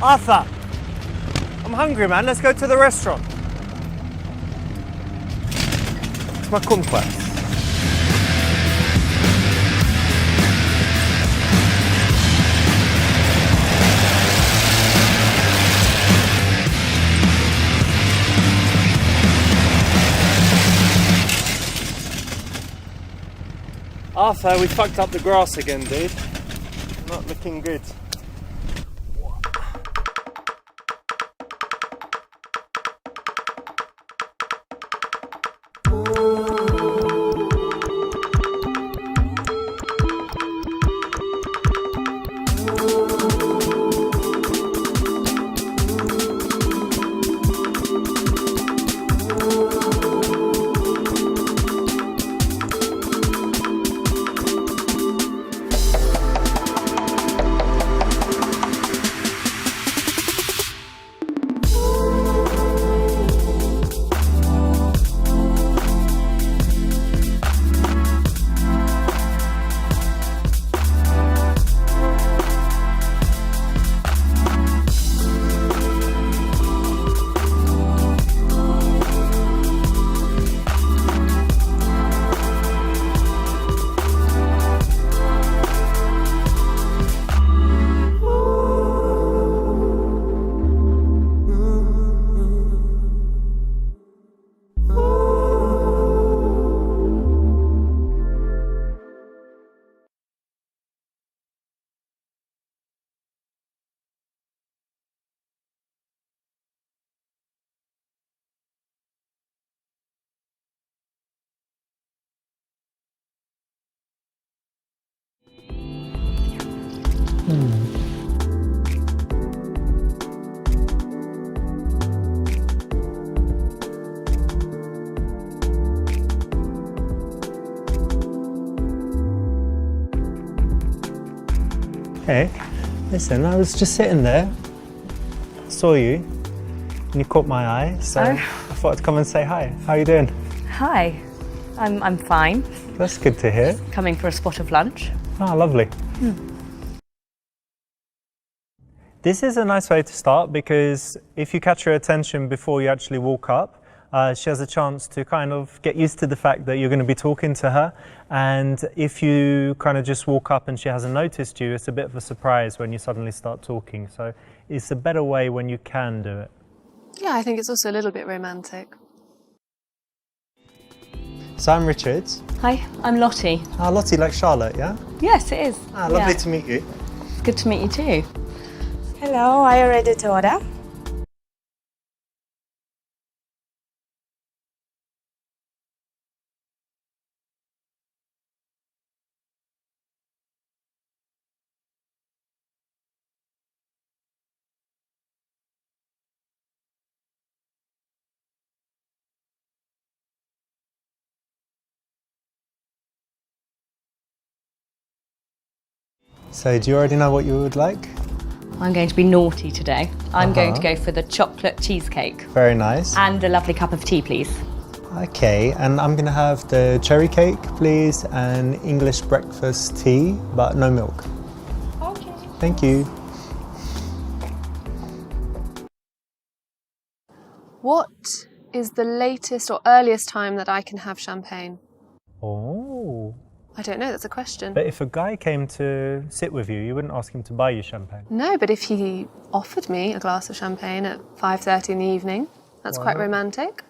Arthur! I'm hungry, man. Let's go to the restaurant. It's my kumquats. Arthur, we fucked up the grass again, dude. Not looking good. Hey, listen, I was just sitting there, saw you, and you caught my eye, so I thought I'd come and say hi. How are you doing? Hi, I'm fine. That's good to hear. Coming for a spot of lunch. Ah, lovely. This is a nice way to start because if you catch her attention before you actually walk up, she has a chance to kind of get used to the fact that you're going to be talking to her. And if you kind of just walk up and she hasn't noticed you, it's a bit of a surprise when you suddenly start talking. So it's a better way when you can do it. Yeah, I think it's also a little bit romantic. So I'm Richard. Hi, I'm Lottie. Ah, Lottie, like Charlotte, yeah? Yes, it is. Ah, lovely to meet you. It's good to meet you too. Hello, are you ready to order? So do you already know what you would like? I'm going to be naughty today. I'm going to go for the chocolate cheesecake. Very nice. And a lovely cup of tea, please. Okay, and I'm going to have the cherry cake, please, and English breakfast tea, but no milk. Okay. Thank you. What is the latest or earliest time that I can have champagne? Oh. I don't know, that's a question. But if a guy came to sit with you, you wouldn't ask him to buy you champagne. No, but if he offered me a glass of champagne at 5:30 in the evening, that's quite romantic.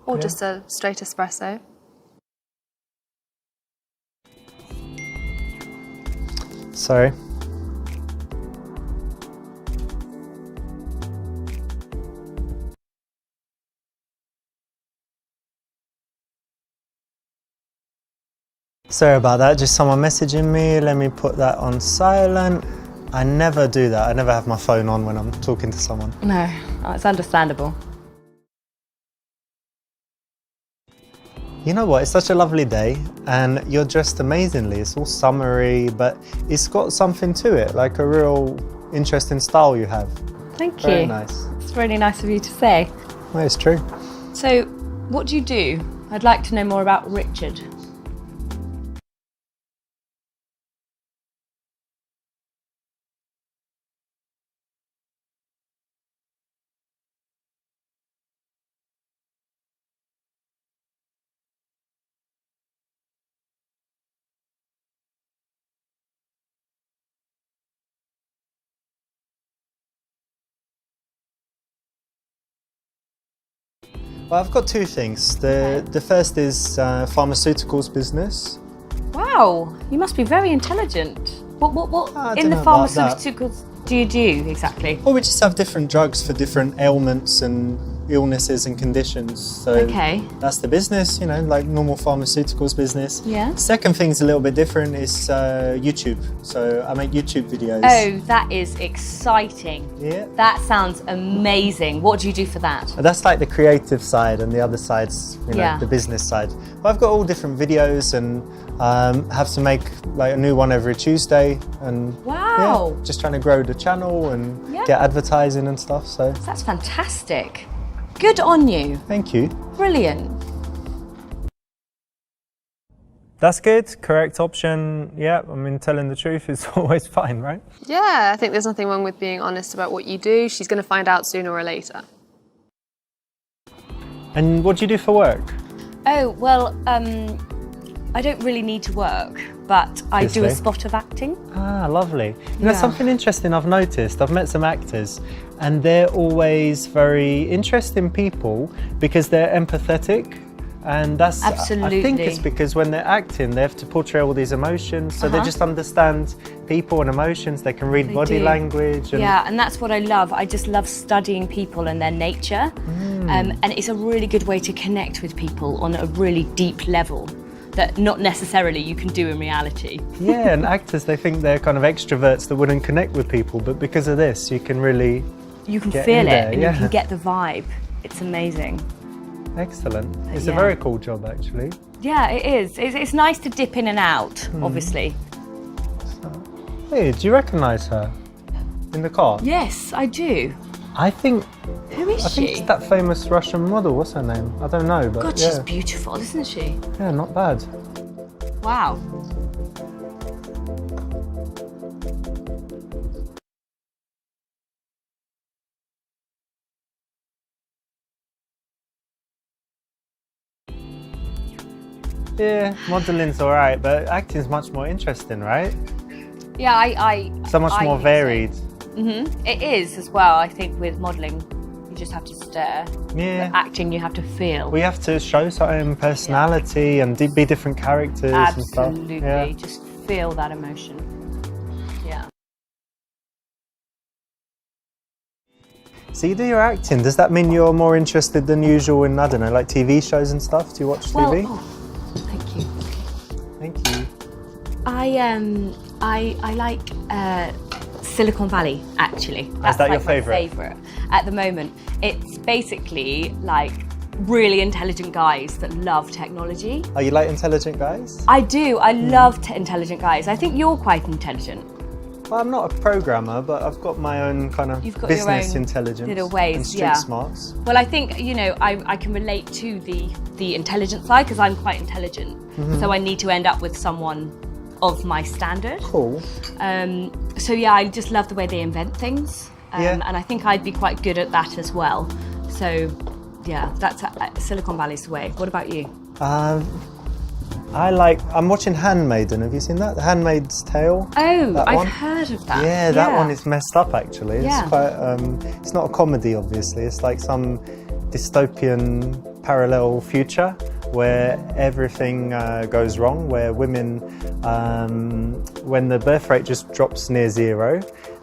Or just a straight espresso. Sorry. Sorry about that, just someone messaging me. Let me put that on silent. I never do that. I never have my phone on when I'm talking to someone. No, it's understandable. You know what, it's such a lovely day and you're dressed amazingly. It's all summery, but it's got something to it, like a real interesting style you have. Thank you. Very nice. It's really nice of you to say. Well, it's true. So, what do you do? I'd like to know more about Richard. Well, I've got two things. The first is pharmaceuticals business. Wow, you must be very intelligent. What I in don't the know about that. pharmaceuticals do you do exactly? Well, we just have different drugs for different ailments and illnesses and conditions. So Okay. that's the business, you know, like normal pharmaceuticals business. Yeah. Second thing's a little bit different is YouTube. So I make YouTube videos. Oh, that is exciting. Yeah. That sounds amazing. What do you do for that? That's like the creative side, and the other side's, you know, Yeah. the business side. But I've got all different videos and have to make like a new one every Tuesday. And Wow. yeah, just trying to grow the channel and Yeah. get advertising and stuff. So That's fantastic. Good on you. thank you. Brilliant. That's good. Correct option. Yeah, I mean, telling the truth is always fine, right? Yeah, I think there's nothing wrong with being honest about what you do. She's going to find out sooner or later. And what do you do for work? Oh, well, I don't really need to work, but I do a Obviously. spot of acting. Ah, lovely. You know, Yeah. something interesting I've noticed, I've met some actors and they're always very interesting people because they're empathetic. And that's, I think it's Absolutely. because when they're acting, they have to portray all these emotions. So they just understand people and emotions. They can read body do. language. And Yeah, and that's what I love. I just love studying people and their nature. And it's a really good way to connect with people on a really deep level that not necessarily you can do in reality. yeah, and actors, they think they're kind of extroverts that wouldn't connect with people. But because of this, you can really, You can Get feel in it there, and yeah. you can get the vibe. It's amazing. excellent. It's a Yeah. very cool job, actually. Yeah, it is. It's nice to dip in and out, obviously. Hey, do you recognise her in the car? Yes, I do. I think Who is I think she? it's that famous Russian model. What's her name? I don't know, but God, yeah, she's beautiful, isn't she? yeah, not bad. Wow. Yeah, modelling's all right, but acting's much more interesting, right? Yeah, I So much I more think so. varied. It is as well. I think with modelling, you just have to stare. Yeah. But acting, you have to feel. We have to show certain personality and be different characters and stuff. Absolutely. Yeah. Just feel that emotion. Yeah. So you do your acting. Does that mean you're more interested than usual in, I don't know, like TV shows and stuff? Do you watch Well, TV? oh, thank you. Thank you. I like Silicon Valley, actually. That's that your like my favourite? favourite at the moment. It's basically like really intelligent guys that love technology. Oh, you like intelligent guys? I do. I love intelligent guys. I think you're quite intelligent. Well, I'm not a programmer, but I've got my own kind of You've got your business own intelligence little ways, and street yeah. smarts. Well, I think, you know, I can relate to the intelligent side because I'm quite intelligent. So I need to end up with someone of my standard. Cool. So yeah, I just love the way they invent things. Yeah. And I think I'd be quite good at that as well. So yeah, that's Silicon Valley's the way. What about you? I'm watching Handmaiden. Have you seen that? The Handmaid's Tale? Oh, That I've one? heard of that. Yeah, that one is messed up actually. Yeah. It's quite, it's not a comedy obviously. It's like some dystopian parallel future where everything goes wrong, where women, when the birth rate just drops near zero,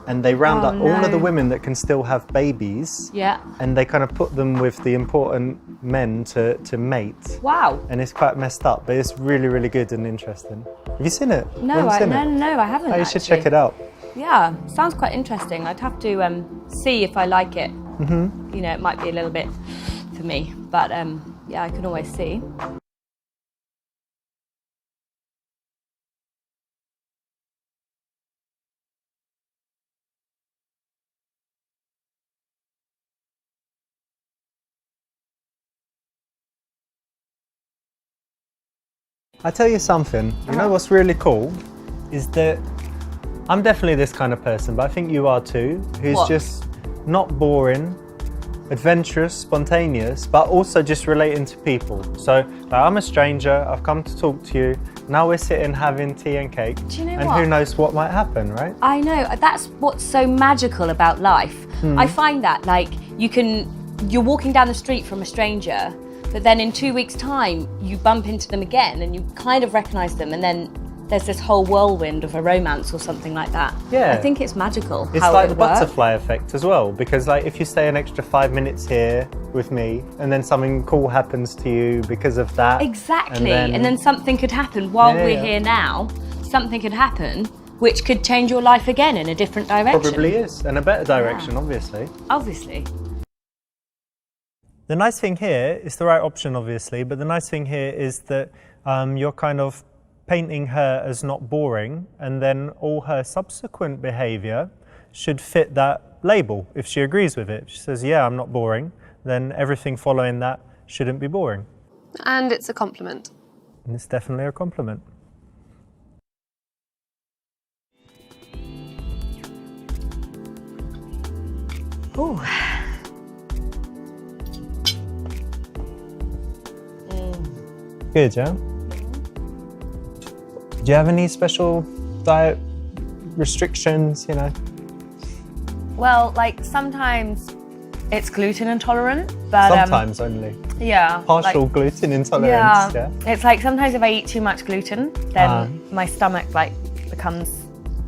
and they round Oh, up all of the no. women that can still have babies, Yeah. and they kind of put them with the important men to mate. Wow. And it's quite messed up, but it's really, really good and interesting. Have you seen it? No, Have you seen it? no, I haven't. Oh, you should check it out. Yeah, sounds quite interesting. I'd have to see if I like it. You know, it might be a little bit for me, but yeah, I can always see. I tell you something, you know what's really cool is that I'm definitely this kind of person, but I think you are too, who's What? just not boring, adventurous, spontaneous, but also just relating to people. So like, I'm a stranger, I've come to talk to you, now we're sitting having tea and cake, Do you know and what? who knows what might happen, right? I know, that's what's so magical about life. I find that, like, you can you're walking down the street from a stranger, but then in 2 weeks' time, you bump into them again and you kind of recognise them, and then there's this whole whirlwind of a romance or something like that. Yeah. I think it's magical. It's how like it the would work. butterfly effect as well, because like if you stay an extra 5 minutes here with me and then something cool happens to you because of that. Exactly, and then something could happen while we're here now, something could happen which could change your life again in a different direction. Probably is, and a better direction, obviously. Obviously. The nice thing here is the right option, obviously, but the nice thing here is that you're kind of painting her as not boring, and then all her subsequent behaviour should fit that label if she agrees with it. If she says, yeah, I'm not boring, then everything following that shouldn't be boring. And it's a compliment. And it's definitely a compliment. Ooh. Good, yeah? Do you have any special diet restrictions, you know? Well, like sometimes it's gluten intolerant, but Sometimes only. yeah, Partial like, gluten intolerance, yeah? It's like sometimes if I eat too much gluten, then my stomach like becomes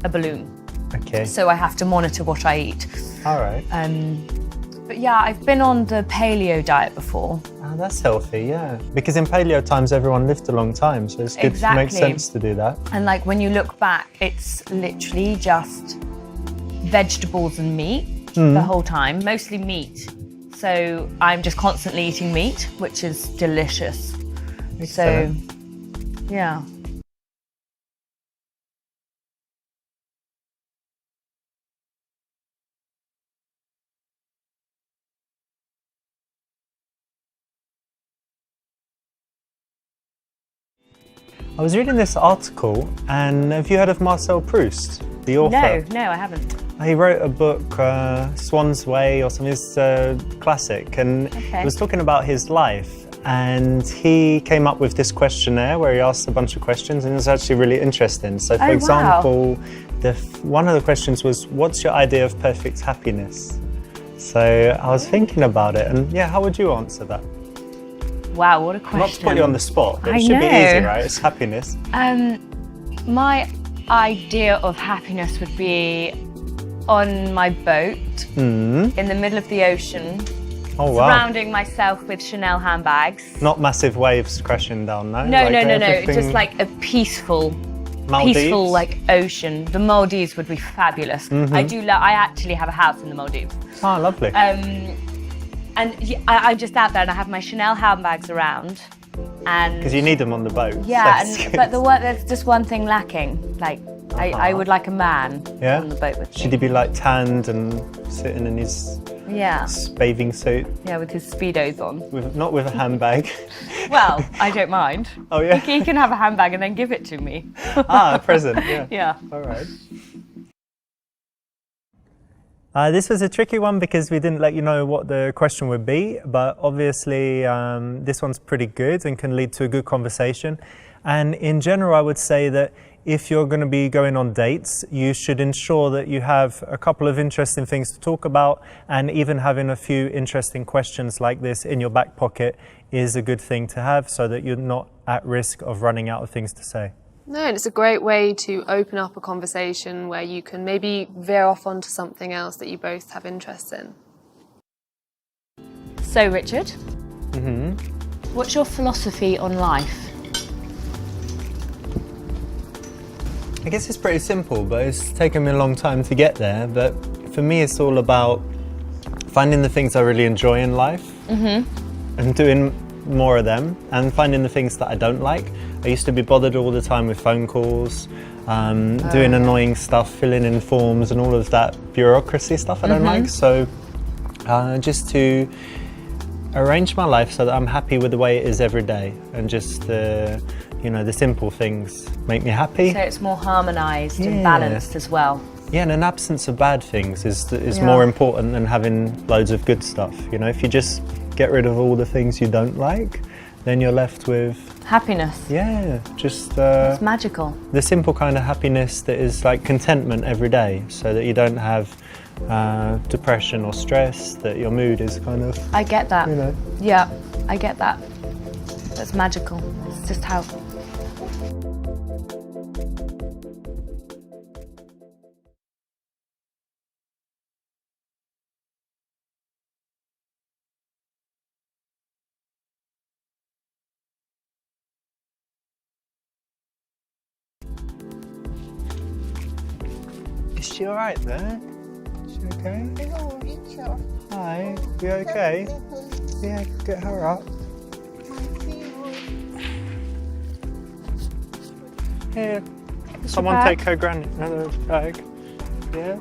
a balloon. Okay, So I have to monitor what I eat. all right. But yeah, I've been on the paleo diet before. Oh, that's healthy, yeah. Because in paleo times, everyone lived a long time, so it's good. It makes sense to do that. And like when you look back, it's literally just vegetables and meat the whole time, mostly meat. So I'm just constantly eating meat, which is delicious. So, yeah. I was reading this article, and have you heard of Marcel Proust, the author? No, I haven't. He wrote a book, Swan's Way or something, it's a classic, and it was talking about his life. And he came up with this questionnaire where he asked a bunch of questions, and it was actually really interesting. So, for example, one of the questions was, what's your idea of perfect happiness? So I was thinking about it, and yeah, how would you answer that? Wow, what a question. Not to put you on the spot, but I it should be know. easy, right? It's happiness. My idea of happiness would be on my boat in the middle of the ocean, Oh, wow. surrounding myself with Chanel handbags. Not massive waves crashing down, no? No, Like no, everything- just like a peaceful Maldives? like ocean. The Maldives would be fabulous. I actually have a house in the Maldives. Oh, lovely. And I'm just out there and I have my Chanel handbags around. And Because you need them on the boat. yeah, so it's but good. there's just one thing lacking. Like I would like a man Yeah? on the boat with me. Should he be like tanned and sitting in his Yeah, bathing suit, with his Speedos on. not with a handbag? Well, I don't mind. Oh, yeah? He can have a handbag and then give it to me. A present, yeah. Yeah. All right. This was a tricky one because we didn't let you know what the question would be, but obviously this one's pretty good and can lead to a good conversation. And in general, I would say that if you're going to be going on dates, you should ensure that you have a couple of interesting things to talk about, and even having a few interesting questions like this in your back pocket is a good thing to have so that you're not at risk of running out of things to say. No, and it's a great way to open up a conversation where you can maybe veer off onto something else that you both have interest in. So, Richard, what's your philosophy on life? I guess it's pretty simple, but it's taken me a long time to get there. But for me, it's all about finding the things I really enjoy in life and doing more of them, and finding the things that I don't like. I used to be bothered all the time with phone calls, doing annoying stuff, filling in forms and all of that bureaucracy stuff I don't like. So just to arrange my life so that I'm happy with the way it is every day, and just the simple things make me happy. So it's more harmonised and balanced as well. Yeah, and an absence of bad things is more important than having loads of good stuff. You know, if you just get rid of all the things you don't like, then you're left with Happiness. just It's magical. the simple kind of happiness that is like contentment every day, so that you don't have depression or stress, that your mood is kind of, I get that. you know. Yeah, I get that. That's magical. It's just how. Is she alright there? Is she okay? Hi, you okay? Yeah, get her up. Here, someone bag? take her another bag. Yeah?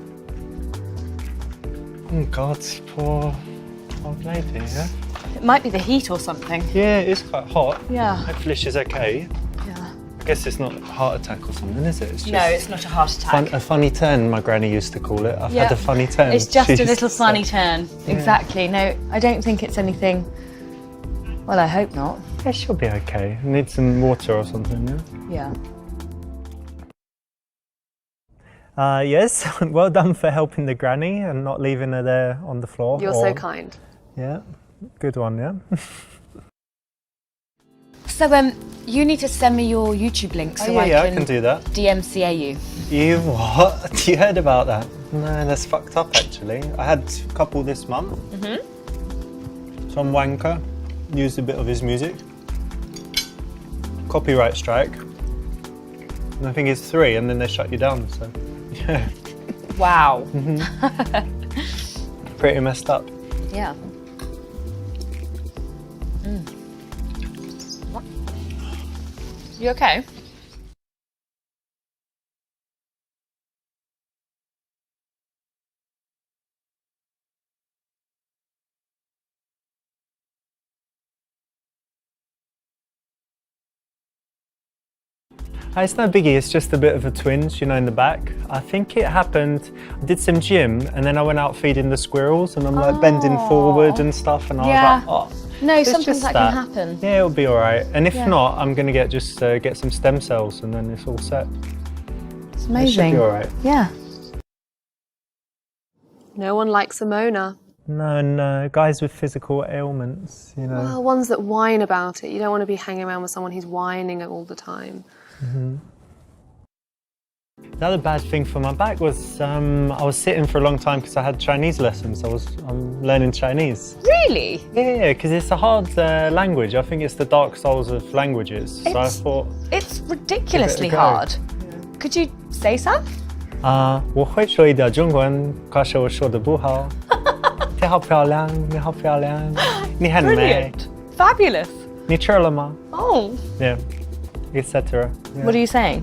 Oh God, poor old lady, yeah? It might be the heat or something. Yeah, it is quite hot. Yeah. Hopefully she's okay. Yeah. I guess it's not a heart attack or something, is it? It's just No, it's not a heart attack. a funny turn, my granny used to call it. I've had a funny turn. It's just she a used little to say. funny turn. Exactly. No, I don't think it's anything. Well, I hope not. Yeah, she'll be okay. Need some water or something, yeah? Yeah. Yes, well done for helping the granny and not leaving her there on the floor. You're so kind. Yeah, good one, yeah. So, you need to send me your YouTube link so I can do that. DMCA you. You what? You heard about that? No, that's fucked up actually. I had a couple this month. Some wanker used a bit of his music. Copyright strike. And I think it's 3 and then they shut you down, so yeah. Wow. Pretty messed up. Yeah. You okay? It's no biggie, it's just a bit of a twinge, you know, in the back. I think it happened, I did some gym and then I went out feeding the squirrels and I'm like bending forward and stuff and I was like, oh. No, It's sometimes just that can happen. Yeah, it'll be all right. And if not, I'm going to get some stem cells and then it's all set. It's It amazing. should be all right. Yeah. No one likes a moaner. No, guys with physical ailments, you know. Well, ones that whine about it. You don't want to be hanging around with someone who's whining all the time. The other bad thing for my back was I was sitting for a long time because I had Chinese lessons. I'm learning Chinese. Really? Yeah, because it's a hard language. I think it's the dark souls of languages. So I thought, It's ridiculously Give it a go. hard. Could you say some? 我会说一点中文，可是我说的不好。你好漂亮，你好漂亮，你很美， Brilliant. Fabulous. 你吃了吗？ Oh. Yeah, etc. Yeah. What are you saying?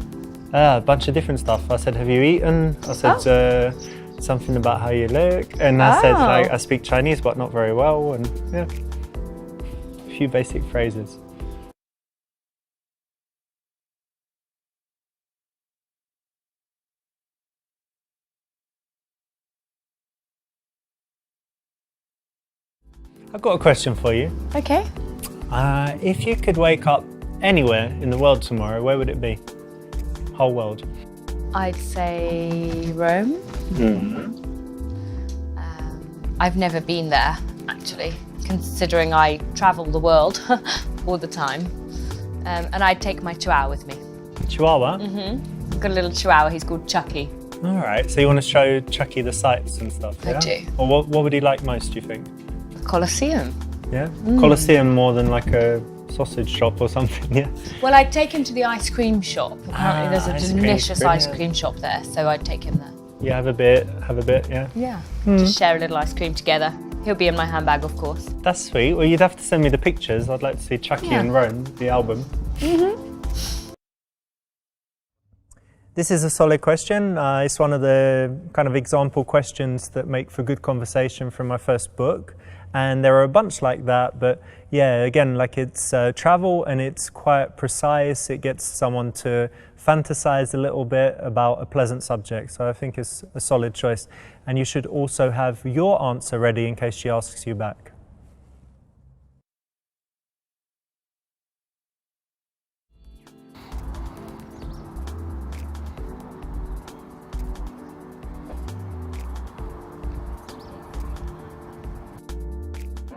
A bunch of different stuff. I said, have you eaten? I said something about how you look. And I said, like, I speak Chinese, but not very well. And yeah, a few basic phrases. I've got a question for you. Okay. If you could wake up anywhere in the world tomorrow, where would it be? Whole world. I'd say Rome. I've never been there, actually, considering I travel the world all the time. And I'd take my chihuahua with me. Chihuahua? I've got a little chihuahua, he's called Chucky. All right, so you want to show Chucky the sights and stuff, I yeah? do. Or what would he like most, do you think? The Colosseum. Yeah? Colosseum more than like a sausage shop or something, yeah? Well, I'd take him to the ice cream shop. Apparently there's a ice cream, delicious ice brilliant. cream shop there, so I'd take him there. Yeah, have a bit, yeah? Yeah. Just share a little ice cream together. He'll be in my handbag, of course. That's sweet. Well, you'd have to send me the pictures. I'd like to see Chucky Yeah. and Rome, the album. This is a solid question. It's one of the kind of example questions that make for good conversation from my first book. And there are a bunch like that, but yeah, again, like it's travel and it's quite precise. It gets someone to fantasize a little bit about a pleasant subject. So I think it's a solid choice. And you should also have your answer ready in case she asks you back.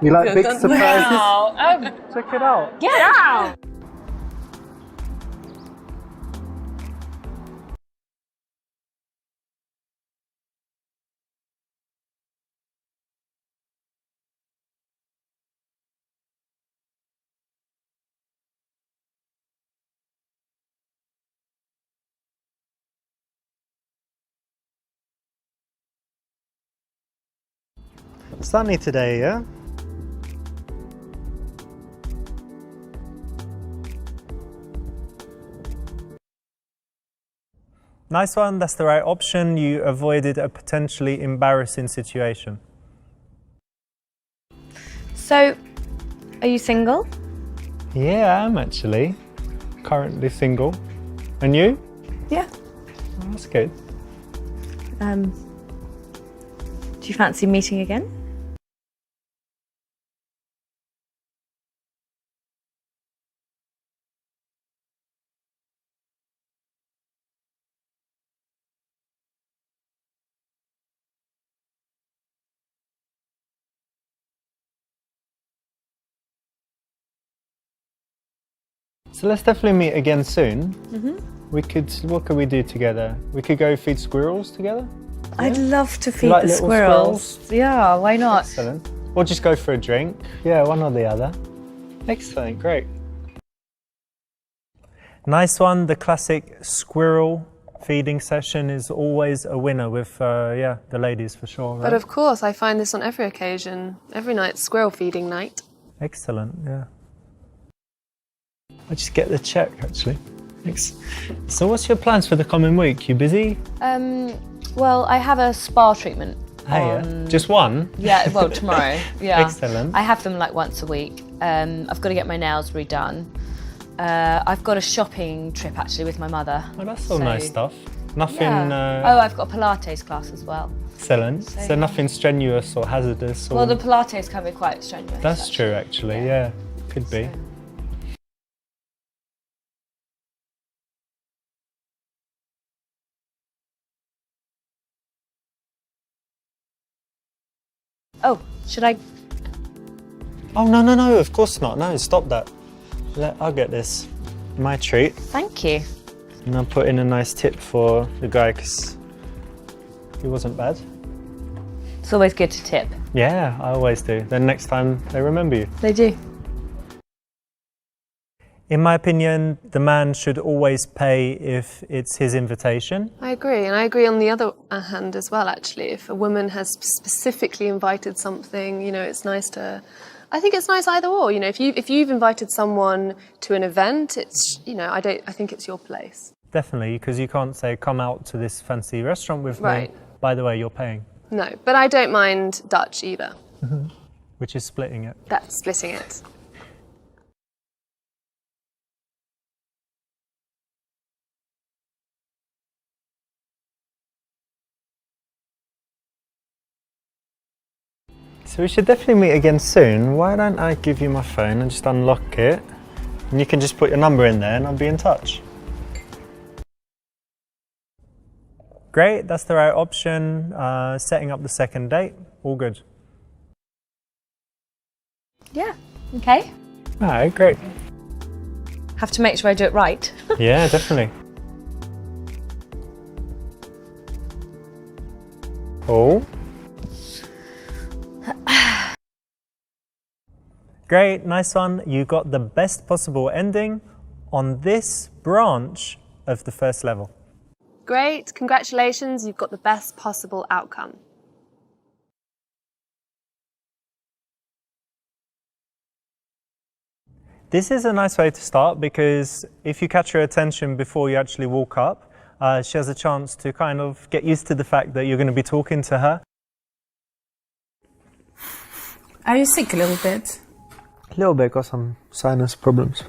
You like big surprises? Check it out. Get out! Sunny today, yeah? Nice one, that's the right option. You avoided a potentially embarrassing situation. So, are you single? Yeah, I am actually. Currently single. And you? Yeah. Oh, that's good. Do you fancy meeting again? So let's definitely meet again soon. What could we do together? We could go feed squirrels together? I'd love to feed like the little squirrels. Yeah, why not? Excellent. Or just go for a drink. Yeah, one or the other. Excellent, great. Nice one. The classic squirrel feeding session is always a winner with, the ladies for sure. Right? But of course, I find this on every occasion. Every night's squirrel feeding night. Excellent, yeah. I just get the check actually. Thanks. So what's your plans for the coming week? You busy? Well, I have a spa treatment. Just one? Yeah, well, tomorrow. Yeah. Excellent. I have them like once a week. I've got to get my nails redone. I've got a shopping trip actually with my mother. Oh, that's all So, nice stuff. Nothing. Yeah. I've got a Pilates class as well. Excellent. So nothing strenuous or hazardous. Or... Well, the Pilates can be quite strenuous. That's true, actually. Yeah, could be. Oh, should I? Oh no! Of course not. No, stop that. I'll get this. My treat. Thank you. And I'll put in a nice tip for the guy because he wasn't bad. It's always good to tip. Yeah, I always do. Then next time they remember you. They do. In my opinion, the man should always pay if it's his invitation. I agree, and I agree on the other hand as well, actually. If a woman has specifically invited something, it's nice to... I think it's nice either or, if you've invited someone to an event, it's, I think it's your place. Definitely, because you can't say, come out to this fancy restaurant with me. By the way, you're paying. No, but I don't mind Dutch either. Which is splitting it. That's splitting it. So we should definitely meet again soon. Why don't I give you my phone and just unlock it? And you can just put your number in there and I'll be in touch. Great, that's the right option. Setting up the second date, all good. Yeah. Okay. All right, great. Have to make sure I do it right. Yeah, definitely. Oh. Great, nice one. You got the best possible ending on this branch of the first level. Great, congratulations, you've got the best possible outcome. This is a nice way to start because if you catch her attention before you actually walk up, she has a chance to kind of get used to the fact that you're going to be talking to her. Are you sick a little bit? A little bit, got some sinus problems.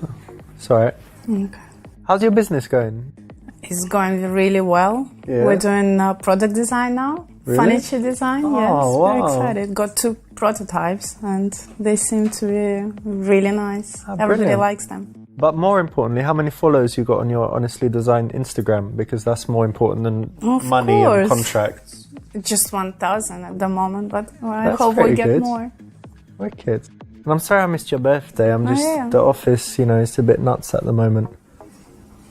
It's alright. Okay. How's your business going? It's going really well. Yeah. We're doing product design now. Really? Furniture design, Oh, yes. wow. Very excited. Got 2 prototypes and they seem to be really nice. Everybody brilliant. likes them. But more importantly, how many followers you got on your Honestly Designed Instagram? Because that's more important than Of money course. and contracts. Just 1,000 at the moment, but I That's hope we'll pretty get good. more. Wicked. And I'm sorry I missed your birthday. I'm just, yeah. the office, you know, it's a bit nuts at the moment.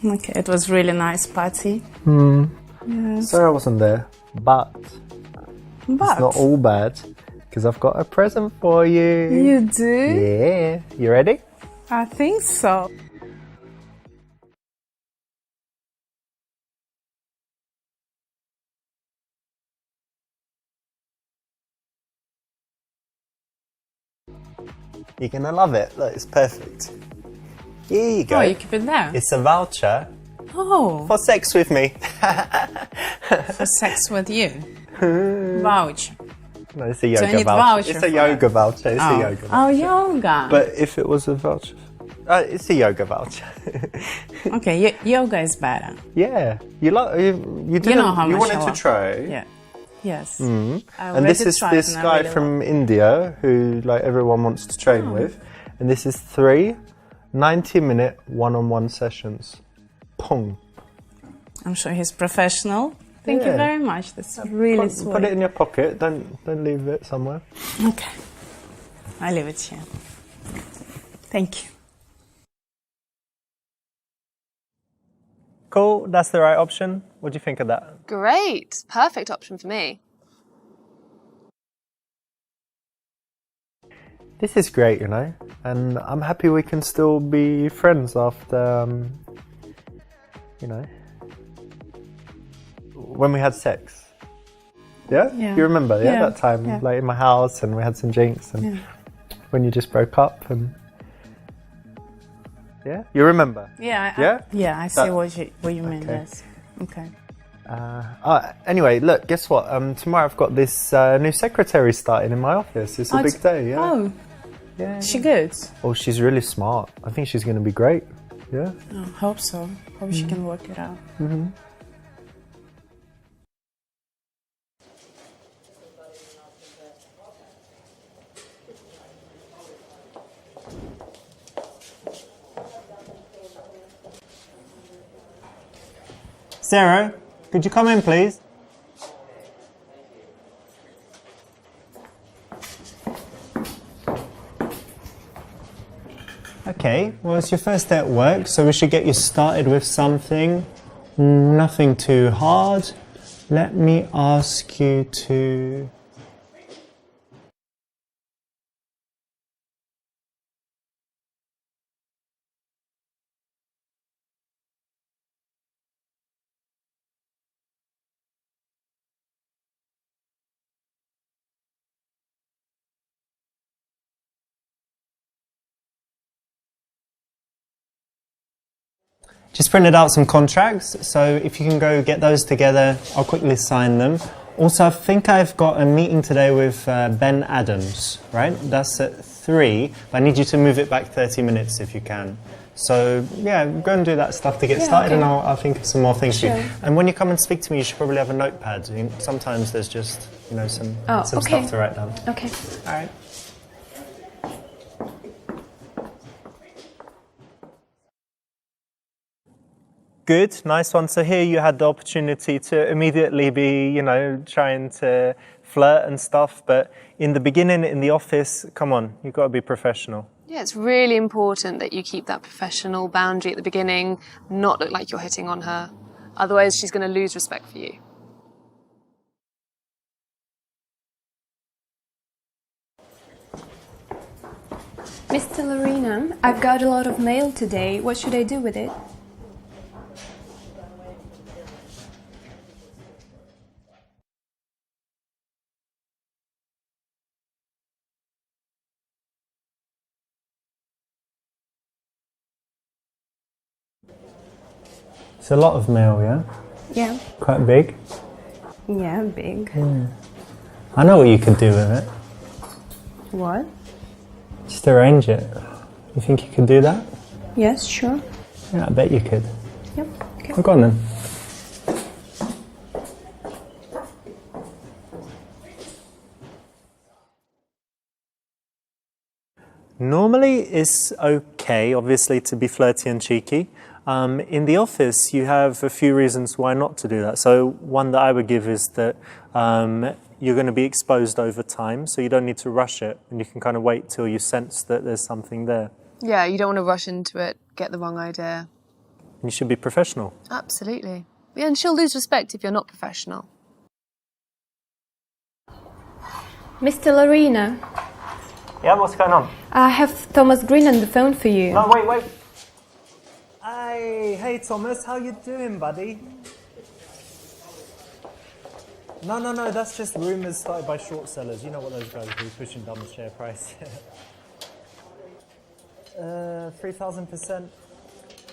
Okay, it was really nice party. Yes. Sorry I wasn't there, but But it's not all bad, because I've got a present for you. you do? Yeah. You ready? I think so. You're gonna love it. Look, it's perfect. Here you go. Oh, you keep it there? It's a voucher Oh, for sex with me. for sex with you. Vouch. No, it's a yoga I need voucher. voucher It's a for yoga voucher. It's a yoga voucher. Oh, yoga. But if it was a voucher, it's a yoga voucher. Okay, yoga is better. Yeah, you didn't. You know how you much wanted I to love. try. Yeah. Yes. And this is this guy from India who like everyone wants to train with, and this is 3 90-minute one-on-one sessions. Pong. I'm sure he's professional. Thank you Yeah. very much. That's really sweet. Put it in your pocket. Don't leave it somewhere. Okay. I leave it here. Thank you. Cool. That's the right option. What do you think of that? Great. Perfect option for me. This is great, you know, and I'm happy we can still be friends after, you know, when we had sex. Yeah? Yeah. You remember, yeah, Yeah, that time, yeah. like in my house, and we had some drinks, and when you just broke up, and yeah, you remember? Yeah. I see That- what you mean. Okay. Yes. Okay. Anyway, look, guess what? Tomorrow I've got this new secretary starting in my office. It's a big day, yeah. Oh, Yeah. she good. Oh, she's really smart. I think she's going to be great. Yeah. Oh, hope so. Hope she can work it out. Sarah, could you come in, please? Okay, well, it's your first day at work, so we should get you started with something. Nothing too hard. Let me ask you to... Just printed out some contracts, so if you can go get those together, I'll quickly sign them. Also, I think I've got a meeting today with Ben Adams, right? That's at 3, but I need you to move it back 30 minutes if you can. So, yeah, go and do that stuff to get started, and I'll think of some more things for you. And when you come and speak to me, you should probably have a notepad. Sometimes there's just, you know, some stuff to write down. Okay. All right. Good, nice one. So here you had the opportunity to immediately be, you know, trying to flirt and stuff. But in the beginning, in the office, come on, you've got to be professional. Yeah, it's really important that you keep that professional boundary at the beginning, not look like you're hitting on her. Otherwise, she's going to lose respect for you. Mr. Lorena, I've got a lot of mail today. What should I do with it? It's a lot of mail, yeah? Yeah. Quite big. Yeah, big. I know what you could do with it. What? Just arrange it. You think you could do that? Yes, sure. Yeah, I bet you could. Yep. Okay. Well, go on then. Normally it's okay, obviously, to be flirty and cheeky. In the office, you have a few reasons why not to do that. So one that I would give is that you're going to be exposed over time, so you don't need to rush it, and you can kind of wait till you sense that there's something there. Yeah, you don't want to rush into it, get the wrong idea. And you should be professional. Absolutely. Yeah, and she'll lose respect if you're not professional. Mr. Lorena, Yeah, what's going on? I have Thomas Green on the phone for you. No, wait. Hey, Thomas, how you doing, buddy? No, that's just rumours started by short sellers. You know what those guys do, pushing down the share price. 3,000%.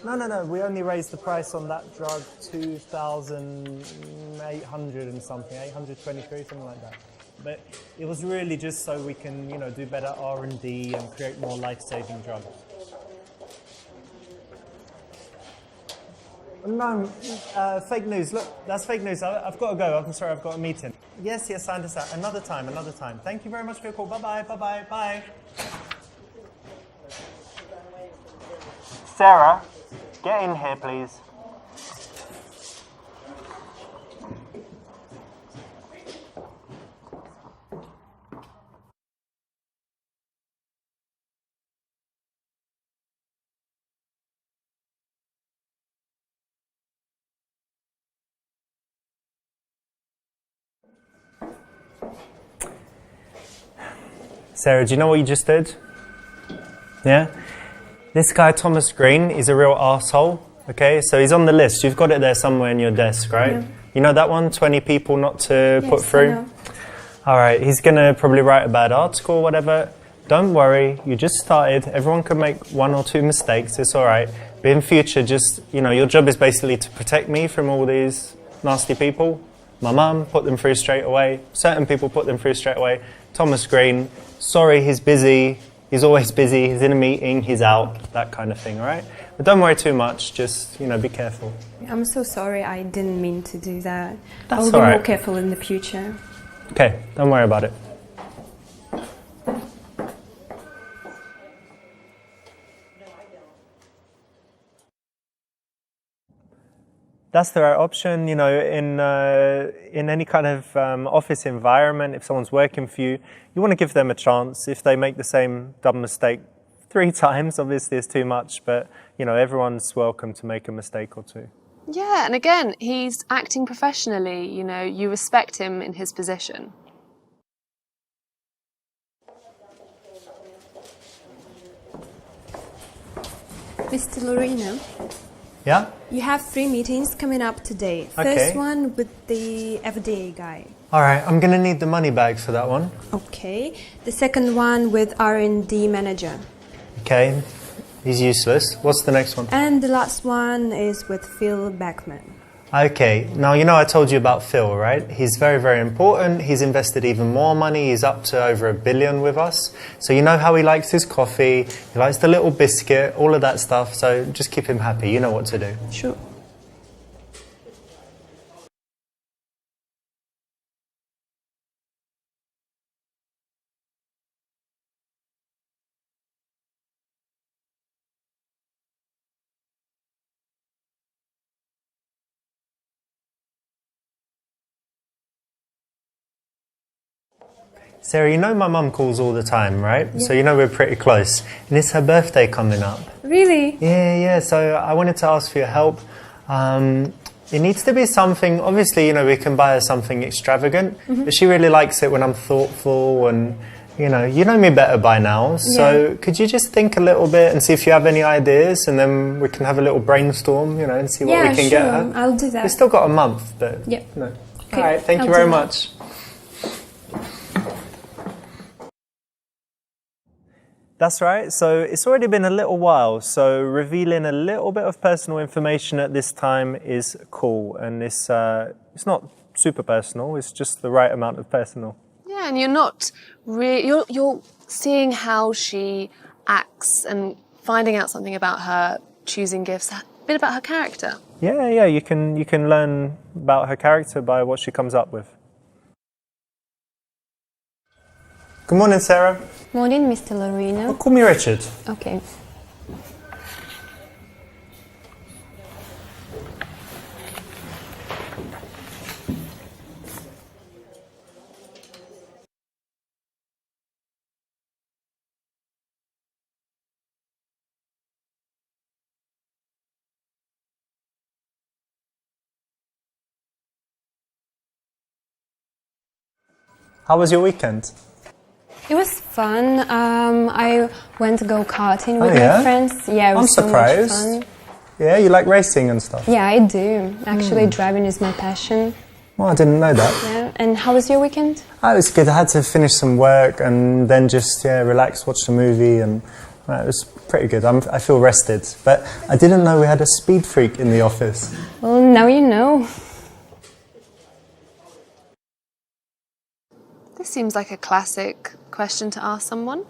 No, we only raised the price on that drug 2,800 and something, 823, something like that. But it was really just so we can, do better R&D and create more life-saving drugs. No, fake news. Look, that's fake news. I've got to go. I'm sorry, I've got a meeting. Yes, I understand. Another time. Thank you very much for your call. Bye. Sarah, get in here, please. Sarah, do you know what you just did? Yeah? This guy, Thomas Green, is a real arsehole, okay? So he's on the list. You've got it there somewhere in your desk, right? Yeah. You know that one? 20 people not to put Yes, through? I know. All right, he's going to probably write a bad article or whatever. Don't worry, you just started. Everyone can make 1 or 2 mistakes. It's all right. But in future, just, your job is basically to protect me from all these nasty people. My mum, put them through straight away. Certain people put them through straight away. Thomas Green, sorry, he's busy. He's always busy. He's in a meeting. He's out. That kind of thing, all right? But don't worry too much. Just, be careful. I'm so sorry, I didn't mean to do that. That's I'll be all right. more careful in the future. Okay, don't worry about it. That's the right option. In any kind of office environment, if someone's working for you, you want to give them a chance. If they make the same dumb mistake 3 times, obviously it's too much, but everyone's welcome to make a mistake or 2. Yeah, and again, he's acting professionally. You respect him in his position. Mr. Lorena, Yeah? you have 3 meetings coming up today. Okay. First one with the FDA guy. All right, I'm going to need the money bag for that one. Okay. The second one with R&D manager. Okay, he's useless. What's the next one? And the last one is with Phil Beckman. Okay, now I told you about Phil, right? He's very, very important. He's invested even more money. He's up to over $1 billion with us. So you know how he likes his coffee, he likes the little biscuit, all of that stuff. So just keep him happy. You know what to do. Sure. Sarah, my mum calls all the time, right? Yeah. So we're pretty close. And it's her birthday coming up. Really? Yeah. So I wanted to ask for your help. It needs to be something, obviously, we can buy her something extravagant, but she really likes it when I'm thoughtful and, you know me better by now. So could you just think a little bit and see if you have any ideas, and then we can have a little brainstorm, and see what we can get her? I'll do that. We've still got a month, but Okay. All right, thank you I'll very do that. much. That's right. So it's already been a little while. So revealing a little bit of personal information at this time is cool, and it's not super personal. It's just the right amount of personal. Yeah, and you're not you're seeing how she acts and finding out something about her, choosing gifts, a bit about her character. Yeah. You can learn about her character by what she comes up with. Good morning, Sarah. Morning, Mr. Lorena. Oh, call me Richard. Okay. How was your weekend? It was fun. I went to go karting with Oh, yeah? my friends. Yeah, it was I'm surprised. so much fun. Yeah, you like racing and stuff? Yeah, I do. Actually, driving is my passion. Well, I didn't know that. Yeah. And how was your weekend? Oh, it was good. I had to finish some work and then just relax, watch the movie, and it was pretty good. I feel rested. But I didn't know we had a speed freak in the office. Well, now you know. This seems like a classic question to ask someone.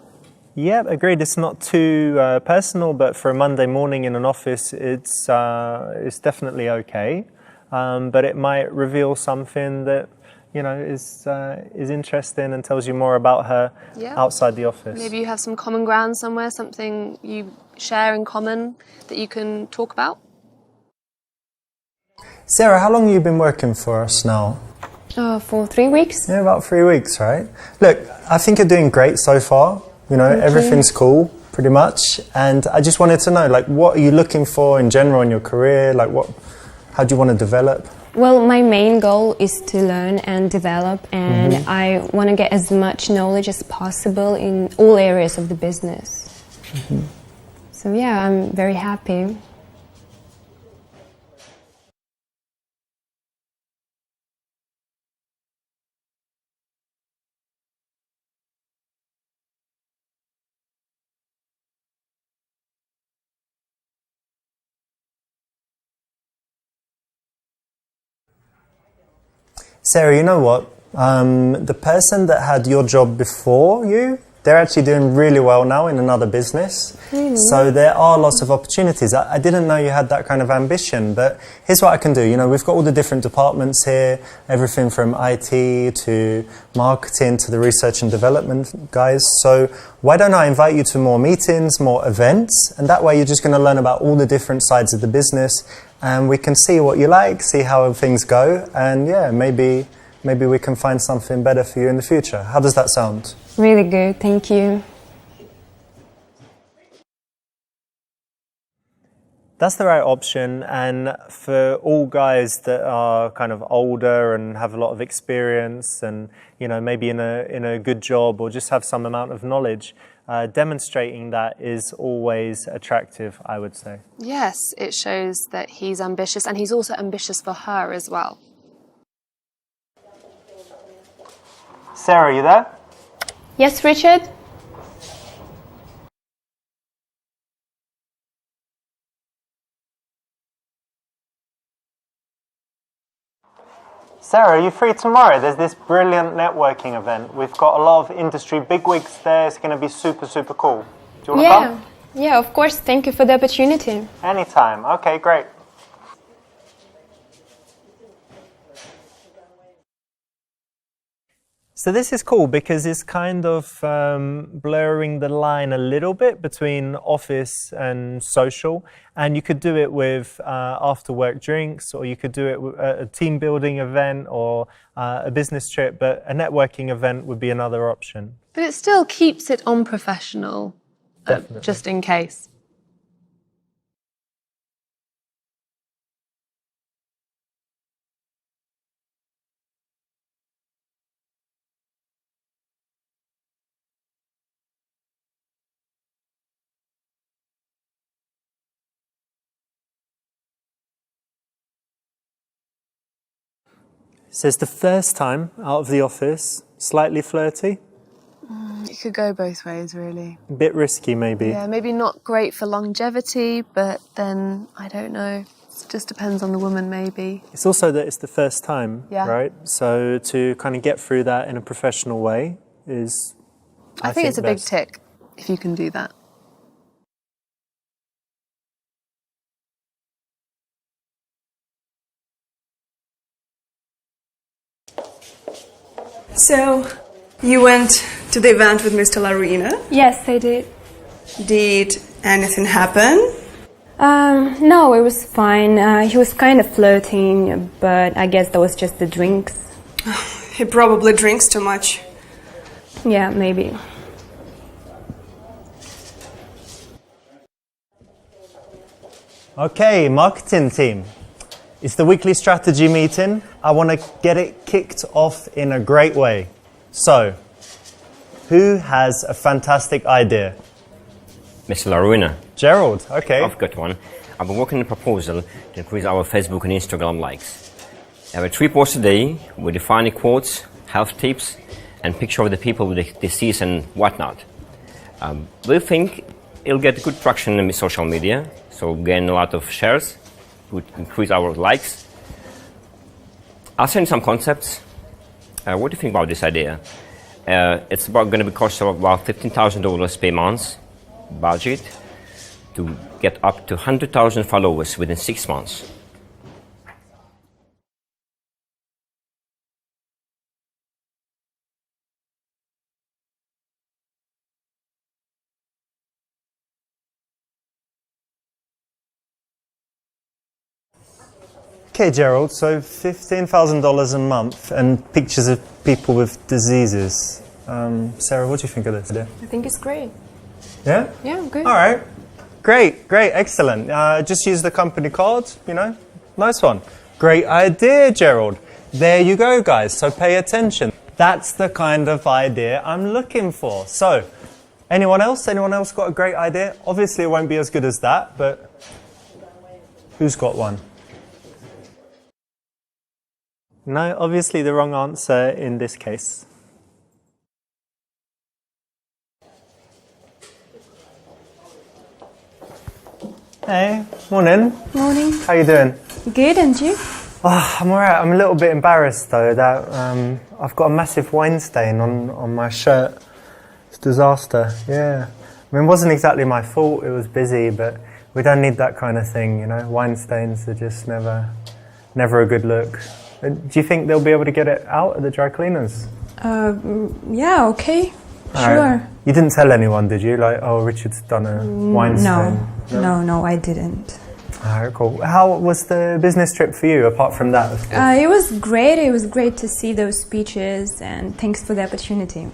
Yeah, agreed. It's not too personal, but for a Monday morning in an office, it's definitely okay. But it might reveal something that is interesting and tells you more about her outside the office. Maybe you have some common ground somewhere, something you share in common that you can talk about. Sarah, how long have you been working for us now? For 3 weeks. Yeah, about 3 weeks, right? Look, I think you're doing great so far. Thank Everything's cool, pretty much. And I just wanted to know, what are you looking for in general in your career? How do you want to develop? Well, my main goal is to learn and develop, and I want to get as much knowledge as possible in all areas of the business. So yeah, I'm very happy. Sarah, you know what? The person that had your job before you, they're actually doing really well now in another business. So there are lots of opportunities. I didn't know you had that kind of ambition, but here's what I can do. We've got all the different departments here, everything from IT to marketing to the research and development guys. So why don't I invite you to more meetings, more events, and that way you're just going to learn about all the different sides of the business, and we can see what you like, see how things go, and maybe we can find something better for you in the future. How does that sound? Really good, thank you. That's the right option, and for all guys that are kind of older and have a lot of experience and maybe in a good job or just have some amount of knowledge, demonstrating that is always attractive, I would say. Yes, it shows that he's ambitious, and he's also ambitious for her as well. Sarah, are you there? Yes, Richard? Sarah, are you free tomorrow? There's this brilliant networking event. We've got a lot of industry bigwigs there. It's going to be super, super cool. Do you want to come? Yeah, of course. Thank you for the opportunity. Anytime. Okay, great. So this is cool because it's kind of blurring the line a little bit between office and social, and you could do it with after-work drinks, or you could do it with a team building event or a business trip, but a networking event would be another option. But it still keeps it unprofessional, just in case. So it's the first time out of the office, slightly flirty. It could go both ways, really. A bit risky, maybe. Yeah, maybe not great for longevity, but then, I don't know. It just depends on the woman, maybe. It's also that it's the first time, Yeah. right? So to kind of get through that in a professional way is, I think it's a big best. tick if you can do that. So, you went to the event with Mr. Larina. Yes, I did. Did anything happen? No, it was fine. He was kind of flirting, but I guess that was just the drinks. He probably drinks too much. Yeah, maybe. Okay, marketing team. It's the weekly strategy meeting. I want to get it kicked off in a great way. So, who has a fantastic idea? Mr. Laruina, Gerald, okay. I've got one. I've been working on a proposal to increase our Facebook and Instagram likes. I have 3 posts a day with defining quotes, health tips, and picture of the people with the disease and whatnot. We think it'll get good traction in social media, so gain a lot of shares, would increase our likes. I'll send some concepts. What do you think about this idea? It's going to be cost of about $15,000 per month budget to get up to 100,000 followers within 6 months. Okay, Gerald, so $15,000 a month and pictures of people with diseases. Sarah, what do you think of this idea? I think it's great. Yeah? Yeah, good. All right. Great, excellent. Just use the company card, you know. Nice one. Great idea, Gerald. There you go, guys. So pay attention. That's the kind of idea I'm looking for. So, anyone else? Anyone else got a great idea? Obviously, it won't be as good as that, but who's got one? No, obviously the wrong answer in this case. Hey, morning. Morning. How you doing? Good, and you? Oh, I'm alright. I'm a little bit embarrassed though that I've got a massive wine stain on my shirt. It's a disaster. Yeah. I mean, it wasn't exactly my fault. It was busy, but we don't need that kind of thing, you know. Wine stains are just never a good look. Do you think they'll be able to get it out at the dry cleaners? Yeah, okay. All Sure. right. You didn't tell anyone, did you? Like, oh, Richard's done a wine stain. No, I didn't. All right, cool. How was the business trip for you, apart from that? Of course? It was great. It was great to see those speeches, and thanks for the opportunity.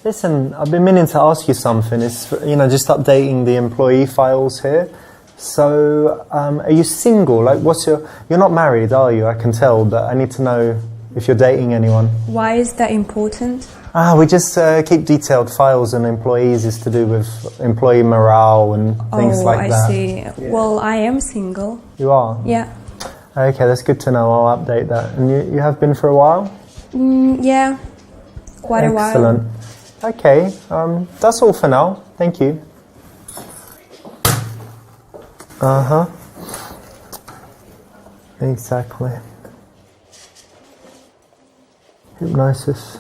Listen, I've been meaning to ask you something. It's, you know, just updating the employee files here. So, are you single? Like, you're not married, are you? I can tell, but I need to know if you're dating anyone. Why is that important? We just keep detailed files on employees. It's to do with employee morale and things like that. Oh, I see. Yeah. Well, I am single. You are? Yeah. Okay, that's good to know. I'll update that. And you have been for a while? Yeah, quite a while. Excellent. Okay, that's all for now. Thank you. Exactly. Hypnosis.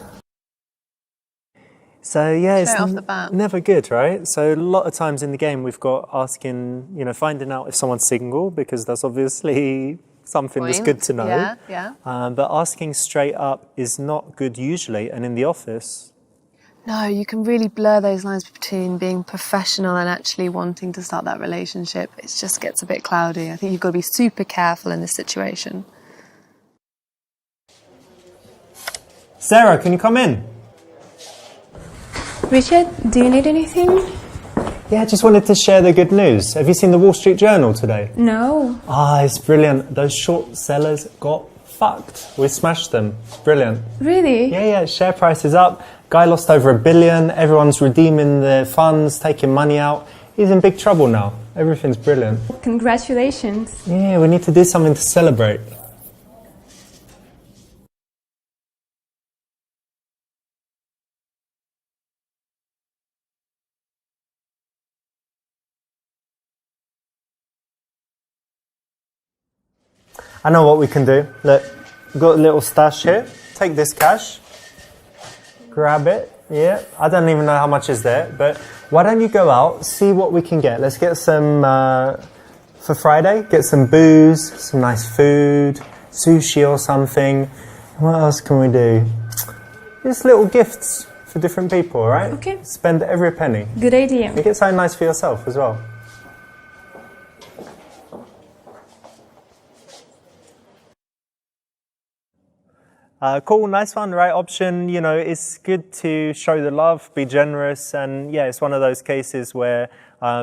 So yeah, it's Straight off the bat. never good, right? So a lot of times in the game we've got asking, you know, finding out if someone's single, because that's obviously something that's good to know. Yeah. But asking straight up is not good usually, and in the office. No, you can really blur those lines between being professional and actually wanting to start that relationship. It just gets a bit cloudy. I think you've got to be super careful in this situation. Sarah, can you come in? Richard, do you need anything? Yeah, I just wanted to share the good news. Have you seen the Wall Street Journal today? No. It's brilliant. Those short sellers got fucked. We smashed them. Brilliant. Really? Yeah, share price is up. Guy lost over $1 billion. Everyone's redeeming their funds, taking money out. He's in big trouble now. Everything's brilliant. Congratulations. Yeah, we need to do something to celebrate. I know what we can do. Look, we've got a little stash here. Take this cash. Grab it. Yeah, I don't even know how much is there, but why don't you go out, see what we can get. Let's get some, for Friday, get some booze, some nice food, sushi or something. What else can we do? Just little gifts for different people, all right? Okay. Spend every penny. Good idea. You get something nice for yourself as well. Cool, nice one, right option. You know, it's good to show the love, be generous, and yeah, it's one of those cases where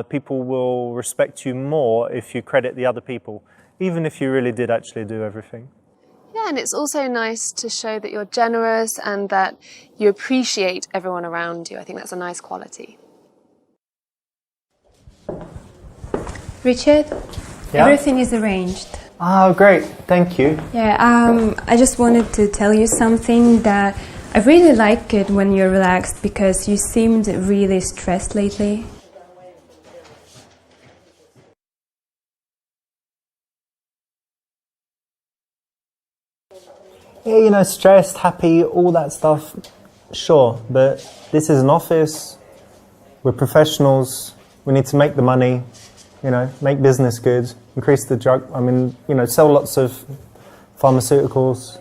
people will respect you more if you credit the other people, even if you really did actually do everything. Yeah, and it's also nice to show that you're generous and that you appreciate everyone around you. I think that's a nice quality. Richard, Yeah? everything is arranged. Oh, great, thank you. Yeah, I just wanted to tell you something that I really like it when you're relaxed because you seemed really stressed lately. Yeah, you know, stressed, happy, all that stuff, sure, but this is an office, we're professionals, we need to make the money, you know, make business good, increase the drug, you know, sell lots of pharmaceuticals.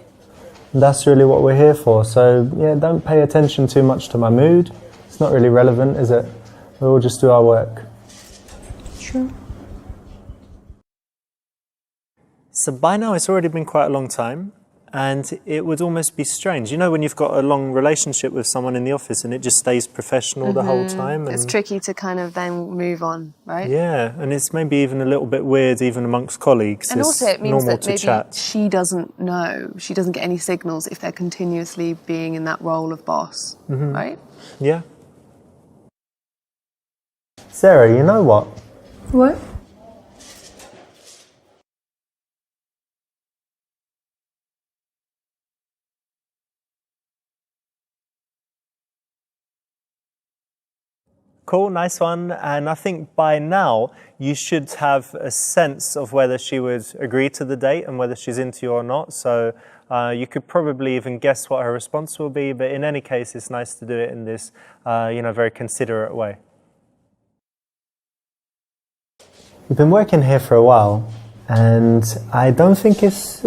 That's really what we're here for, so yeah, don't pay attention too much to my mood. It's not really relevant, is it? We all just do our work. Sure. So by now it's already been quite a long time, and it would almost be strange. You know when you've got a long relationship with someone in the office and it just stays professional the whole time? It's tricky to kind of then move on, right? Yeah, and it's maybe even a little bit weird even amongst colleagues. And it's also it means normal that to maybe chat. she doesn't know, she doesn't get any signals if they're continuously being in that role of boss, right? Yeah. Sarah, you know what? What? Cool, nice one. And I think by now you should have a sense of whether she would agree to the date and whether she's into you or not. So you could probably even guess what her response will be. But in any case, it's nice to do it in this, you know, very considerate way. We've been working here for a while, and I don't think it's.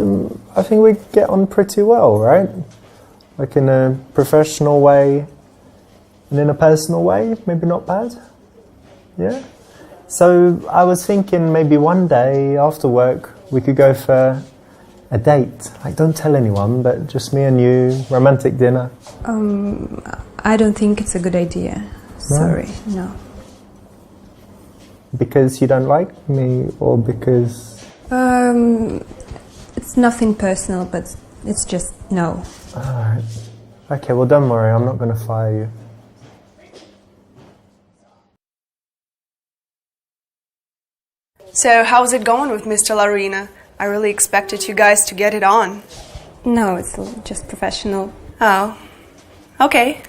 I think we get on pretty well, right? Like in a professional way. And in a personal way, maybe not bad. Yeah? So I was thinking maybe one day after work we could go for a date. Like, don't tell anyone, but just me and you, romantic dinner. I don't think it's a good idea. Sorry, no. Because you don't like me, or because... It's nothing personal, but it's just no. Alright. Okay, well don't worry, I'm not going to fire you. So, how's it going with Mr. Larina? I really expected you guys to get it on. No, it's just professional. Oh, okay.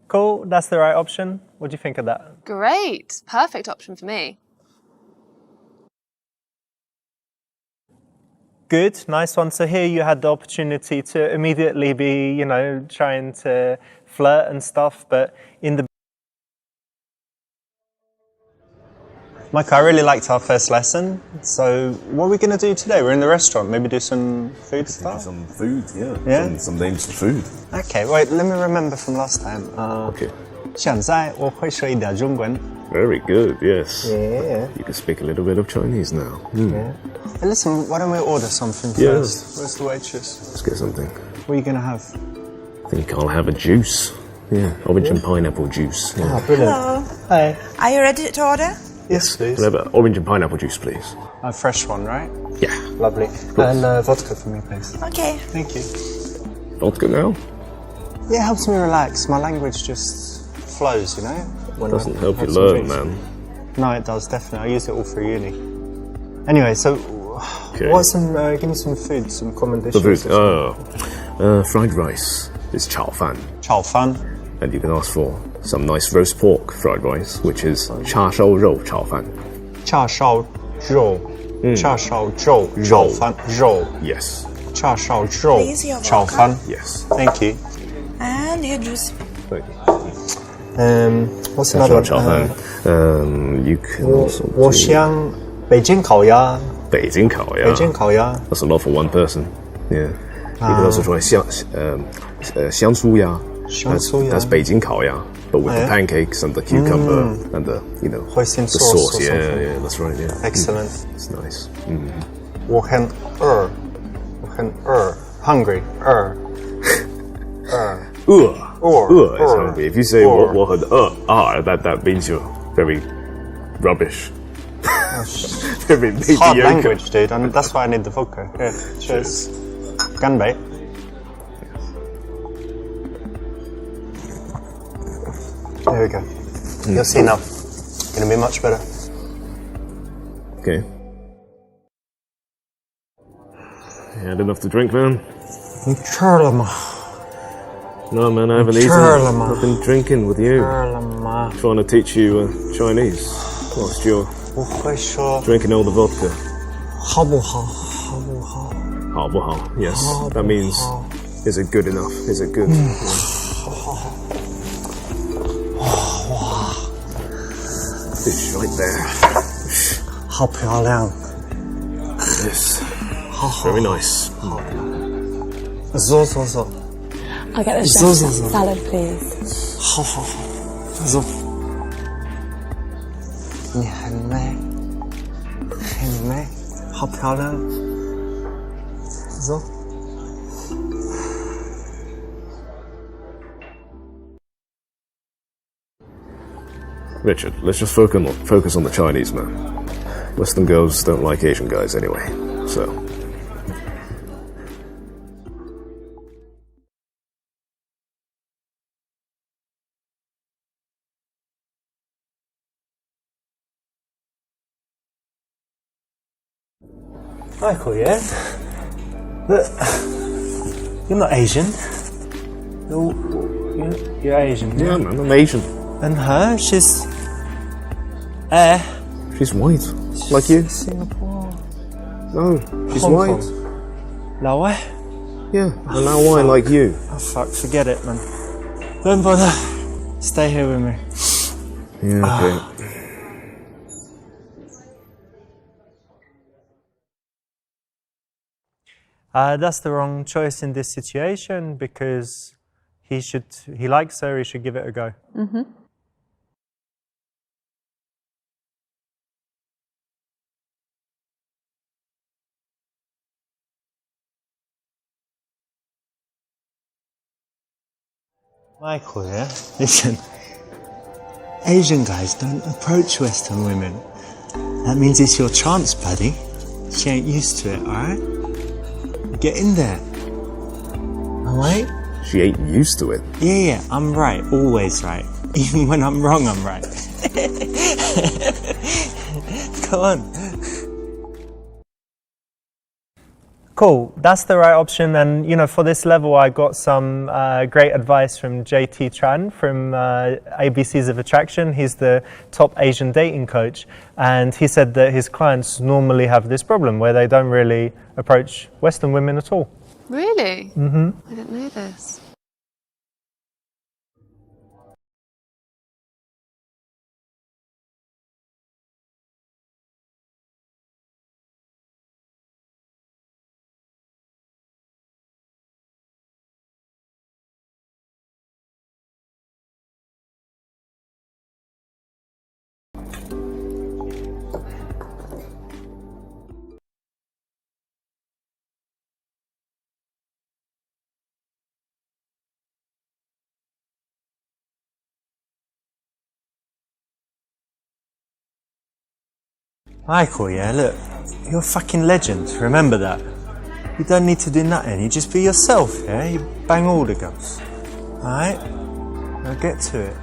Cool, that's the right option. What do you think of that? Great, perfect option for me. Good, nice one. So here you had the opportunity to immediately be, you know, trying to flirt and stuff, but in the... Micah, I really liked our first lesson. So what are we going to do today? We're in the restaurant. Maybe do some food stuff? Some food, yeah. Yeah? Some names for food. Okay, wait, let me remember from last time. Okay. 现在我会说一点中文. Very good, yes. Yeah. You can speak a little bit of Chinese now. Yeah. Hey, listen, why don't we order something Yeah. first? Where's the waitress? Let's get something. What are you going to have? I think I'll have a juice. Yeah, orange and pineapple juice. Yeah. Ah, brilliant. Hello. Hi. Are you ready to order? Yes, please. I'll have an orange and pineapple juice, please. A fresh one, right? Yeah. Lovely. And vodka for me, please. Okay. Thank you. Vodka now? Yeah, it helps me relax. My language just flows, you know? When Doesn't I help you have some learn, drinks. man. No, it does, definitely. I use it all through uni. Anyway, so Okay. give me some food, some common dishes. The food. Fried rice is chao fan. Chao fan. And you can ask for some nice roast pork fried rice, which is cha shao rou chao fan. Cha shao zhou. Cha shao zhou. Chao fan. Zhou. Yes. Cha shao zhou. Please, your Chao vodka. fan. Yes. Thank you. And your juice. Thank you. What's another one? Chao fan. You can also do 我想北京烤鸭。北京烤鸭. 北京烤鸭. That's a lot for one person. Yeah. You can also try 香酥鸭. That's Beijing 烤鸭, but with the pancakes and the cucumber and the, Hoisin the sauce. sauce. Yeah, that's right. Yeah, Excellent. It's nice. 我很饿 hungry. It's hungry. If you say 我很饿, that means you're very rubbish. Very It's hard mediocre. language, dude, and that's why I need the vodka. Here, cheers. Ganbei. There we go. You'll see now. Gonna be much better. Okay. You had enough to drink, man? No, man, I haven't eaten. I've been drinking with you. Trying to teach you Chinese whilst you're drinking all the vodka. 好不好？ 好不好? Yes, that means, is it good enough? Is it good? Fish right there. 好漂亮。 Yes. Very nice. Zo. I'll get the chef's salad, please. 好。Zo. 你很美，好漂亮。Zo. Richard, let's just focus on the Chinese, man. Western girls don't like Asian guys anyway, so. Michael, yeah? But you're not Asian. You're Asian. Yeah, man, I'm Asian. And her, she's... She's white, like you. Singapore. No, she's Hong white. Kong. Laowai? Yeah, and now white like you. Oh fuck, forget it, man. Don't bother. Stay here with me. Yeah, okay. That's the wrong choice in this situation because he likes her, he should give it a go. Michael, yeah? Listen, Asian guys don't approach Western women. That means it's your chance, buddy. She ain't used to it, alright? Get in there. Alright? She ain't used to it. Yeah, I'm right. Always right. Even when I'm wrong, I'm right. Go on. Cool, that's the right option, and for this level I got some great advice from JT Tran from ABCs of Attraction. He's the top Asian dating coach, and he said that his clients normally have this problem where they don't really approach Western women at all. Really? Mm-hmm. I didn't know this. Michael, yeah, look, you're a fucking legend, remember that. You don't need to do nothing, you just be yourself, yeah? You bang all the girls. Alright? Now get to it.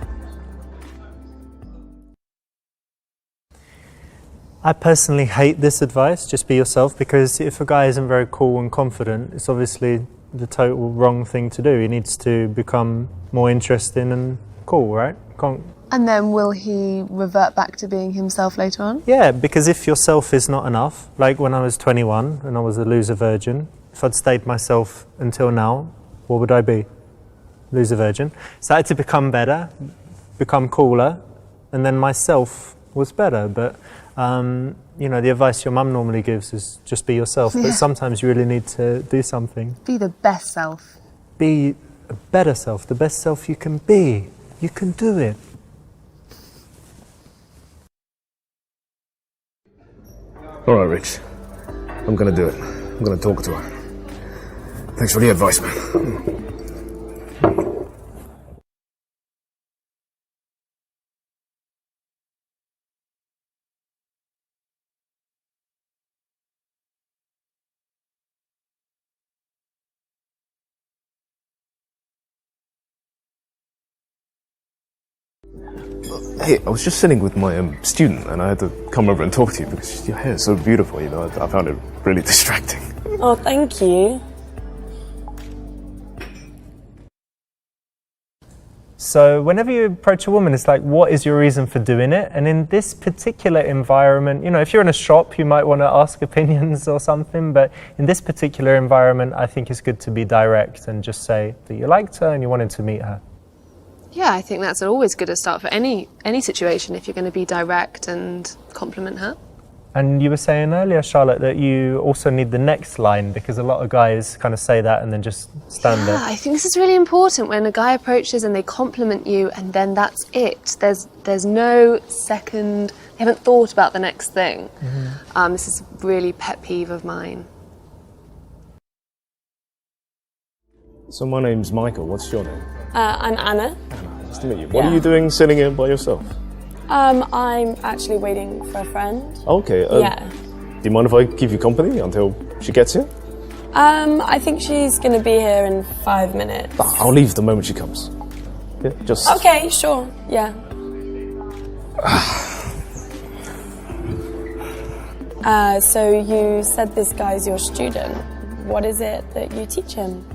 I personally hate this advice, just be yourself, because if a guy isn't very cool and confident, it's obviously the total wrong thing to do. He needs to become more interesting and cool, right? And then will he revert back to being himself later on? Yeah, because if yourself is not enough, like when I was 21 and I was a loser virgin, if I'd stayed myself until now, what would I be? Loser virgin. So I had to become better, become cooler, and then myself was better. But, the advice your mum normally gives is just be yourself. Yeah. But sometimes you really need to do something. Be the best self. Be a better self, the best self you can be. You can do it. All right, Rich. I'm gonna do it. I'm gonna talk to her. Thanks for the advice, man. Hey, I was just sitting with my student and I had to come over and talk to you because your hair is so beautiful, you know. I found it really distracting. Oh, thank you. So whenever you approach a woman, it's like, what is your reason for doing it? And in this particular environment, you know, if you're in a shop, you might want to ask opinions or something, but in this particular environment, I think it's good to be direct and just say that you liked her and you wanted to meet her. Yeah, I think that's always good to start for any situation if you're going to be direct and compliment her. And you were saying earlier, Charlotte, that you also need the next line because a lot of guys kind of say that and then just stand there. I think this is really important when a guy approaches and they compliment you and then that's it. There's no second, they haven't thought about the next thing. Mm-hmm. This is a really pet peeve of mine. So my name's Michael. What's your name? I'm Anna. Anna, nice to meet you. What are you doing sitting here by yourself? I'm actually waiting for a friend. Okay. Yeah. Do you mind if I keep you company until she gets here? I think she's going to be here in 5 minutes. I'll leave the moment she comes. Yeah, just... Okay, sure. Yeah. So you said this guy's your student. What is it that you teach him?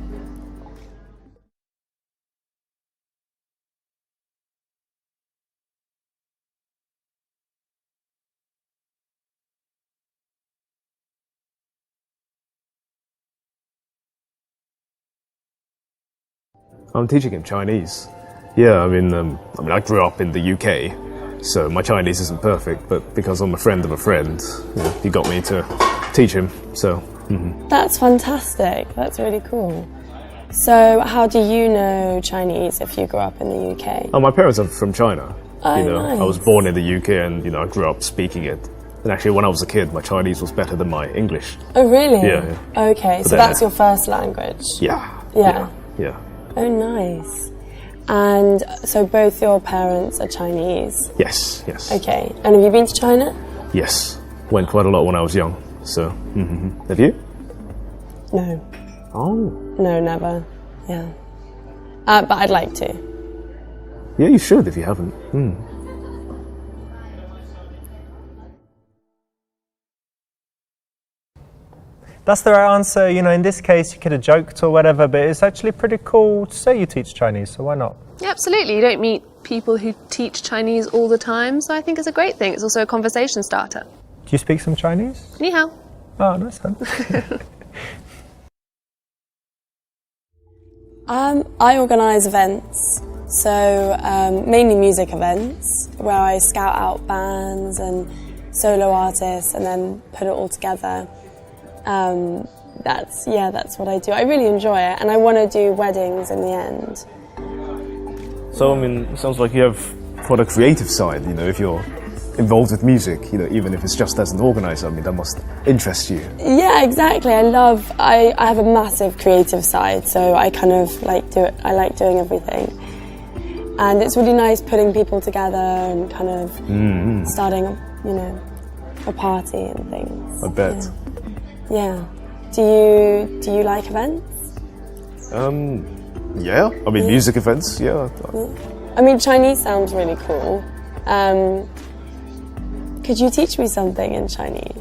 I'm teaching him Chinese. Yeah, I mean, I grew up in the UK, so my Chinese isn't perfect, but because I'm a friend of a friend, you know, he got me to teach him, so... Mm-hmm. That's fantastic. That's really cool. So how do you know Chinese if you grew up in the UK? Oh, my parents are from China. Oh, you know, nice. I was born in the UK and, you know, I grew up speaking it. And actually, when I was a kid, my Chinese was better than my English. Oh, really? Yeah. Okay, so that's your first language? Yeah. Yeah. Oh, nice. And so both your parents are Chinese? Yes. Okay. And have you been to China? Yes. Went quite a lot when I was young, so... Mm-hmm. Have you? No. Oh. No, never. Yeah. But I'd like to. Yeah, you should if you haven't. That's the right answer. You know, in this case, you could have joked or whatever, but it's actually pretty cool to say you teach Chinese, so why not? Yeah, absolutely. You don't meet people who teach Chinese all the time, so I think it's a great thing. It's also a conversation starter. Do you speak some Chinese? Ni hao. Oh, nice one. I organise events, so mainly music events, where I scout out bands and solo artists and then put it all together. That's what I do. I really enjoy it, and I want to do weddings in the end. So, I mean, it sounds like you have quite a creative side, you know, if you're involved with music, you know, even if it's just as an organizer, I mean, that must interest you. Yeah, exactly. I have a massive creative side, so I kind of like I like doing everything. And it's really nice putting people together and kind of starting, you know, a party and things. I bet. Yeah. Do you like events? Yeah. I mean, music events, yeah. I mean, Chinese sounds really cool. Could you teach me something in Chinese?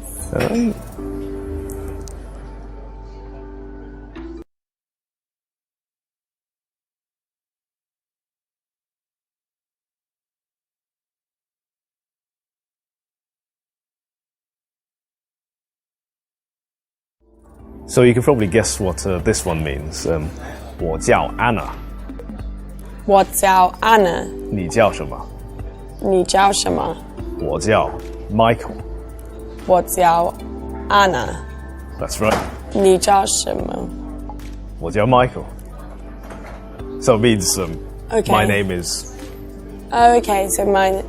So you can probably guess what this one means. 我叫 Anna. 我叫 Anna. 你叫什么？你叫什么？我叫 Michael. 我叫 Anna. That's right. 你叫什么？我叫 Michael. So it means Okay. my name is. Oh, okay, so mine.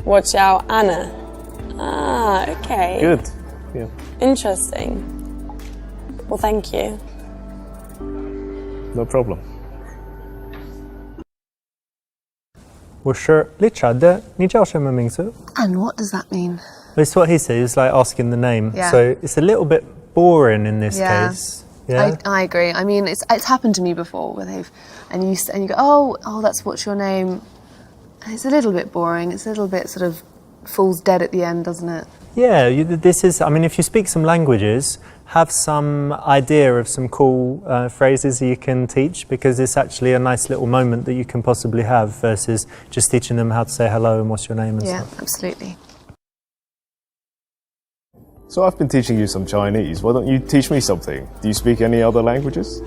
Watch out, Anna. Ah, okay. Good. Yeah. Interesting. Well, thank you. No problem. 我是 Richard. 你叫什么名字? And what does that mean? It's what he says, like asking the name. Yeah. So it's a little bit boring in this Yeah. case. Yeah. I agree. I mean, it's happened to me before where and you go, oh, that's what's your name. And it's a little bit boring. It's a little bit sort of falls dead at the end, doesn't it? Yeah, this is, I mean, if you speak some languages, have some idea of some cool phrases that you can teach, because it's actually a nice little moment that you can possibly have versus just teaching them how to say hello and what's your name and Yeah, stuff. absolutely. So I've been teaching you some Chinese. Why don't you teach me something? Do you speak any other languages?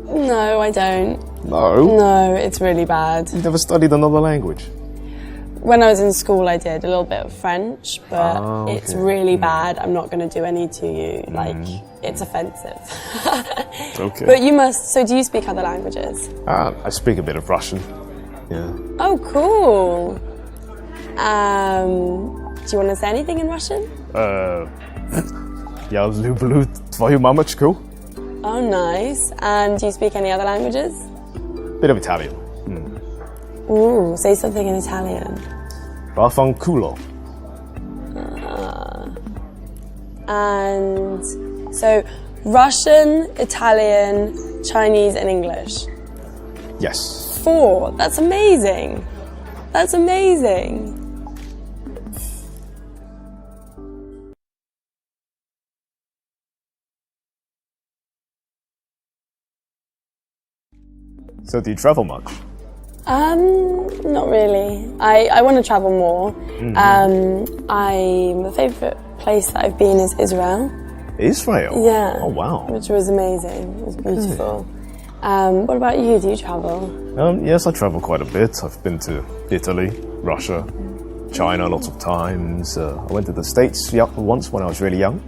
No, I don't. No. No, it's really bad. You've never studied another language? When I was in school, I did a little bit of French, but okay. it's really bad. I'm not going to do any to you. Like, it's offensive. Okay. But you must. So, do you speak other languages? I speak a bit of Russian. Yeah. Oh, cool. Do you want to say anything in Russian? Я люблю твою мамочку. Oh, nice. And do you speak any other languages? Bit of Italian. Ooh, say something in Italian. Vaffanculo. And so, Russian, Italian, Chinese, and English. Yes. 4. That's amazing. That's amazing. So do you travel much? Not really. I want to travel more. My favourite place that I've been is Israel. Israel? Yeah. Oh, wow. Which was amazing. It was beautiful. What about you? Do you travel? Yes, I travel quite a bit. I've been to Italy, Russia, China lots of times. I went to the States once when I was really young.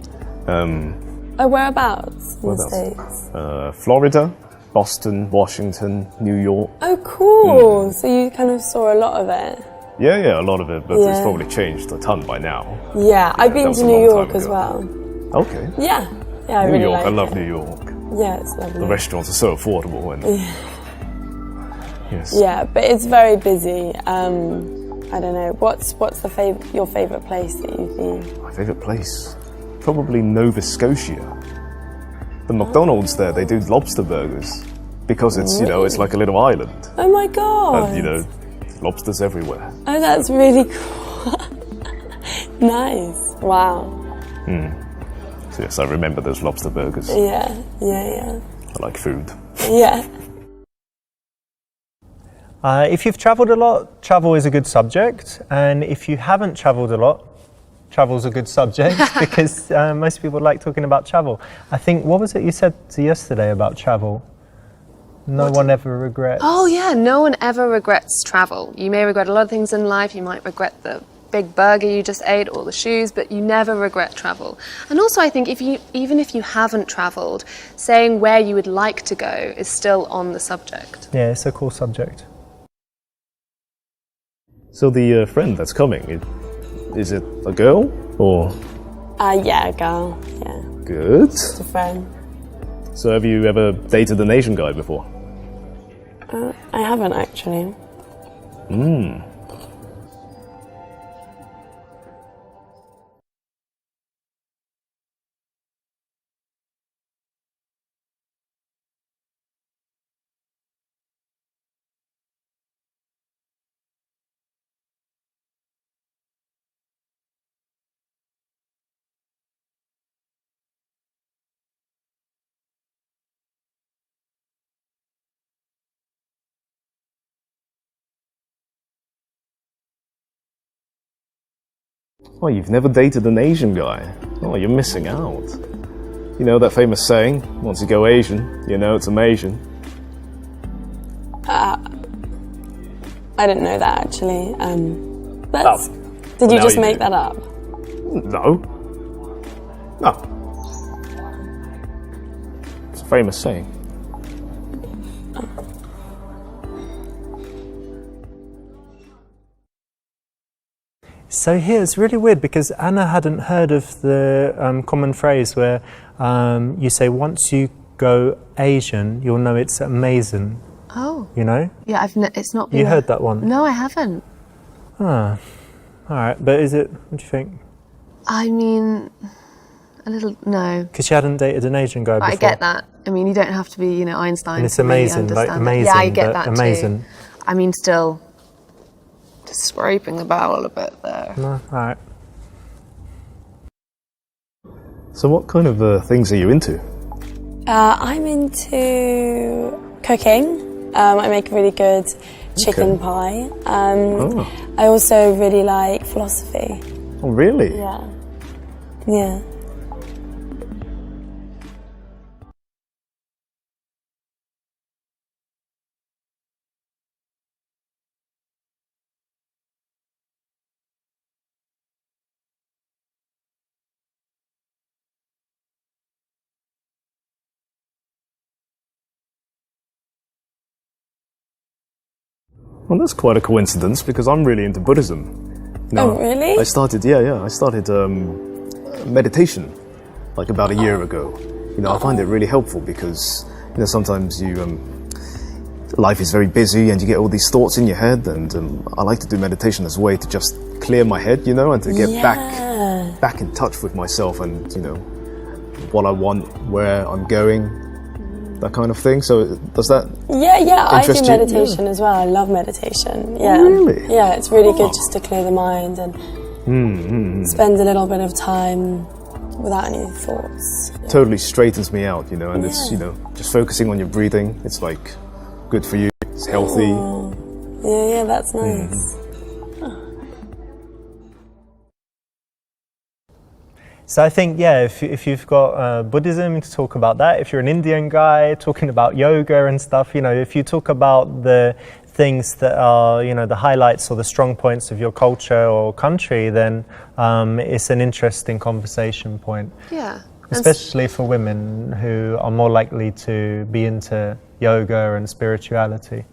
Whereabouts in the Whereabouts? States? Florida, Boston, Washington, New York. Oh, cool. So you kind of saw a lot of it. Yeah, a lot of it, but it's Yeah. probably changed a ton by now. Yeah, I've been that was to a New long York time as ago. well. Okay. Yeah, I New really York, like I love it. New York. Yeah, it's lovely. The restaurants are so affordable and yes. Yeah, but it's very busy. I don't know. What's your favourite place that you've been? My favourite place? Probably Nova Scotia. The McDonald's there, they do lobster burgers. Because it's, it's like a little island. Oh my god! And, lobsters everywhere. Oh, that's really cool. Nice. Wow. So yes, I remember those lobster burgers. Yeah. I like food. Yeah. If you've travelled a lot, travel is a good subject. And if you haven't travelled a lot, travel's a good subject because most people like talking about travel. I think, what was it you said yesterday about travel? No one ever regrets. Oh yeah, no one ever regrets travel. You may regret a lot of things in life. You might regret the big burger you just ate or the shoes, but you never regret travel. And also I think even if you haven't travelled, saying where you would like to go is still on the subject. Yeah, it's a cool subject. So the friend that's coming, is it a girl or? Yeah, a girl. Yeah. Good. Just a friend. So have you ever dated an Asian guy before? I haven't actually. Oh, you've never dated an Asian guy? Oh, you're missing out. You know that famous saying, once you go Asian, you know it's Amazing. I didn't know that actually. Did you now just you make do. that up? No. It's a famous saying. So here it's really weird because Anna hadn't heard of the common phrase where you say once you go Asian, you'll know it's amazing. Oh. You know? Yeah, it's not been... You heard that one? No, I haven't. Ah, all right. But is it, what do you think? I mean, a little, no. Because she hadn't dated an Asian guy before. I get that. I mean, you don't have to be, you know, Einstein. And it's to really amazing, like understand amazing, Yeah, I get but that amazing. too. I mean, still, just scraping the barrel a bit there. No, all right. So what kind of things are you into? I'm into cooking. I make a really good chicken pie. I also really like philosophy. Oh, really? Yeah. Yeah. Well, that's quite a coincidence because I'm really into Buddhism. Oh, really? I started meditation like about a year ago. You know, I find it really helpful because, you know, sometimes life is very busy and you get all these thoughts in your head, and I like to do meditation as a way to just clear my head, you know, and to get back in touch with myself and, you know, what I want, where I'm going, that kind of thing. So does that I do interest you? meditation as well. I love meditation. Yeah. Oh, really? Yeah, it's really good just to clear the mind and spend a little bit of time without any thoughts. Totally straightens me out, you know, and it's, you know, just focusing on your breathing. It's like good for you. It's healthy. Yeah, that's nice. So I think, yeah, if you've got Buddhism, to talk about that. If you're an Indian guy talking about yoga and stuff, you know, if you talk about the things that are, you know, the highlights or the strong points of your culture or country, then it's an interesting conversation point. Yeah. Especially for women who are more likely to be into yoga and spirituality.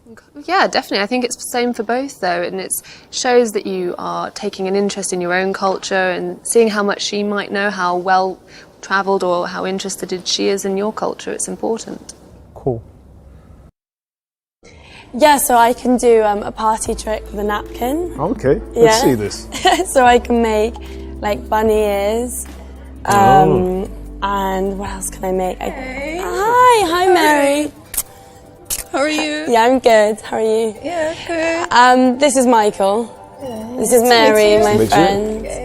Yeah, definitely. I think it's the same for both, though, and it shows that you are taking an interest in your own culture and seeing how much she might know, how well travelled or how interested she is in your culture. It's important. Cool. Yeah, so I can do a party trick with a napkin. Okay, let's see this. So I can make like bunny ears. And what else can I make? Hi, Mary. How are you? Yeah, I'm good. How are you? Yeah, good. This is Michael. This is Mary, my friend. Okay.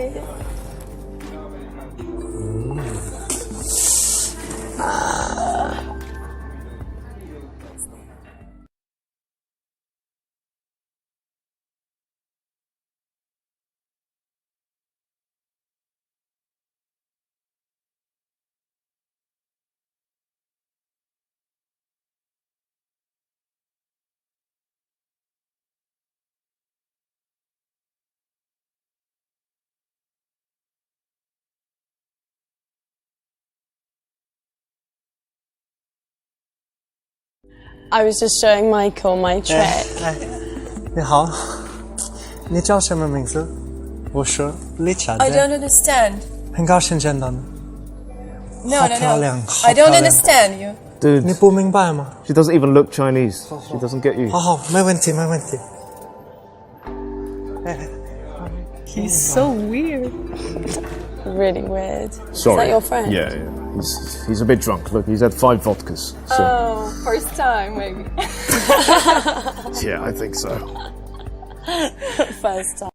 I was just showing Michael my trick. 你好，你叫什么名字？我是理查的。 I don't understand. 很高兴见到你。 No, 好 no, 漂 no. 亮， I 好漂 don't 亮。 understand you. Dude, 你不明白吗？ she doesn't even look Chinese. She doesn't get you. 好好，没问题，没问题。 He's so weird. Really weird. Sorry. Is that your friend? Yeah. He's a bit drunk. Look, he's had 5 vodkas. So. Oh, first time maybe. Yeah, I think so. First time.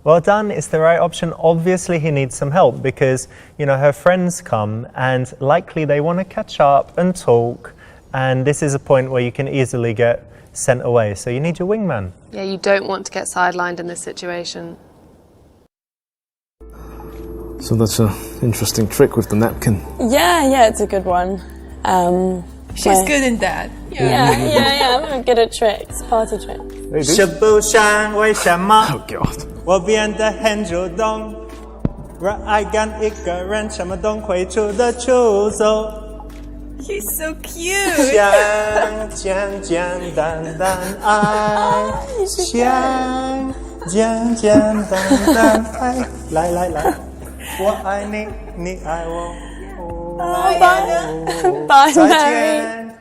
Well done, it's the right option. Obviously he needs some help because, you know, her friends come and likely they want to catch up and talk, and this is a point where you can easily get sent away. So you need your wingman. Yeah, you don't want to get sidelined in this situation. So that's an interesting trick with the napkin. Yeah, it's a good one. She's good in that. Yeah, I'm good at tricks, party tricks. Hey, 是 dude. 不想为什么 Oh, God. 我变得很主动，让爱跟一个人什么都会出的出走， He's so cute. 想简简单单爱，想简简单单来，我爱你，你爱我。Bye, 再 Mary. 见。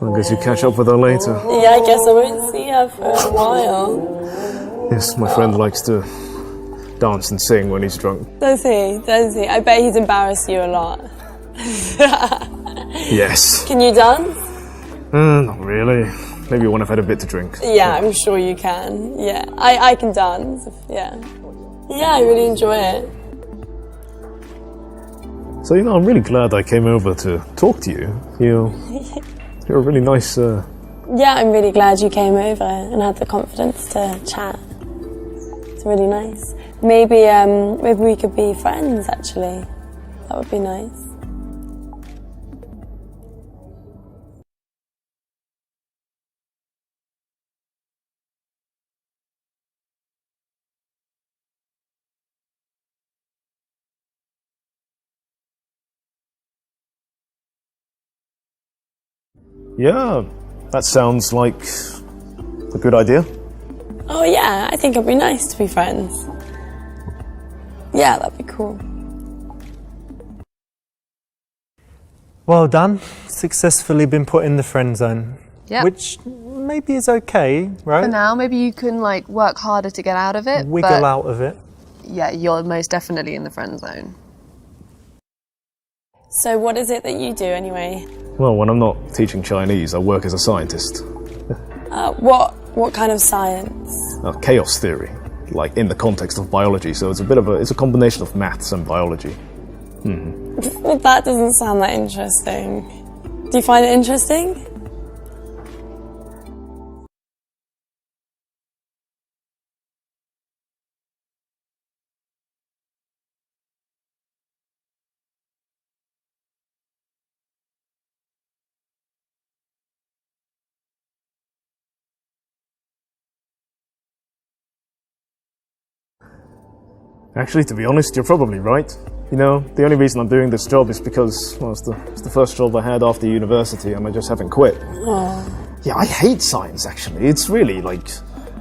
I guess you catch up with her later. Yeah, I guess I won't see her for a while. Yes, my friend likes to dance and sing when he's drunk. Does he? Does he? I bet he's embarrassed you a lot. Yes. Can you dance? Not really. Maybe when I've had a bit to drink. Yeah, I'm sure you can. Yeah, I can dance. Yeah. Yeah, I really enjoy it. So, I'm really glad I came over to talk to you. You're a really nice... Yeah, I'm really glad you came over and had the confidence to chat. It's really nice. Maybe we could be friends, actually. That would be nice. Yeah, that sounds like a good idea. Oh yeah, I think it'd be nice to be friends. Yeah, that'd be cool. Well done. Successfully been put in the friend zone. Yep. Which maybe is okay, right? For now, maybe you can like work harder to get out of it. Wiggle but out of it. Yeah, you're most definitely in the friend zone. So what is it that you do anyway? Well, when I'm not teaching Chinese, I work as a scientist. What kind of science? Chaos theory, like in the context of biology. So it's a combination of maths and biology. Well, that doesn't sound that interesting. Do you find it interesting? Actually, to be honest, you're probably right. The only reason I'm doing this job is because, well, it's the first job I had after university and I just haven't quit. Yeah, I hate science, actually. It's really,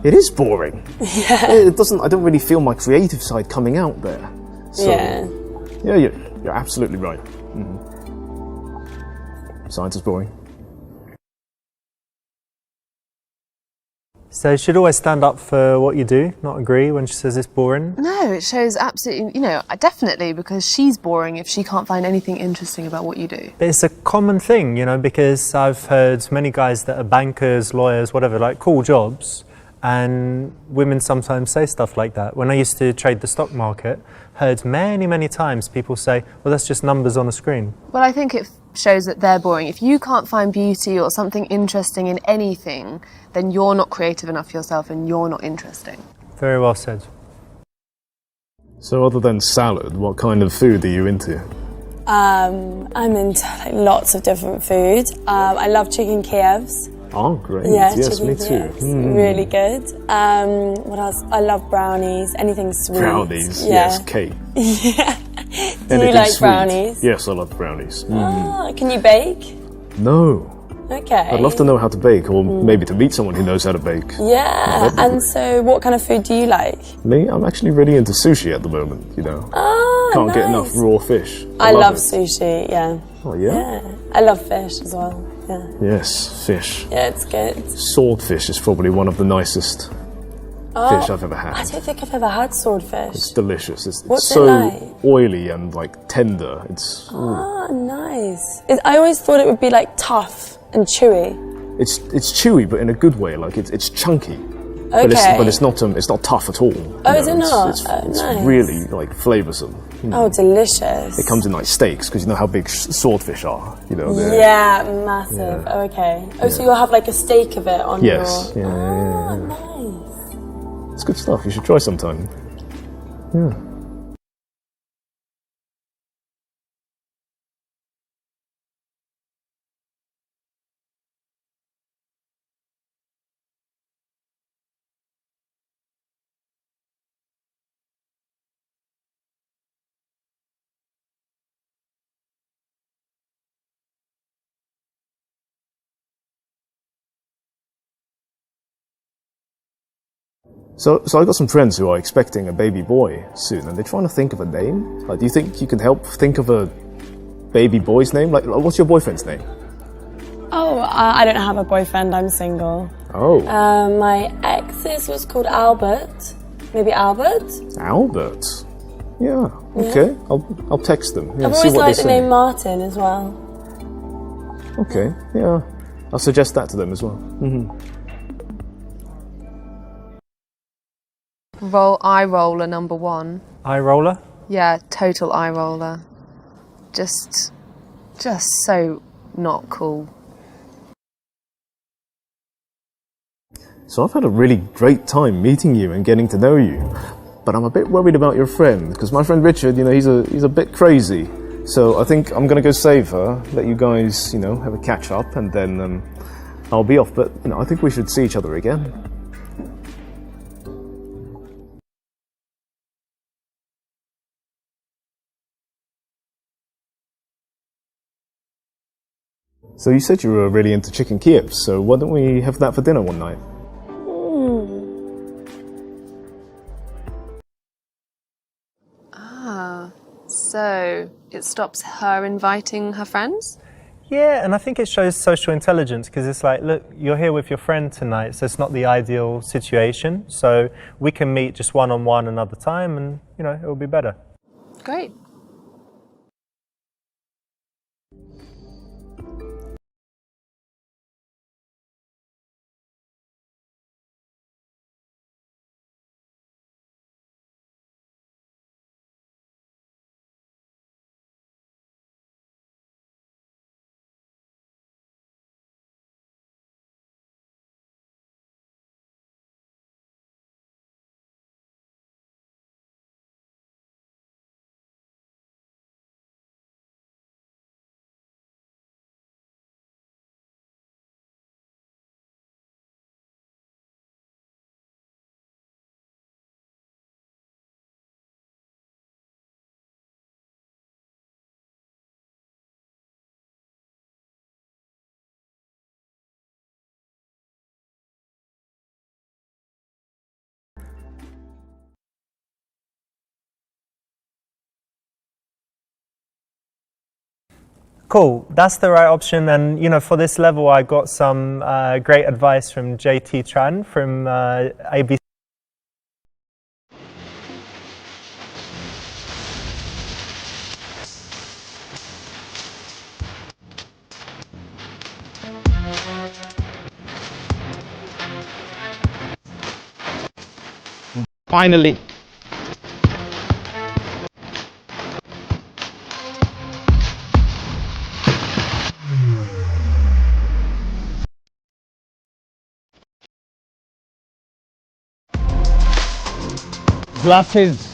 it is boring. Yeah. I don't really feel my creative side coming out there. So, Yeah. Yeah, you're absolutely right. Science is boring. So you should always stand up for what you do, not agree when she says it's boring. No, it shows absolutely, definitely, because she's boring if she can't find anything interesting about what you do. But it's a common thing, because I've heard many guys that are bankers, lawyers, whatever, like cool jobs, and women sometimes say stuff like that. When I used to trade the stock market, heard many, many times people say, well, that's just numbers on a screen. Well, I think it shows that they're boring. If you can't find beauty or something interesting in anything, then you're not creative enough yourself and you're not interesting. Very well said. So other than salad, what kind of food are you into? I'm into lots of different food. I love chicken Kievs. Oh, great. Yeah, yes, chicken me too. Kievs. Really good. What else? I love brownies. Anything sweet. Brownies, Yeah. yes, cake. Yeah. Do Anything you like sweet. brownies? Yes, I love brownies. Can you bake? No. Okay. I'd love to know how to bake, or maybe to meet someone who knows how to bake. Yeah. And so, what kind of food do you like? Me, I'm actually really into sushi at the moment, Oh, Can't nice. get enough raw fish. I love it. sushi. Yeah. Oh, yeah? Yeah. I love fish as well. Yeah. Yes, fish. Yeah, it's good. Swordfish is probably one of the nicest fish I've ever had. I don't think I've ever had swordfish. It's delicious. It's What's it so like? oily and tender. It's Nice. I always thought it would be tough and chewy. it's chewy, but in a good way. It's chunky. Okay. But it's not tough at all. Is it not? It's Nice. really flavoursome. Oh, delicious. It comes in steaks because you know how big swordfish are. They're- Yeah, massive. Yeah. Oh, okay. Oh, so you'll have a steak of it on Yes. your... Yeah. Nice. It's good stuff. You should try sometime. Yeah. So I got some friends who are expecting a baby boy soon, and they're trying to think of a name. Do you think you can help think of a baby boy's name? Like, what's your boyfriend's name? Oh, I don't have a boyfriend, I'm single. Oh. My ex's was called Albert. Maybe Albert? Albert? Yeah, okay. I'll text them. Yeah, I've see always what liked they the say. name Martin as well. Okay, yeah. I'll suggest that to them as well. Eye roller number one. Eye roller? Yeah, total eye roller. Just so not cool. So I've had a really great time meeting you and getting to know you, but I'm a bit worried about your friend, because my friend Richard, he's a bit crazy. So I think I'm going to go save her, let you guys, have a catch up, and then I'll be off. But, I think we should see each other again. So you said you were really into chicken Kiev, so why don't we have that for dinner one night? So it stops her inviting her friends? Yeah, and I think it shows social intelligence, because it's like, look, you're here with your friend tonight, so it's not the ideal situation. So we can meet just one-on-one another time, and, it will be better. Great. Cool, that's the right option. And, for this level, I got some great advice from JT Tran from ABC. Finally. Glasses.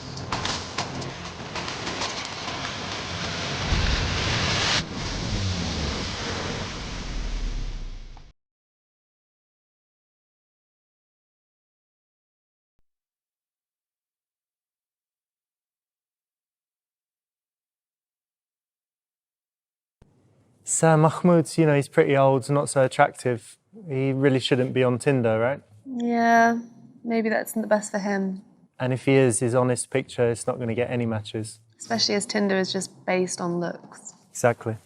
So Mahmoud, he's pretty old, not so attractive. He really shouldn't be on Tinder, right? Yeah, maybe that's not the best for him. And if he is, his honest picture, it's not going to get any matches. Especially as Tinder is just based on looks. Exactly.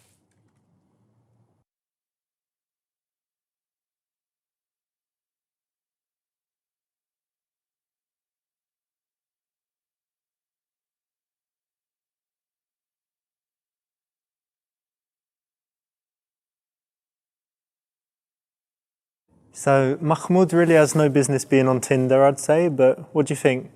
So Mahmoud really has no business being on Tinder, I'd say, but what do you think?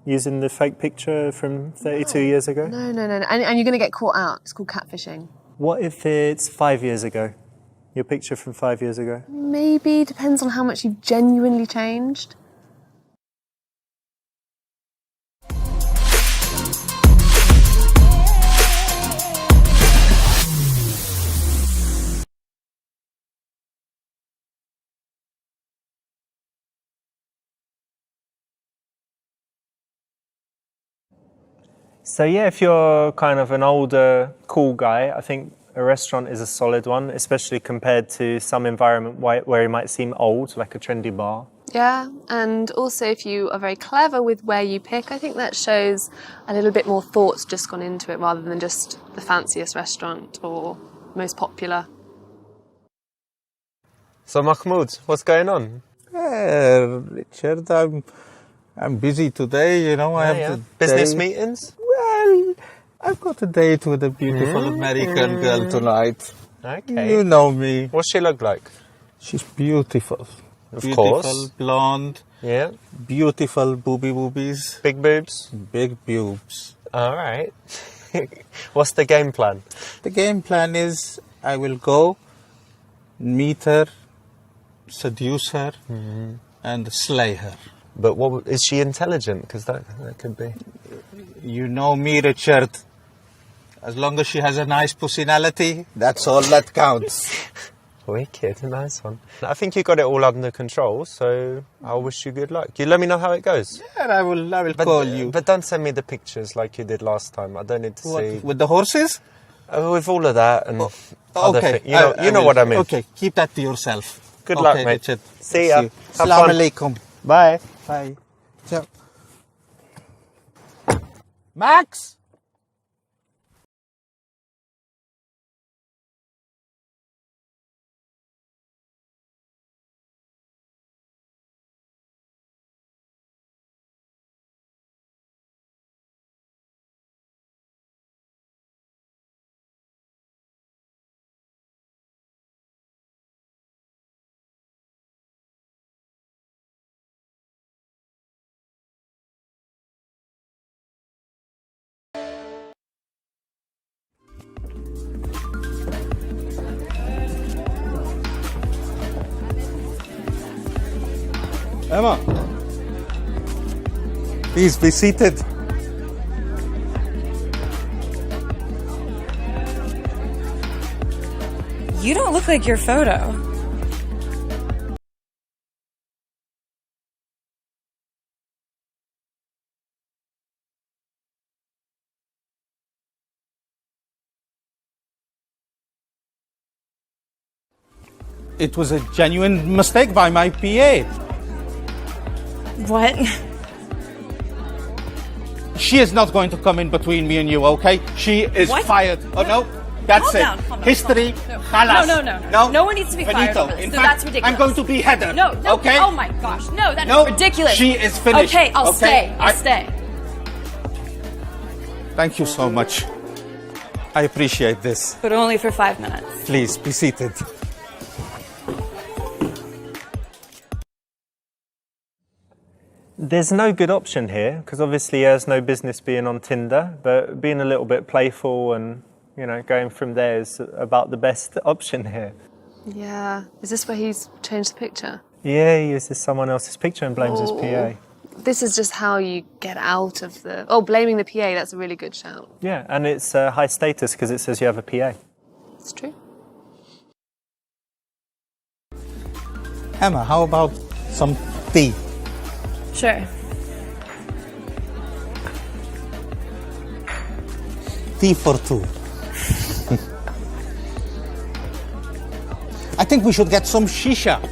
Using the fake picture from 32 years ago? No. And you're going to get caught out. It's called catfishing. What if it's 5 years ago? Your picture from 5 years ago? Maybe, depends on how much you've genuinely changed. So yeah, if you're kind of an older, cool guy, I think a restaurant is a solid one, especially compared to some environment where it might seem old, like a trendy bar. Yeah, and also if you are very clever with where you pick, I think that shows a little bit more thought's just gone into it rather than just the fanciest restaurant or most popular. So Mahmoud, what's going on? Richard, I'm busy today, you know. I have the business day. meetings? Well, I've got a date with a beautiful American girl tonight. Okay. You know me. What's she look like? She's beautiful. Of Beautiful, course. blonde. Yeah. Beautiful boobies. Big boobs? Big boobs. All right. What's the game plan? The game plan is I will go, meet her, seduce her, and slay her. But what is she intelligent? Because that could be. You know me, Richard. As long as she has a nice personality, that's all that counts. Wicked, nice one. I think you got it all under control, so I wish you good luck. You let me know how it goes. Yeah, I will call you. But don't send me the pictures like you did last time. I don't need to see. With the horses? With all of that and other Okay. things. You know what I mean. Okay, keep that to yourself. Good luck, mate. Richard. See ya. Have Assalamu fun. alaikum. Bye. Bye. Ciao. Max? Emma, please be seated. You don't look like your photo. It was a genuine mistake by my PA. What? She is not going to come in between me and you, okay? She is What? fired. Oh, no? That's Calm it. down, calm down, History. calm down. Khalas. No. No one needs to be fired Finito. over this. In No, fact, that's ridiculous. I'm going to behead her. No, Okay? Oh my gosh, no, that is No, ridiculous. she is finished. Okay, I'll Okay? stay. I'll stay. Thank you so much. I appreciate this. But only for 5 minutes. Please, be seated. There's no good option here, because obviously he has no business being on Tinder, but being a little bit playful and, going from there is about the best option here. Yeah. Is this where he's changed the picture? Yeah, he uses someone else's picture and blames his PA. This is just how you get out of the... Oh, blaming the PA, that's a really good shout. Yeah, and it's high status because it says you have a PA. It's true. Emma, how about some tea? Sure. Tea for two. I think we should get some shisha.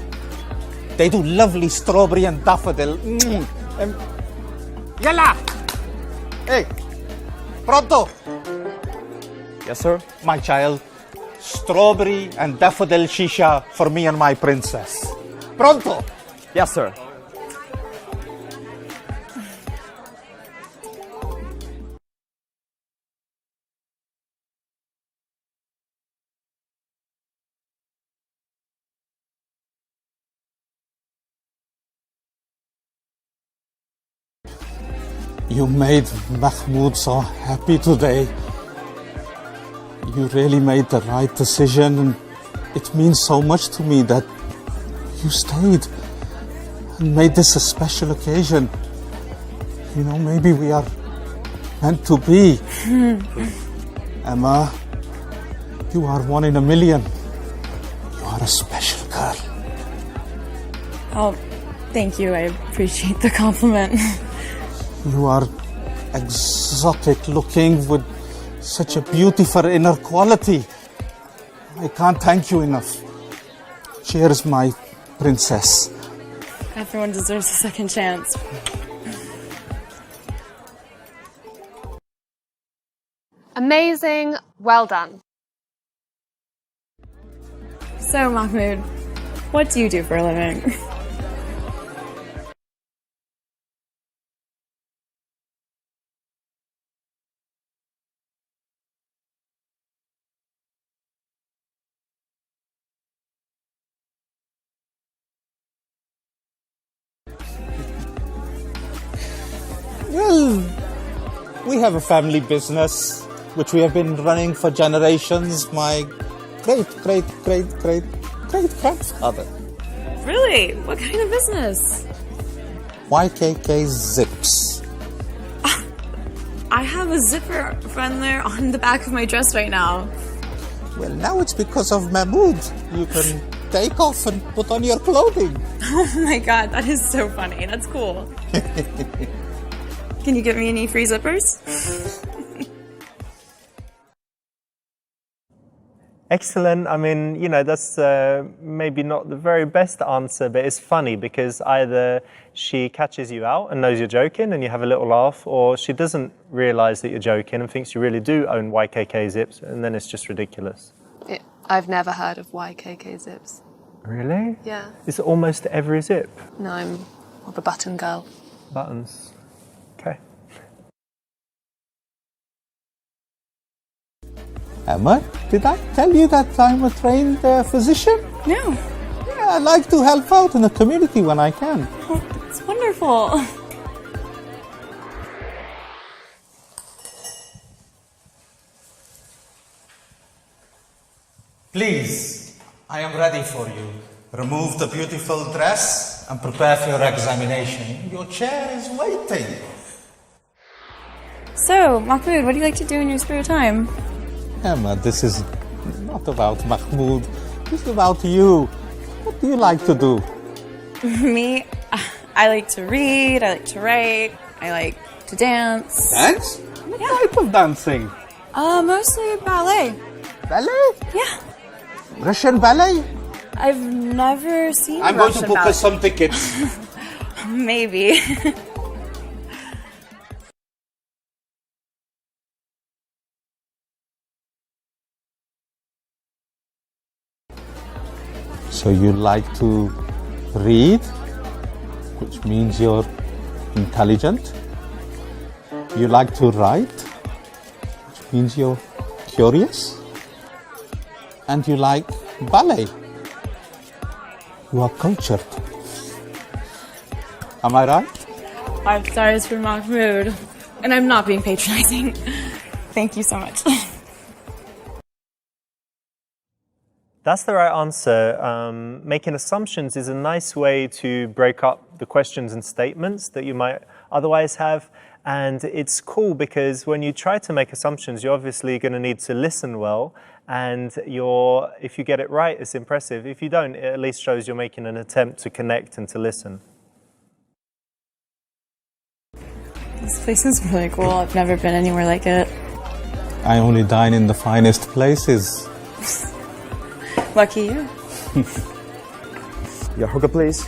They do lovely strawberry and daffodil. Yalla! Hey, pronto? Yes, sir? My child, strawberry and daffodil shisha for me and my princess. Pronto? Yes, sir. You made Mahmoud so happy today. You really made the right decision, and it means so much to me that you stayed and made this a special occasion. Maybe we are meant to be. Emma, you are one in a million. You are a special girl. Oh, thank you. I appreciate the compliment. You are exotic looking with such a beautiful inner quality. I can't thank you enough. Cheers, my princess. Everyone deserves a second chance. Amazing. Well done. So, Mahmoud, what do you do for a living? Well, we have a family business which we have been running for generations. My great-great-great-great-great-grandfather. Really? What kind of business? YKK Zips. I have a zipper friend there on the back of my dress right now. Well, now it's because of Mahmoud. You can take off and put on your clothing. Oh my god, that is so funny. That's cool. Can you give me any free zippers? Excellent. I mean, you know, that's maybe not the very best answer, but it's funny because either she catches you out and knows you're joking and you have a little laugh, or she doesn't realize that you're joking and thinks you really do own YKK Zips, and then it's just ridiculous. I've never heard of YKK Zips. Really? Yeah. It's almost every zip. No, I'm more of a button girl. Buttons. Okay. Emma, did I tell you that I'm a trained physician? No. Yeah, I like to help out in the community when I can. Oh, it's wonderful. Please, I am ready for you. Remove the beautiful dress and prepare for your examination. Your chair is waiting. So, Mahmoud, what do you like to do in your spare time? Emma, this is not about Mahmoud. This is about you. What do you like to do? Me? I like to read, I like to write, I like to dance. Dance? What type of dancing? Mostly ballet. Ballet? Yeah. Russian ballet? I've never seen I'm Russian going to book ballet. us some tickets. Maybe. So you like to read, which means you're intelligent. You like to write, which means you're curious. And you like ballet. You are cultured. Am I right? 5 stars for Mahmoud. And I'm not being patronizing. Thank you so much. That's the right answer. Making assumptions is a nice way to break up the questions and statements that you might otherwise have. And it's cool because when you try to make assumptions, you're obviously going to need to listen well. And if you get it right, it's impressive. If you don't, it at least shows you're making an attempt to connect and to listen. This place is really cool. I've never been anywhere like it. I only dine in the finest places. Lucky you. Your hookah, please.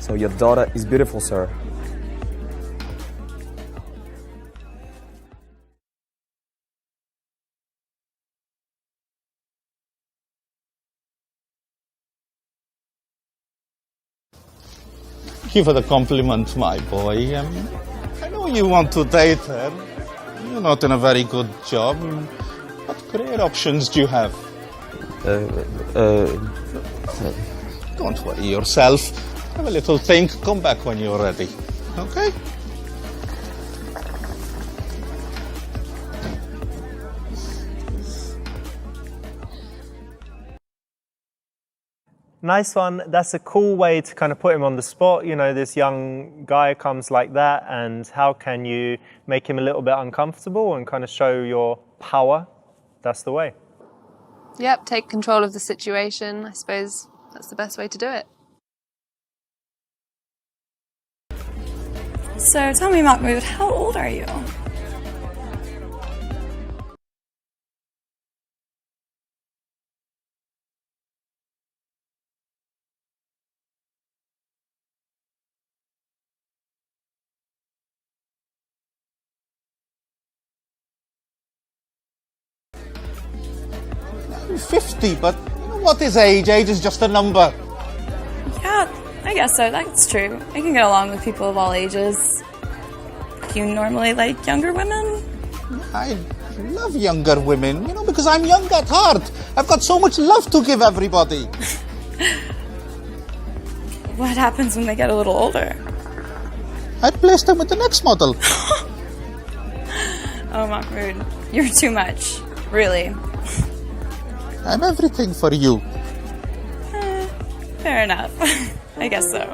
So your daughter is beautiful, sir. Thank you for the compliment, my boy. I know you want to date her. You're not in a very good job. What career options do you have? Don't worry yourself. Have a little think. Come back when you're ready. Okay? Nice one. That's a cool way to kind of put him on the spot. You know, this young guy comes like that, and how can you make him a little bit uncomfortable and kind of show your power? That's the way. Yep, take control of the situation. I suppose that's the best way to do it. So tell me, Mahmoud, how old are you? I'm 50, but you know, what is age? Age is just a number. Yeah, I guess so. That's true. I can get along with people of all ages. Do you normally like younger women? I love younger women, you know, because I'm young at heart. I've got so much love to give everybody. What happens when they get a little older? I place them with the next model. Oh, Mahmoud, you're too much. Really. I'm everything for you. Fair enough. I guess so.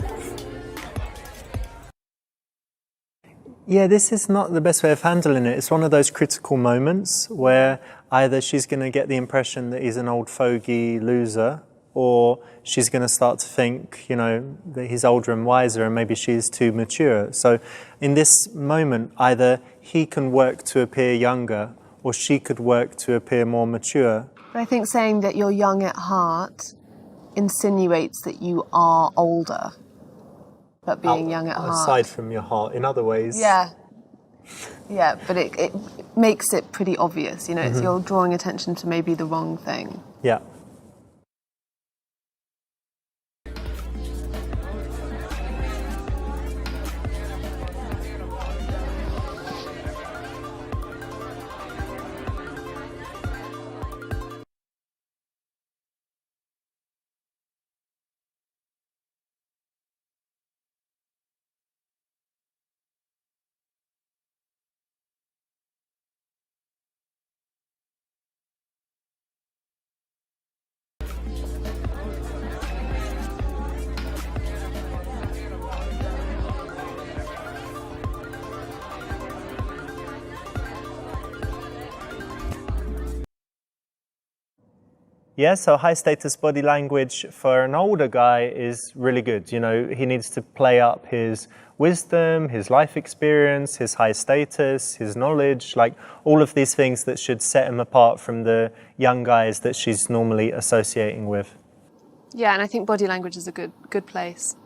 Yeah, this is not the best way of handling it. It's one of those critical moments where either she's going to get the impression that he's an old fogey loser, or she's going to start to think, you know, that he's older and wiser and maybe she's too mature. So in this moment, either he can work to appear younger or she could work to appear more mature. But I think saying that you're young at heart insinuates that you are older, but being young at heart. Aside from your heart, in other ways. Yeah. Yeah, but it makes it pretty obvious, you know, it's you're drawing attention to maybe the wrong thing. Yeah. Yeah, so high status body language for an older guy is really good. You know, he needs to play up his wisdom, his life experience, his high status, his knowledge, like all of these things that should set him apart from the young guys that she's normally associating with. Yeah, and I think body language is a good place.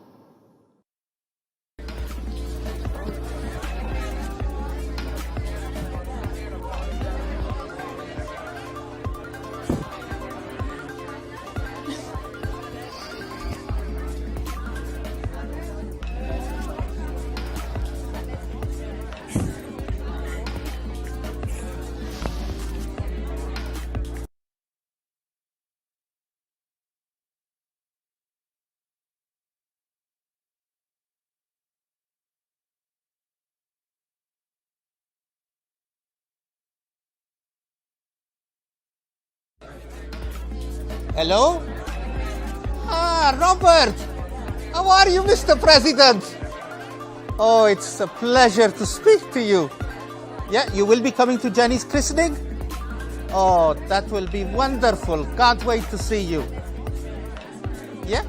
Hello? Ah, Robert! How are you, Mr. President? Oh, it's a pleasure to speak to you. Yeah, you will be coming to Jenny's christening? Oh, that will be wonderful. Can't wait to see you. Yeah,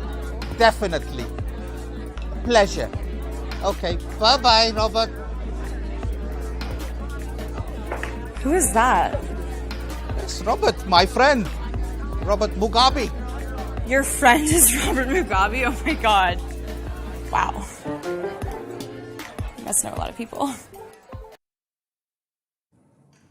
definitely. A pleasure. Okay, bye-bye, Robert. Who is that? It's Robert, my friend. Robert Mugabe. Your friend is Robert Mugabe? Oh my god. Wow. You must know a lot of people.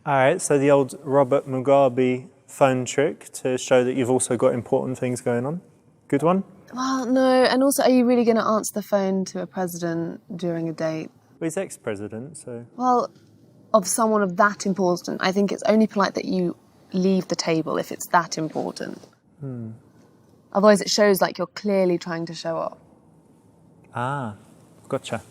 All right, so the old Robert Mugabe phone trick to show that you've also got important things going on. Good one? Well, no, and also, are you really going to answer the phone to a president during a date? Well, he's ex-president, so... Well, of someone of that important, I think it's only polite that you leave the table if it's that important. Otherwise it shows like you're clearly trying to show up. Ah, gotcha.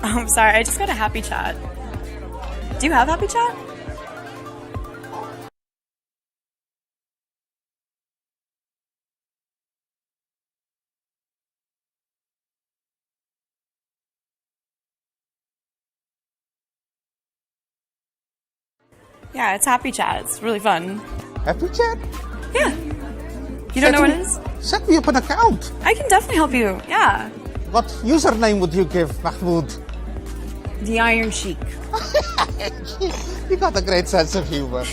Oh, I'm sorry, I just got a happy chat. Do you have happy chat? Yeah, it's happy chat. It's really fun. Happy chat? Yeah. You don't know what it is? Set me up an account. I can definitely help you. Yeah. What username would you give, Mahmoud? The Iron Sheik. You got a great sense of humor.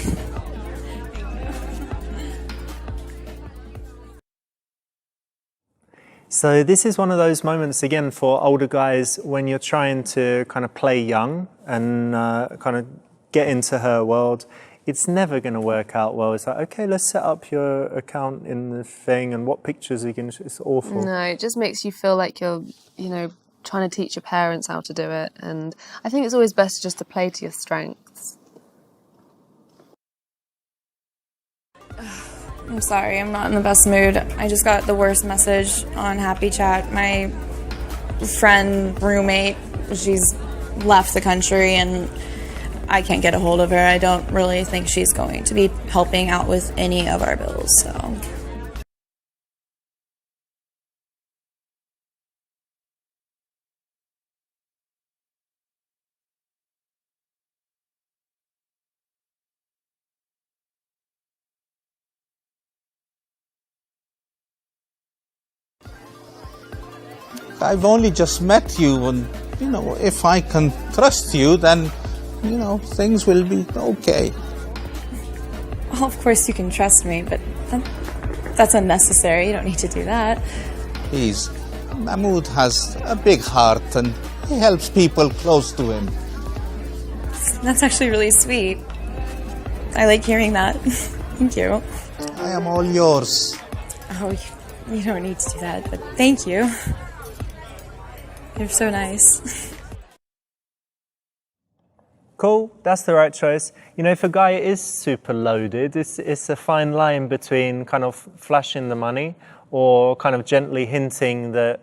So this is one of those moments, again, for older guys when you're trying to kind of play young and kind of get into her world, it's never going to work out well. It's like, okay, let's set up your account in the thing, and what pictures are you going to... It's awful. No, it just makes you feel like you're, you know, trying to teach your parents how to do it. And I think it's always best just to play to your strengths. I'm sorry, I'm not in the best mood. I just got the worst message on Happy Chat. My friend, roommate, she's left the country and I can't get a hold of her. I don't really think she's going to be helping out with any of our bills, so. I've only just met you, and, you know, if I can trust you, then, you know, things will be okay. Well, of course you can trust me, but that's unnecessary. You don't need to do that. Please, Mahmoud has a big heart, and he helps people close to him. That's actually really sweet. I like hearing that. Thank you. I am all yours. Oh, you don't need to do that, but thank you. You're so nice. Cool, that's the right choice. You know, if a guy is super loaded, it's a fine line between kind of flashing the money or kind of gently hinting that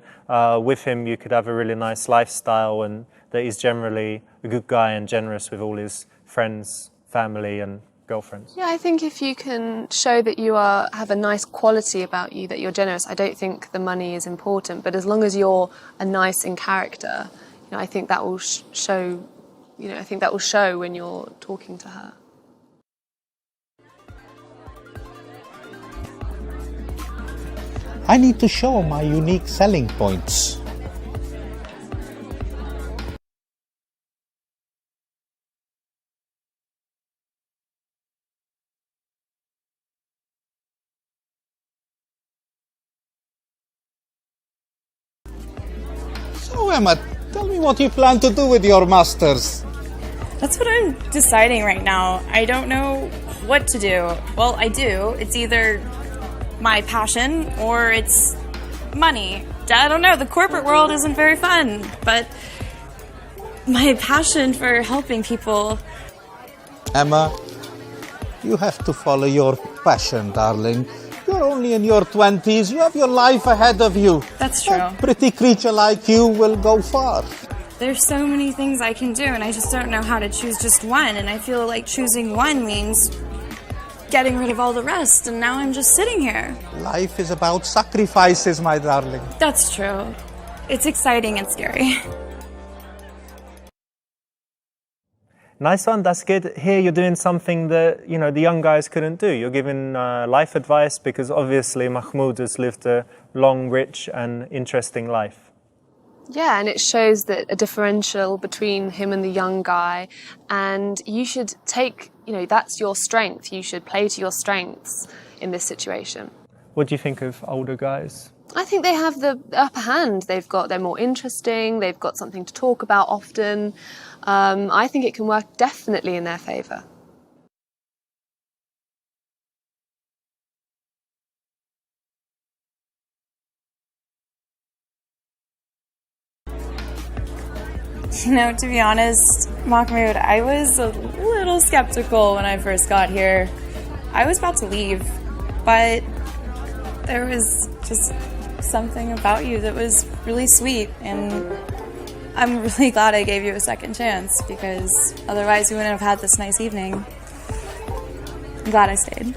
with him you could have a really nice lifestyle and that he's generally a good guy and generous with all his friends, family and girlfriends. Yeah, I think if you can show that you have a nice quality about you, that you're generous, I don't think the money is important. But as long as you're a nice in character, you know, I think that will show. You know, I think that will show when you're talking to her. I need to show my unique selling points. So, Emma, tell me what you plan to do with your masters. That's what I'm deciding right now. I don't know what to do. Well, I do. It's either my passion or it's money. I don't know. The corporate world isn't very fun, but my passion for helping people. Emma, you have to follow your passion, darling. You're only in your 20s. You have your life ahead of you. That's true. A pretty creature like you will go far. There's so many things I can do, and I just don't know how to choose just one. And I feel like choosing one means getting rid of all the rest, and now I'm just sitting here. Life is about sacrifices, my darling. That's true. It's exciting and scary. Nice one, that's good. Here you're doing something that, you know, the young guys couldn't do. You're giving life advice because obviously Mahmoud has lived a long, rich and interesting life. Yeah, and it shows that a differential between him and the young guy, and you should take, you know, that's your strength. You should play to your strengths in this situation. What do you think of older guys? I think they have the upper hand. They're more interesting. They've got something to talk about often. I think it can work definitely in their favour. You know, to be honest, Mahmoud, I was a little skeptical when I first got here. I was about to leave, but there was just something about you that was really sweet, and I'm really glad I gave you a second chance because otherwise we wouldn't have had this nice evening. I'm glad I stayed.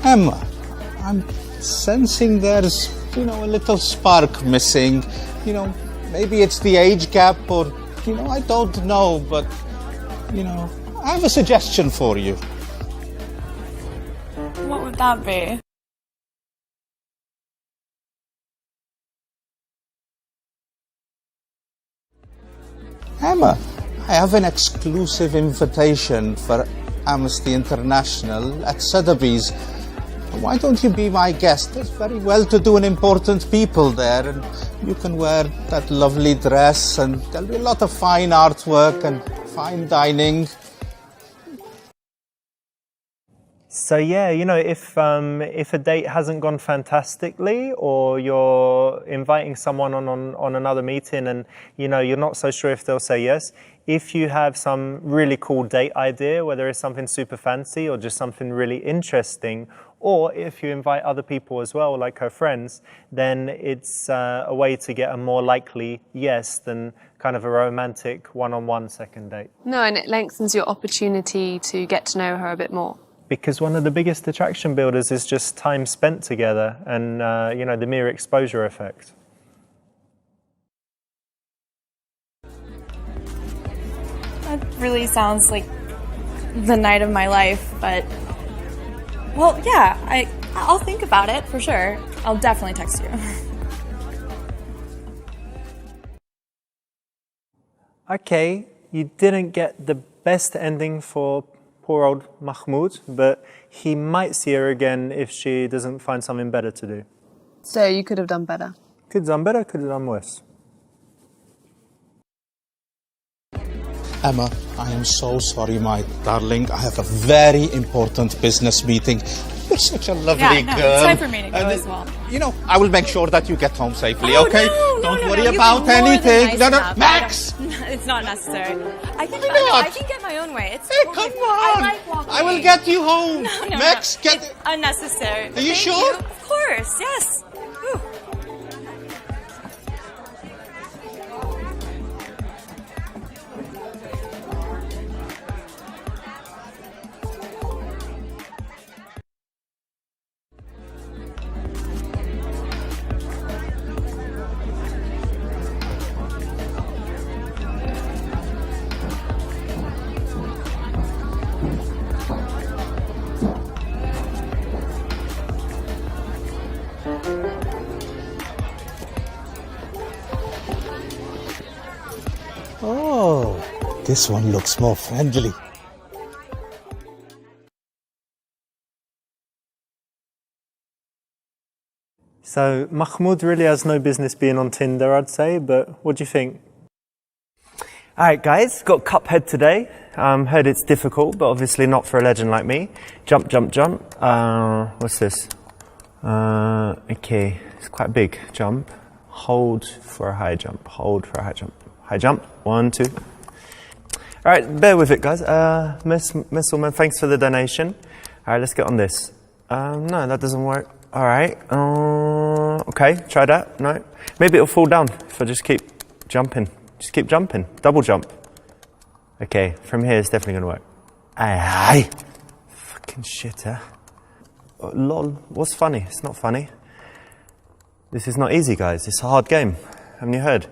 Emma, I'm sensing there's, you know, a little spark missing. You know, maybe it's the age gap or, you know, I don't know, but, you know, I have a suggestion for you. What would that be? Emma, I have an exclusive invitation for Amnesty International at Sotheby's. Why don't you be my guest? There's very well-to-do and important people there, and you can wear that lovely dress, and there'll be a lot of fine artwork and fine dining. So yeah, you know, if a date hasn't gone fantastically, or you're inviting someone on another meeting, and you know you're not so sure if they'll say yes, if you have some really cool date idea, whether it's something super fancy or just something really interesting, or if you invite other people as well, like her friends, then it's a way to get a more likely yes than kind of a romantic one-on-one second date. No, and it lengthens your opportunity to get to know her a bit more. Because one of the biggest attraction builders is just time spent together and, you know, the mere exposure effect. That really sounds like the night of my life, but... Well, yeah, I'll think about it, for sure. I'll definitely text you. Okay, you didn't get the best ending for poor old Mahmoud, but he might see her again if she doesn't find something better to do. So you could have done better. Could have done better, could have done worse. Emma, I am so sorry, my darling. I have a very important business meeting. You're such a lovely girl. It's time for me to go as well. You know, I will make sure that you get home safely, Oh, okay? no, Don't worry you've about been more than anything. nice No, enough. Max! It's not necessary. I can get my own way. It's Hey, totally come on! I like walking. I will get you home. No, Max, no. get... It's unnecessary. Are you Thank sure? Of course, yes. Whew. Oh, this one looks more friendly. So Mahmoud really has no business being on Tinder, I'd say, but what do you think? All right, guys, got Cuphead today. Heard it's difficult, but obviously not for a legend like me. Jump, jump, jump. What's this? Okay, it's quite big. Jump. Hold for a high jump. Hold for a high jump. High jump. 1, 2. All right, bear with it, guys. Miss Ullman, thanks for the donation. All right, let's get on this. No, that doesn't work. All right. Okay, try that. No. Maybe it'll fall down if I just keep jumping. Just keep jumping. Double jump. Okay, from here it's definitely going to work. Aye. Fucking shit, huh? Oh, lol. What's funny? It's not funny. This is not easy, guys. It's a hard game. Haven't you heard?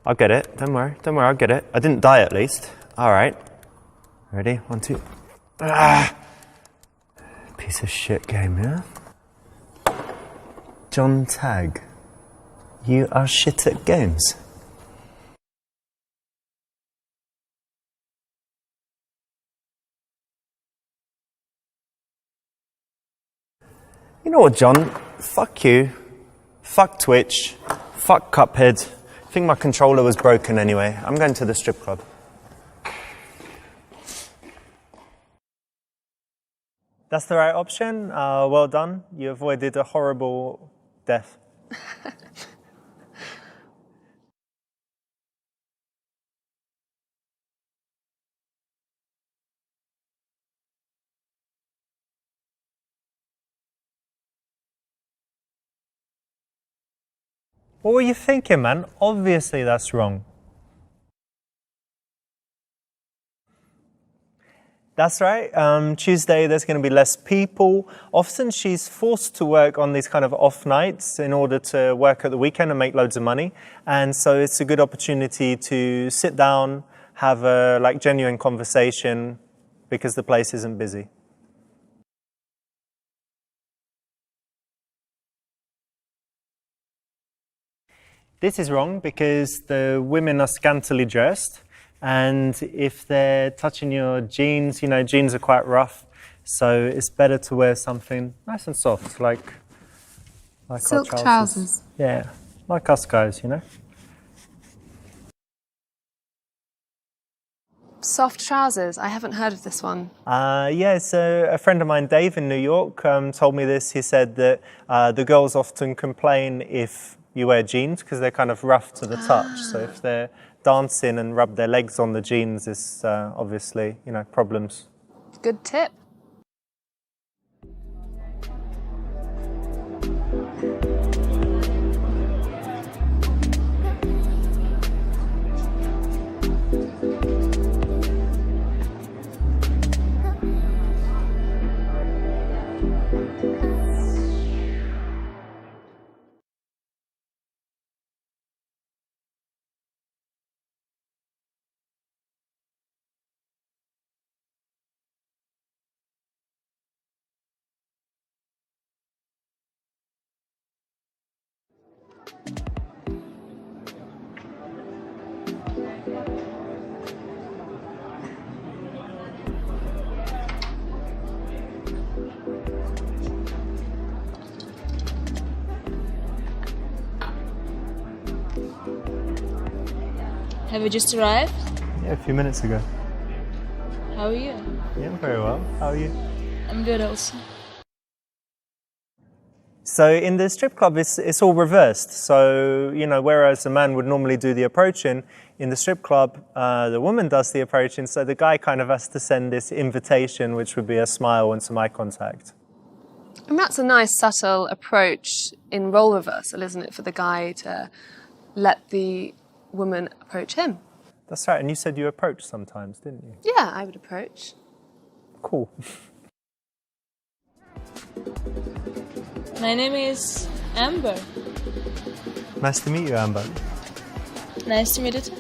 I'll get it. Don't worry. Don't worry, I'll get it. I didn't die at least. All right. Ready? 1, 2. Ah! Piece of shit game, yeah? John Tagg, you are shit at games. You know what, John? Fuck you. Fuck Twitch. Fuck Cuphead. I think my controller was broken anyway. I'm going to the strip club. That's the right option. Well done. You avoided a horrible death. What were you thinking, man? Obviously that's wrong. That's right. Tuesday there's going to be less people. Often she's forced to work on these kind of off nights in order to work at the weekend and make loads of money. And so it's a good opportunity to sit down, have a genuine conversation because the place isn't busy. This is wrong because the women are scantily dressed. And if they're touching your jeans, you know, jeans are quite rough. So it's better to wear something nice and soft, like Silk our trousers. Yeah, like us guys, you know. Soft trousers. I haven't heard of this one. Yeah, so a friend of mine, Dave, in New York, told me this. He said that the girls often complain if you wear jeans because they're kind of rough to the touch. So if they're dancing and rub their legs on the jeans, it's obviously, you know, problems. Good tip. Have you just arrived? Yeah, a few minutes ago. How are you? Yeah, very well. How are you? I'm good also. So in the strip club, it's all reversed. So, you know, whereas a man would normally do the approaching, in the strip club, the woman does the approaching, so the guy kind of has to send this invitation, which would be a smile and some eye contact. And that's a nice subtle approach in role reversal, isn't it, for the guy to let the woman approach him? That's right, and you said you approach sometimes, didn't you? Yeah, I would approach. Cool. My name is Amber. Nice to meet you, Amber. Nice to meet you too.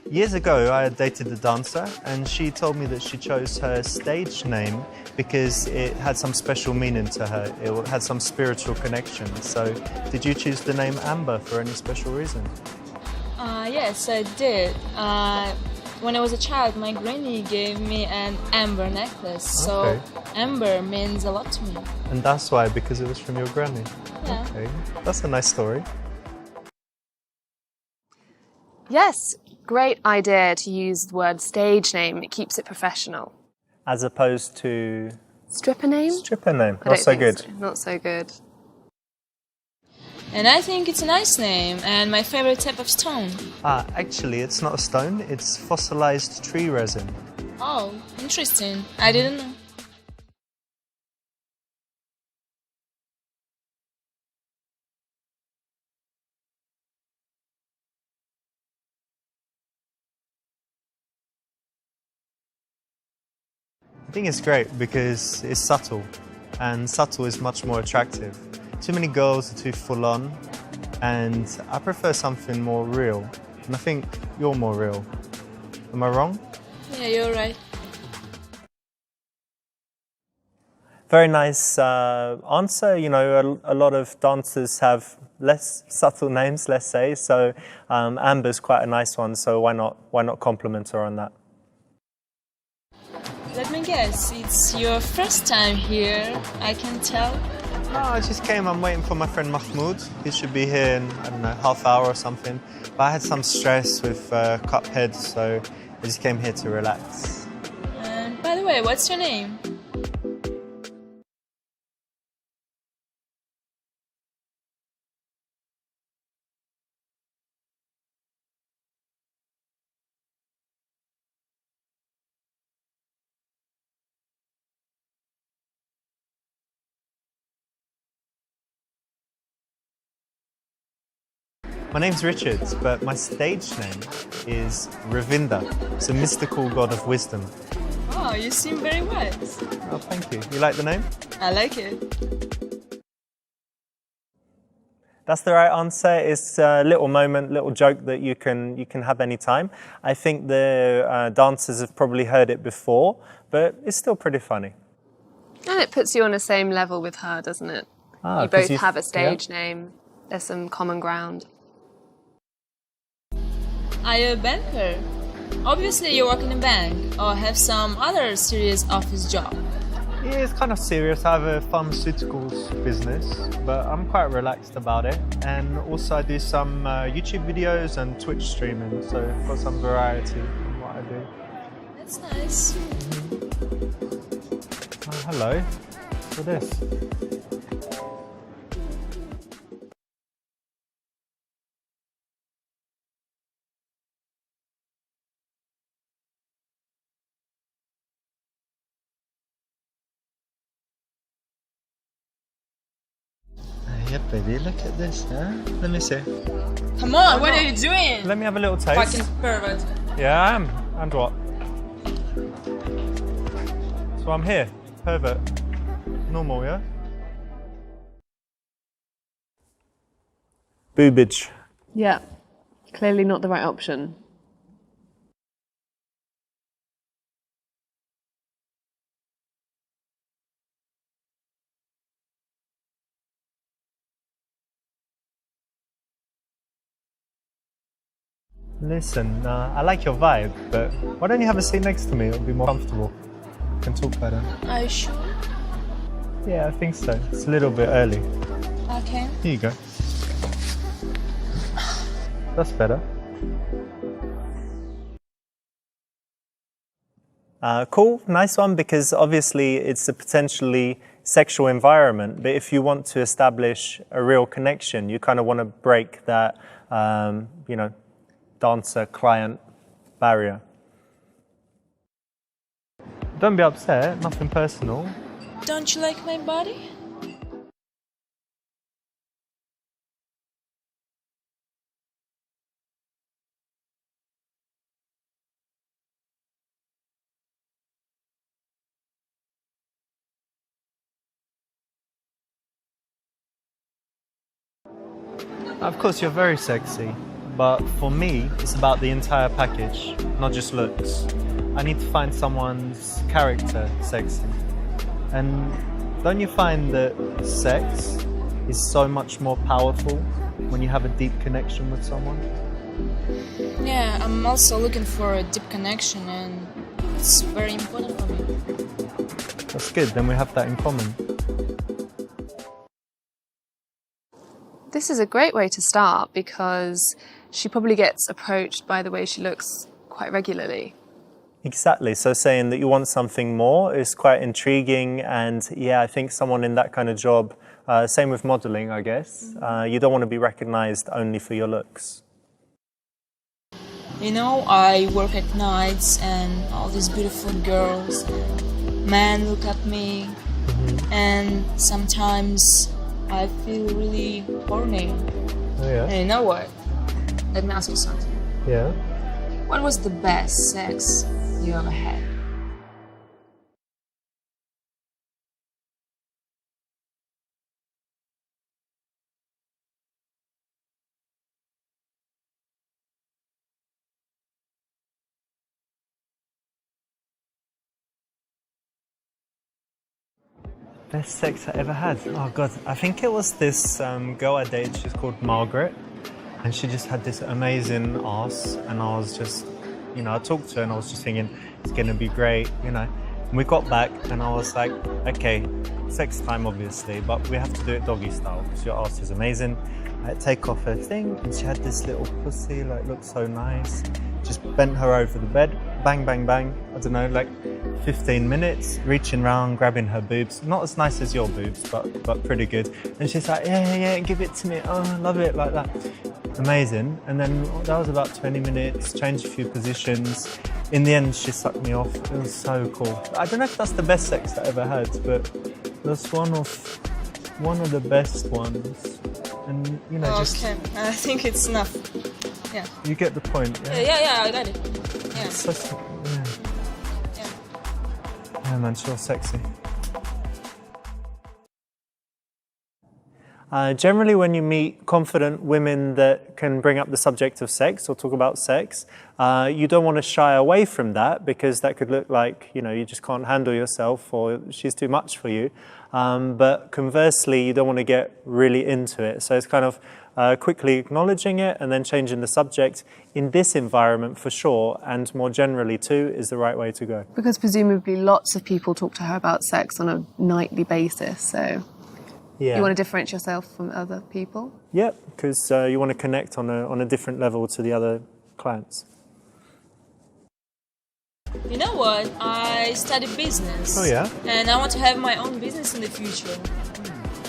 Years ago, I had dated a dancer, and she told me that she chose her stage name because it had some special meaning to her. It had some spiritual connection. So, did you choose the name Amber for any special reason? Yes, I did. When I was a child, my granny gave me an amber necklace, so amber means a lot to me. And that's why, because it was from your granny? Yeah. Okay, that's a nice story. Yes, great idea to use the word stage name. It keeps it professional. As opposed to... Stripper name? Stripper name, I not don't so think good. so. Not so good. And I think it's a nice name and my favorite type of stone. Actually, it's not a stone, it's fossilized tree resin. Oh, interesting. I didn't know. I think it's great because it's subtle, and subtle is much more attractive. Too many girls are too full on, and I prefer something more real. And I think you're more real. Am I wrong? Yeah, you're right. Very nice answer. You know, a lot of dancers have less subtle names, let's say. So Amber's quite a nice one. So why not compliment her on that? Let me guess, it's your first time here, I can tell. No, I just came. I'm waiting for my friend Mahmoud. He should be here in, I don't know, half hour or something. But I had some stress with Cuphead, so I just came here to relax. And by the way, what's your name? My name's Richard, but my stage name is Ravinda. It's a mystical god of wisdom. Oh, you seem very wise. Oh, thank you. You like the name? I like it. That's the right answer. It's a little moment, little joke that you can have any time. I think the dancers have probably heard it before, but it's still pretty funny. And it puts you on the same level with her, doesn't it? Ah, You 'cause both have a stage yeah. name. There's some common ground. Are you a banker? Obviously you work in a bank or have some other serious office job. Yeah, it's kind of serious. I have a pharmaceuticals business, but I'm quite relaxed about it. And also I do some YouTube videos and Twitch streaming, so I've got some variety in what I do. That's nice. Oh, hello. What's this? Yeah, baby, look at this, huh? Let me see. Come on, what are you doing? Let me have a little taste. Fucking pervert. Yeah, I am. And what? So I'm here. Pervert. Normal, yeah? Boobage. Yeah, clearly not the right option. Listen, I like your vibe, but why don't you have a seat next to me? It'll be more comfortable. We can talk better. Are you sure? Yeah, I think so. It's a little bit early. Okay. Here you go. That's better. Cool, nice one, because obviously it's a potentially sexual environment, but if you want to establish a real connection, you kind of want to break that, you know, dancer-client barrier. Don't be upset, nothing personal. Don't you like my body? Of course, you're very sexy, but for me, it's about the entire package, not just looks. I need to find someone's character sexy. And don't you find that sex is so much more powerful when you have a deep connection with someone? Yeah, I'm also looking for a deep connection and it's very important for me. That's good, then we have that in common. This is a great way to start because she probably gets approached by the way she looks quite regularly. Exactly, so saying that you want something more is quite intriguing, and yeah, I think someone in that kind of job, same with modelling, I guess, you don't want to be recognised only for your looks. You know, I work at nights and all these beautiful girls, men look at me, and sometimes I feel really horny. Oh yeah? And you know what? Let me ask you something. Yeah? What was the best sex you ever had? Best sex I ever had? Oh god, I think it was this girl I dated, she's called Margaret, and she just had this amazing arse, and I was just, you know, I talked to her and I was just thinking, it's gonna be great, you know. And we got back and I was like, okay, sex time obviously, but we have to do it doggy style because your arse is amazing. I take off her thing and she had this little pussy, like looked so nice. Just bent her over the bed, bang, bang, bang. I don't know, like 15 minutes, reaching around, grabbing her boobs. Not as nice as your boobs, but pretty good. And she's like, yeah, give it to me. Oh, I love it, like that. Amazing. And then that was about 20 minutes, changed a few positions. In the end, she sucked me off. It was so cool. I don't know if that's the best sex I ever had, but that's one of the best ones. And, you know, just... Okay, I think it's enough. Yeah. You get the point, yeah? Yeah, I got it. Yeah. It's so, yeah. Yeah, man, she's sexy. Generally, when you meet confident women that can bring up the subject of sex or talk about sex, you don't want to shy away from that because that could look like, you know, you just can't handle yourself or she's too much for you. But conversely, you don't want to get really into it. So it's kind of quickly acknowledging it and then changing the subject in this environment for sure, and more generally too, is the right way to go. Because presumably lots of people talk to her about sex on a nightly basis, so Yeah. you want to differentiate yourself from other people? Yeah, because you want to connect on a different level to the other clients. You know what? I study business. Oh, yeah? And I want to have my own business in the future.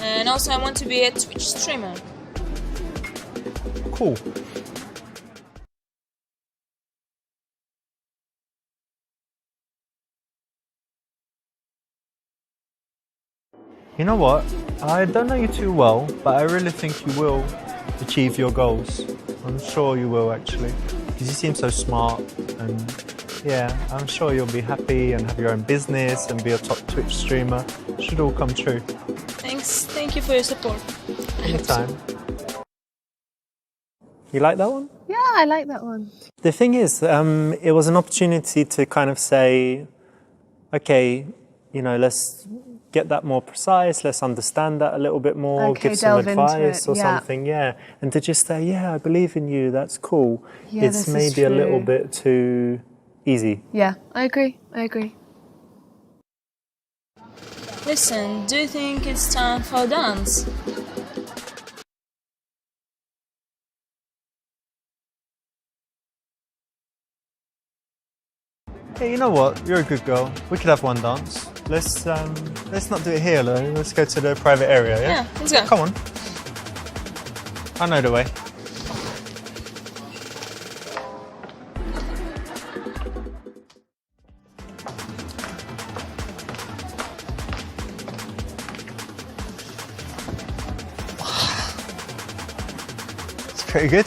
And also I want to be a Twitch streamer. Cool. You know what? I don't know you too well, but I really think you will achieve your goals. I'm sure you will, actually, because you seem so smart, and yeah, I'm sure you'll be happy and have your own business and be a top Twitch streamer. It should all come true. Thanks. Thank you for your support. Anytime. You like that one? Yeah, I like that one. The thing is, it was an opportunity to kind of say, okay, you know, let's get that more precise, let's understand that a little bit more, Okay, give some delve into advice it, or yeah. something, yeah. And to just say, yeah, I believe in you, that's cool. Yeah, It's this is maybe a little true. bit too easy. Yeah, I agree. Listen, do you think it's time for a dance? Hey, you know what? You're a good girl. We could have one dance. Let's not do it here, though. Let's go to the private area, yeah? Yeah, let's go. Come on. I know the way. It's pretty good.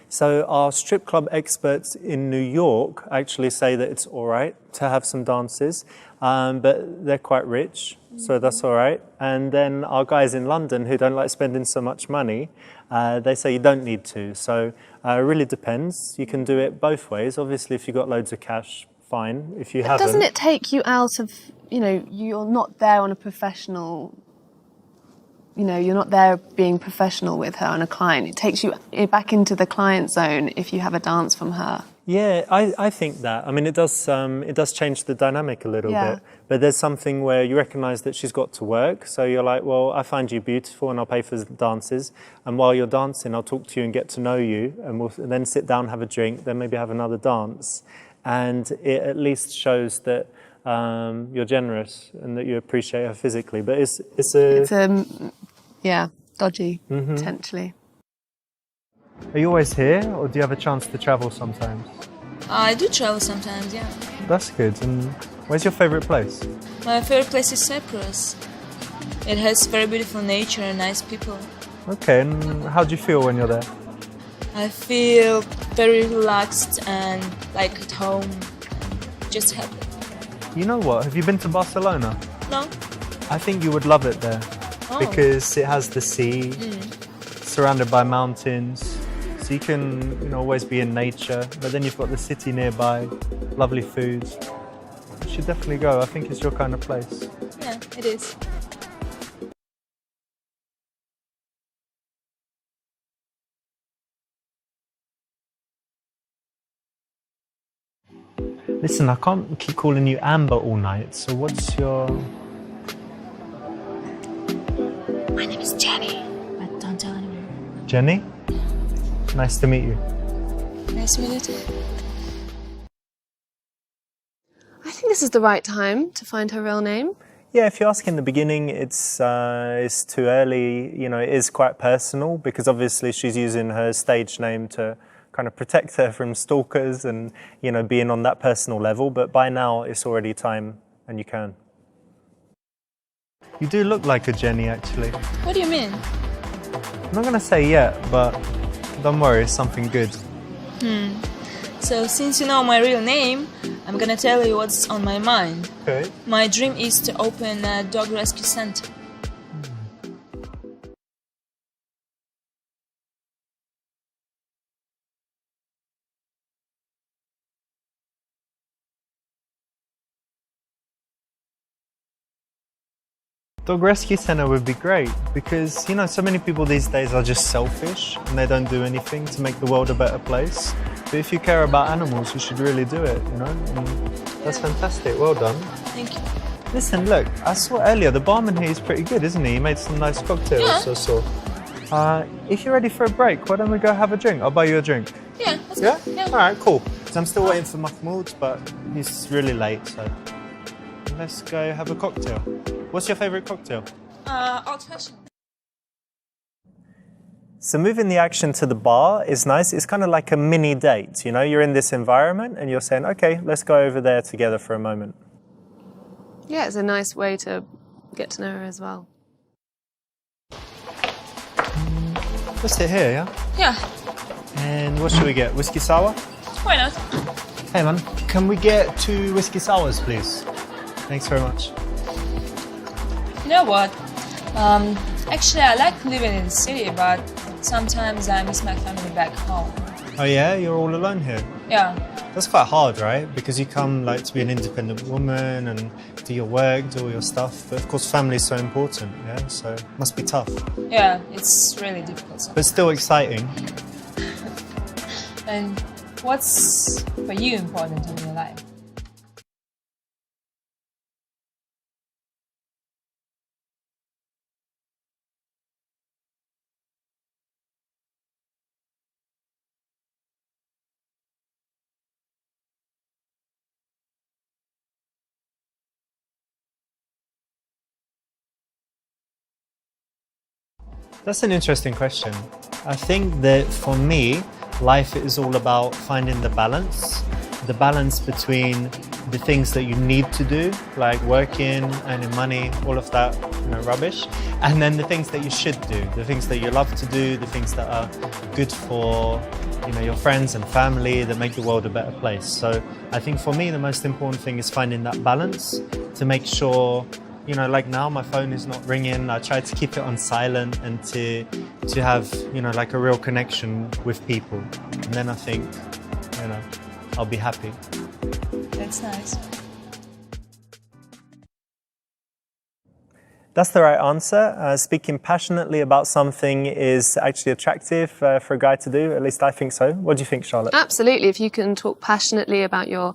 So our strip club experts in New York actually say that it's all right to have some dances, but they're quite rich, so that's all right. And then our guys in London who don't like spending so much money, they say you don't need to. So it really depends. You can do it both ways. Obviously, if you've got loads of cash, fine. If you haven't... Doesn't it take you out of, you know, you're not there on a professional... You know, you're not there being professional with her and a client. It takes you back into the client zone if you have a dance from her. Yeah, I think that. I mean, it does change the dynamic a little Yeah. bit. But there's something where you recognise that she's got to work. So you're like, well, I find you beautiful and I'll pay for dances. And while you're dancing, I'll talk to you and get to know you. And we'll then sit down, have a drink, then maybe have another dance. And it at least shows that you're generous and that you appreciate her physically. But it's yeah, dodgy, Mm-hmm. potentially. Are you always here, or do you have a chance to travel sometimes? I do travel sometimes, yeah. That's good. And where's your favourite place? My favorite place is Cyprus. It has very beautiful nature and nice people. Okay, and how do you feel when you're there? I feel very relaxed and like at home, just happy. You know what? Have you been to Barcelona? No? I think you would love it there. Oh. Because it has the sea, surrounded by mountains, so you can, you know, always be in nature. But then you've got the city nearby, lovely food. You should definitely go. I think it's your kind of place. Yeah, it is. Listen, I can't keep calling you Amber all night. So what's your... My name is Jenny, but don't tell anyone. Jenny? Nice to meet you. Nice to meet you too. I think this is the right time to find her real name. Yeah, if you ask in the beginning, it's too early. You know, it is quite personal because obviously she's using her stage name to kind of protect her from stalkers and, you know, being on that personal level. But by now, it's already time and you can. You do look like a Jenny, actually. What do you mean? I'm not going to say yet, but don't worry, it's something good. So since you know my real name, I'm gonna tell you what's on my mind. Okay. My dream is to open a dog rescue center. Dog rescue center would be great because, you know, so many people these days are just selfish and they don't do anything to make the world a better place. But if you care about animals, you should really do it, you know? And that's fantastic. Well done. Thank you. Listen, look, I saw earlier, the barman here is pretty good, isn't he? He made some nice cocktails, Yeah. I saw. If you're ready for a break, why don't we go have a drink? I'll buy you a drink. Yeah, let's Yeah? go. Yeah. All right, cool. 'Cause I'm still waiting for Mahmoud, but he's really late, so let's go have a cocktail. What's your favourite cocktail? Old-fashioned. So moving the action to the bar is nice. It's kind of like a mini date, you know? You're in this environment and you're saying, okay, let's go over there together for a moment. Yeah, it's a nice way to get to know her as well. Let's sit here, yeah? Yeah, And what should we get? Whiskey sour? why not? Hey man, can we get 2 whiskey sours, please? Thanks very much. You know what? Actually, I like living in the city, but sometimes I miss my family back home. Oh yeah, you're all alone here? Yeah. That's quite hard, right? Because you come like to be an independent woman and do your work, do all your stuff. But of course, family is so important, yeah? So it must be tough. Yeah, it's really difficult sometimes. But still exciting. And what's for you important in your life? That's an interesting question. I think that for me, life is all about finding the balance between the things that you need to do, like working, earning money, all of that, you know, rubbish, and then the things that you should do, the things that you love to do, the things that are good for, you know, your friends and family, that make the world a better place. So I think for me, the most important thing is finding that balance to make sure, you know, like now my phone is not ringing. I try to keep it on silent and to have, you know, like a real connection with people. And then I think, you know, I'll be happy. That's nice. That's the right answer. Speaking passionately about something is actually attractive for a guy to do. At least I think so. What do you think, Charlotte? Absolutely. If you can talk passionately about your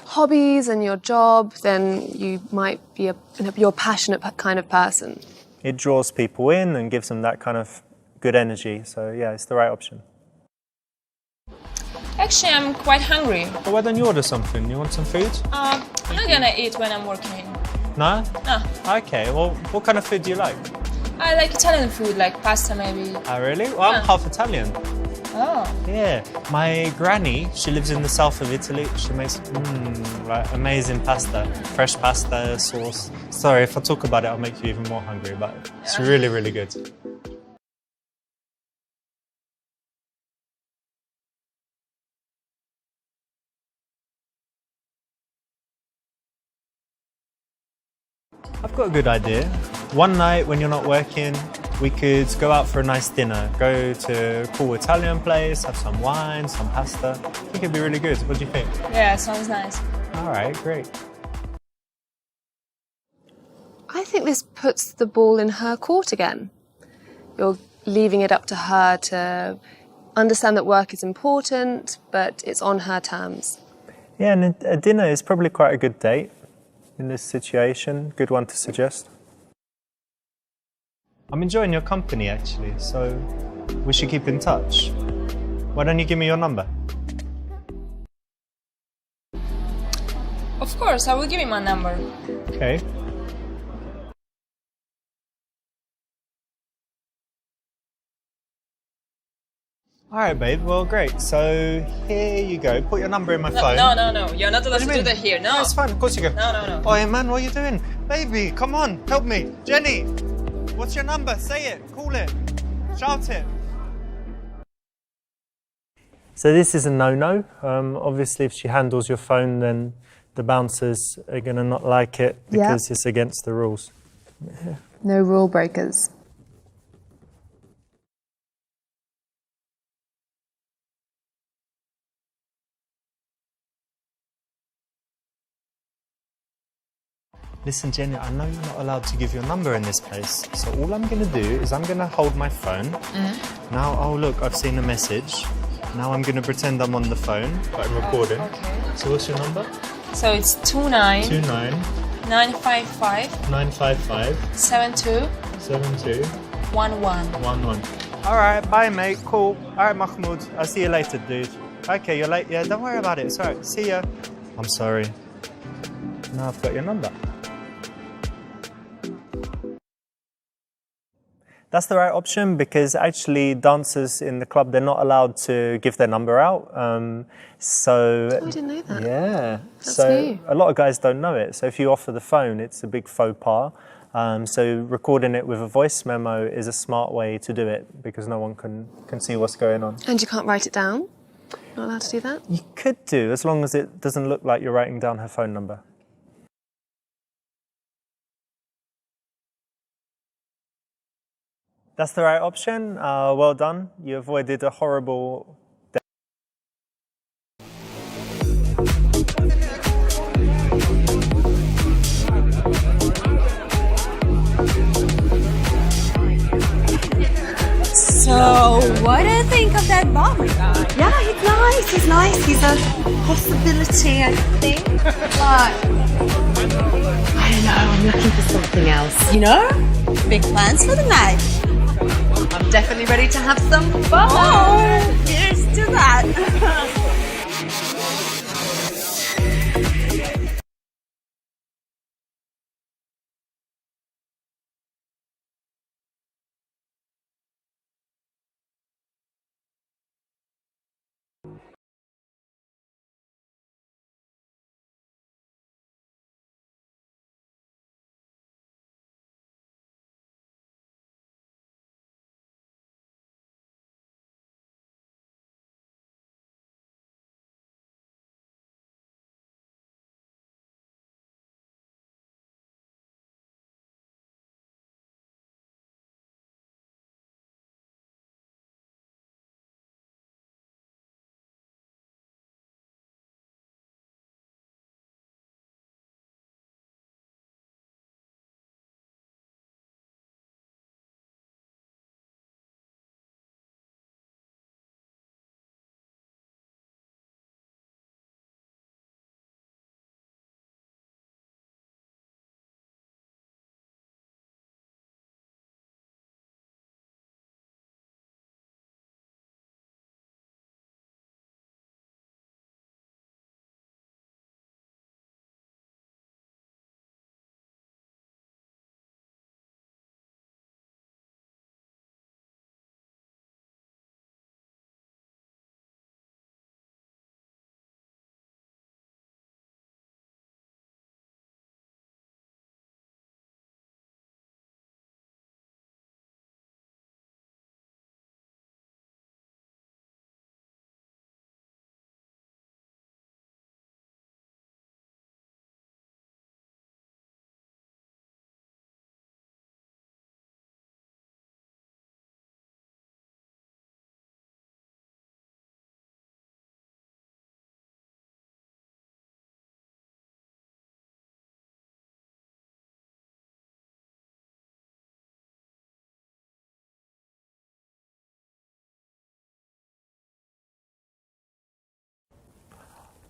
hobbies and your job, then you might be you're a passionate kind of person. It draws people in and gives them that kind of good energy. So yeah, it's the right option. Actually, I'm quite hungry. Well, why don't you order something? You want some food? I'm not gonna eat when I'm working. No? No. Okay, well, what kind of food do you like? I like Italian food, like pasta maybe. Oh, really? Well, I'm half Italian. Oh. Yeah, my granny, she lives in the south of Italy. She makes like amazing pasta, fresh pasta sauce. Sorry, if I talk about it, I'll make you even more hungry, but it's really, really good. I've got a good idea. One night when you're not working, we could go out for a nice dinner, go to a cool Italian place, have some wine, some pasta. I think it'd be really good. What do you think? Yeah, sounds nice. All right, great. I think this puts the ball in her court again. You're leaving it up to her to understand that work is important, but it's on her terms. Yeah, and a dinner is probably quite a good date in this situation. Good one to suggest. I'm enjoying your company, actually, so we should keep in touch. Why don't you give me your number? Of course, I will give you my number. Okay. All right, babe. Well, great. So here you go. Put your number in my phone. No. You're not allowed to do that here. No. It's fine. Of course you go. No. Oh, man, what are you doing? Baby, come on. Help me. Jenny, what's your number? Say it. Call it. Shout it. So this is a no-no. Obviously, if she handles your phone, then the bouncers are going to not like it because it's against the rules. Yeah. No rule breakers. Listen, Jenny, I know you're not allowed to give your number in this place, so all I'm going to do is I'm going to hold my phone. Now, oh look, I've seen a message. Now I'm going to pretend I'm on the phone, but I'm recording. Okay. So what's your number? So it's 29 29 955 955 72 72 11. 11. All right, bye, mate. Cool. All right, Mahmoud. I'll see you later, dude. Okay, you're late. Yeah, don't worry about it. It's all right. See ya. I'm sorry. Now I've got your number. That's the right option because actually dancers in the club, they're not allowed to give their number out. Oh, I didn't know that. Yeah. That's so new. a lot of guys don't know it. So if you offer the phone, it's a big faux pas. So recording it with a voice memo is a smart way to do it because no one can see what's going on. And you can't write it down? Not allowed to do that? You could do, as long as it doesn't look like you're writing down her phone number. That's the right option. Well done. You avoided a horrible death. So, what do you think of that bomber guy? Yeah, he's nice. He's nice. He's a possibility, I think. But I don't know. I'm looking for something else. You know? Big plans for the night. I'm definitely ready to have some fun. Oh, here's to that.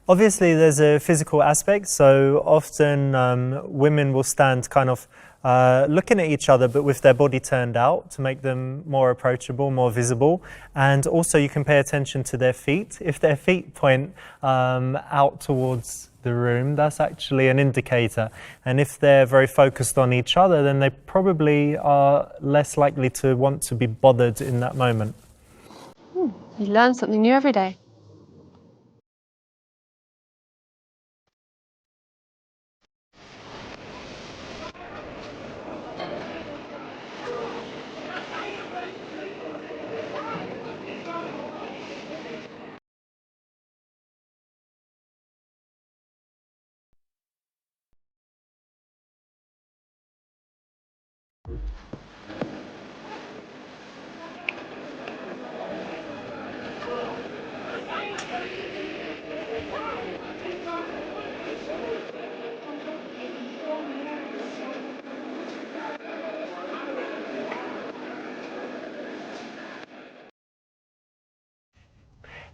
Obviously, there's a physical aspect, so often women will stand kind of looking at each other, but with their body turned out to make them more approachable, more visible. And also you can pay attention to their feet. If their feet point out towards the room, that's actually an indicator. And if they're very focused on each other, then they probably are less likely to want to be bothered in that moment. You learn something new every day.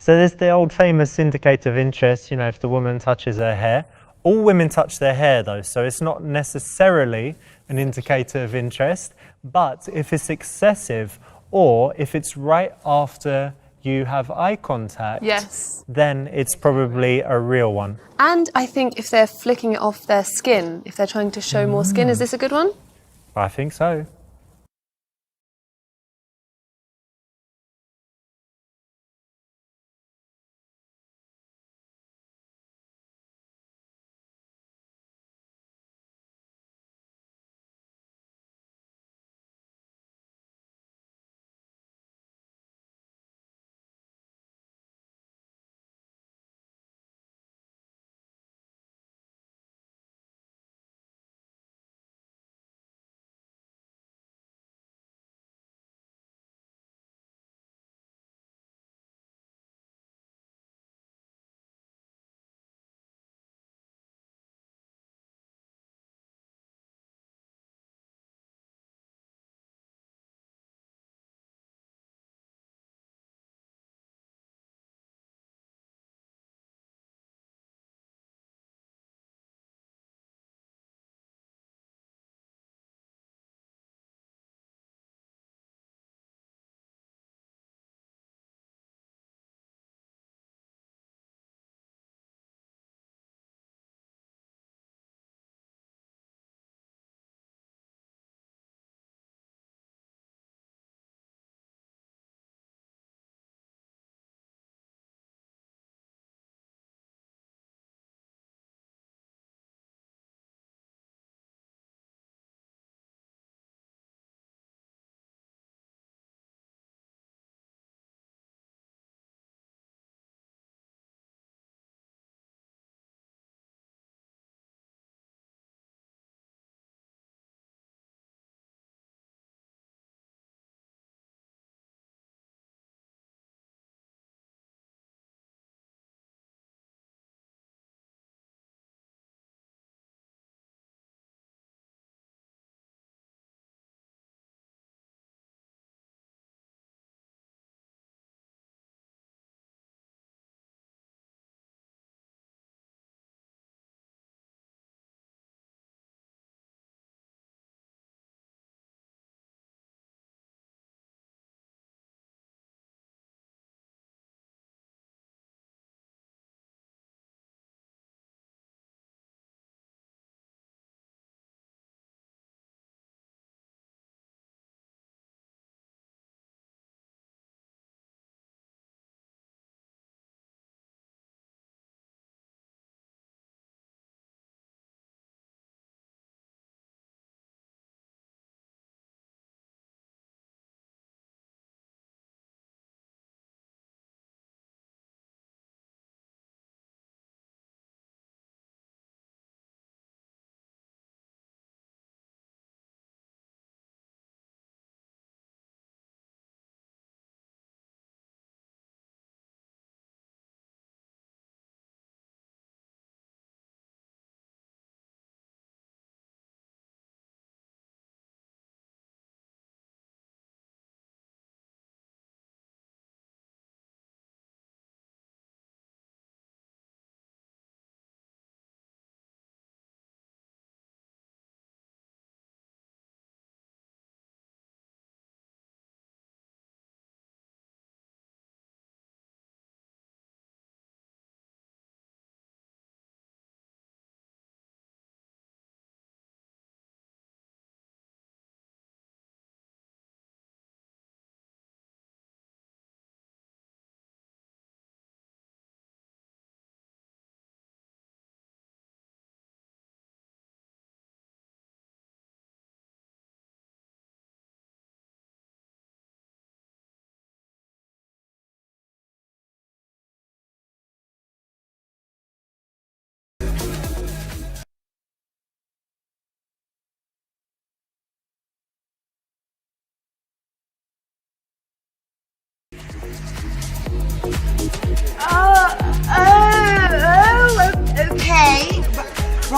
So there's the old famous indicator of interest, you know, if the woman touches her hair. All women touch their hair though, so it's not necessarily an indicator of interest, but if it's excessive or if it's right after you have eye contact, Yes. then it's probably a real one. And I think if they're flicking it off their skin, if they're trying to show more skin, is this a good one? I think so.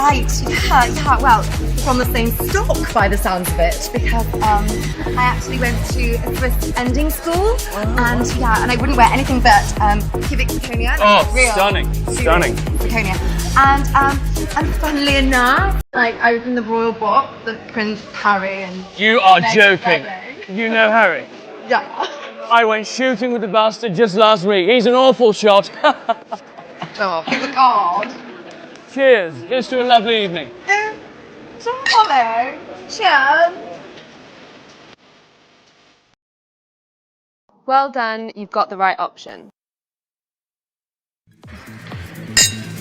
right. Yeah. Well, from the same stock by the sounds of it, because I actually went to a Swiss ending school, and I wouldn't wear anything but cubic zirconia. Real, stunning. zirconia. And funnily enough, like I was in the royal box, the Prince Harry and. You are Meghan joking. Markle. You know Harry? Yeah. I went shooting with the bastard just last week. He's an awful shot. Oh God. Cheers. Here's to a lovely evening. Hello. Cheers. Well done, you've got the right option.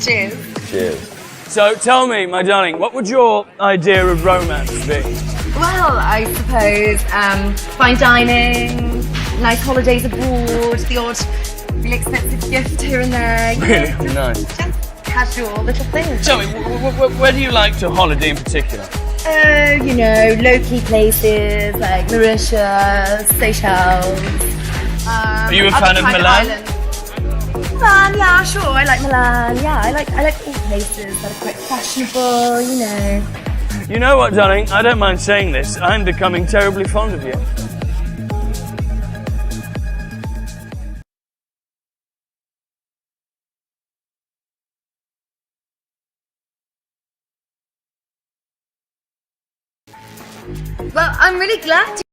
Cheers. Cheers. So tell me, my darling, what would your idea of romance be? Well, I suppose fine dining, nice holidays abroad, the odd really expensive gift here and there. Really nice. Just casual little things. Tell me, where do you like to holiday in particular? Low-key places like Mauritius, Seychelles. Are you a fan of Milan? Milan, yeah, sure. I like Milan. Yeah, I like all places that are quite fashionable. You know what, darling? I don't mind saying this. I'm becoming terribly fond of you. Well, I'm really glad to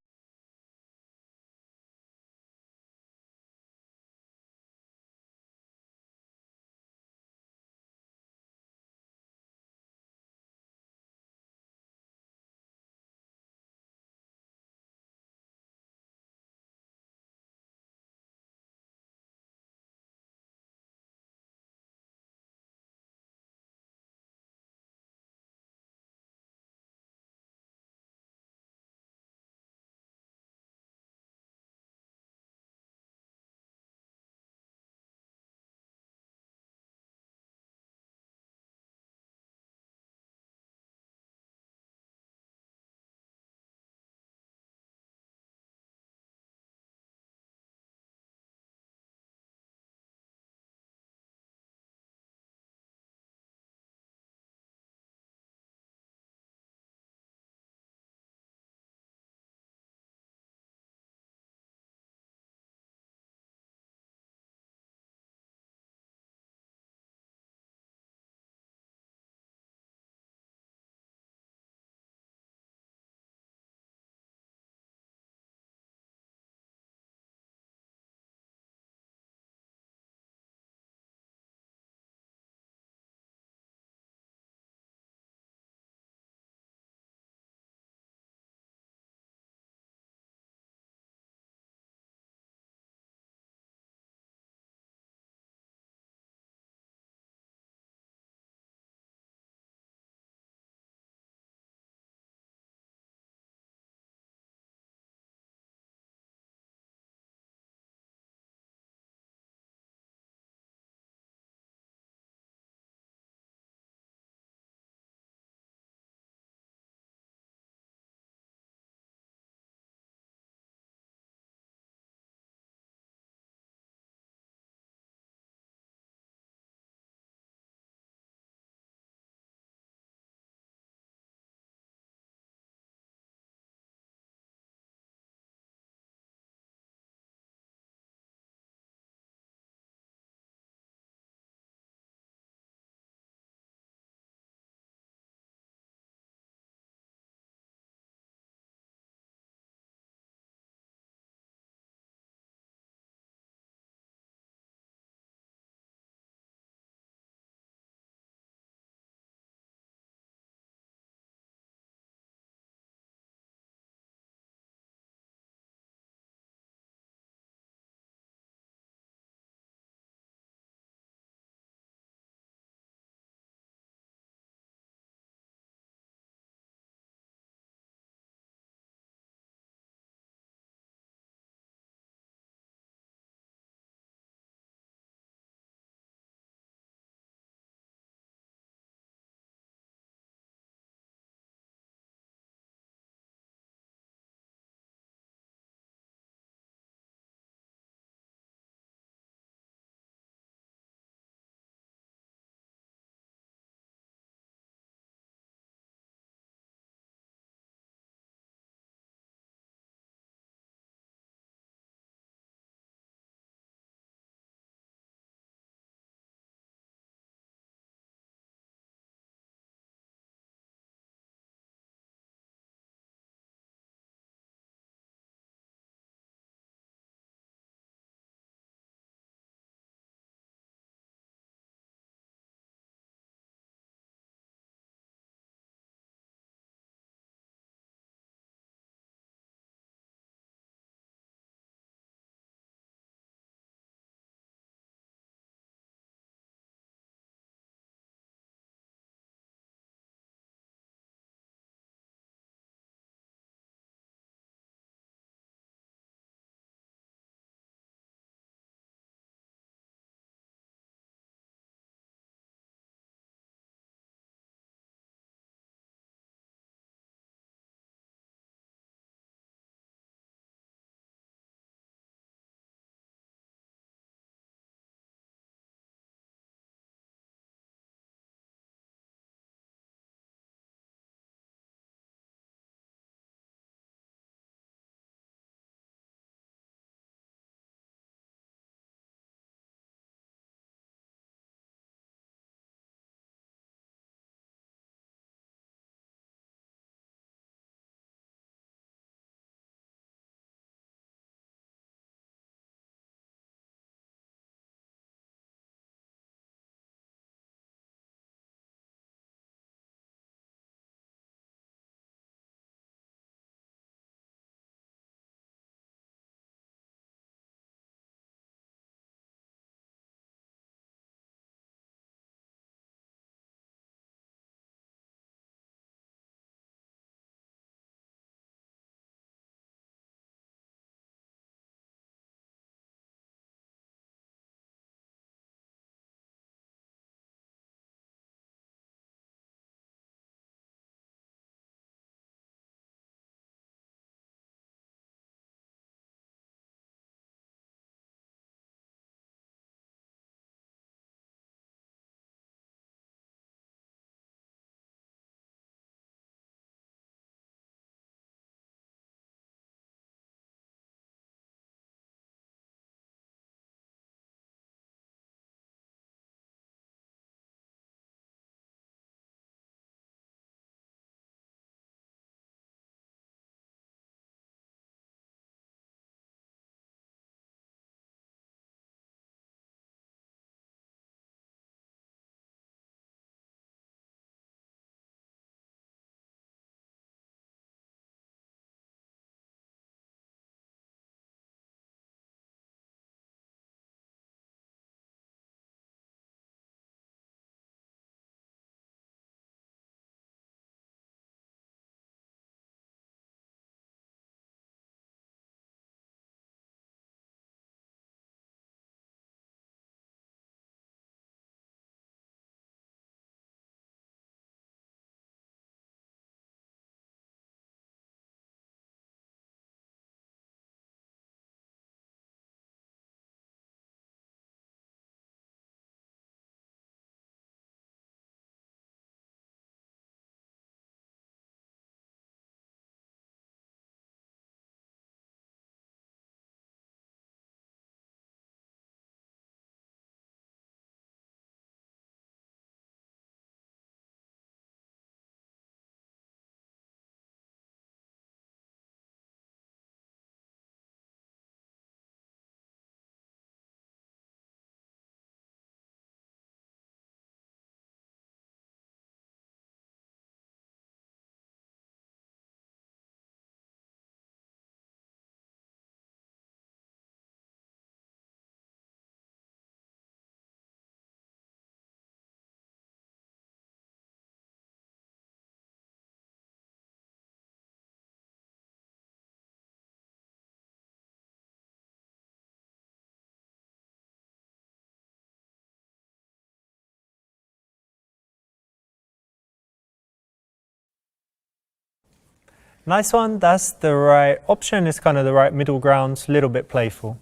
Nice one, that's the right option, it's kind of the right middle ground, a little bit playful.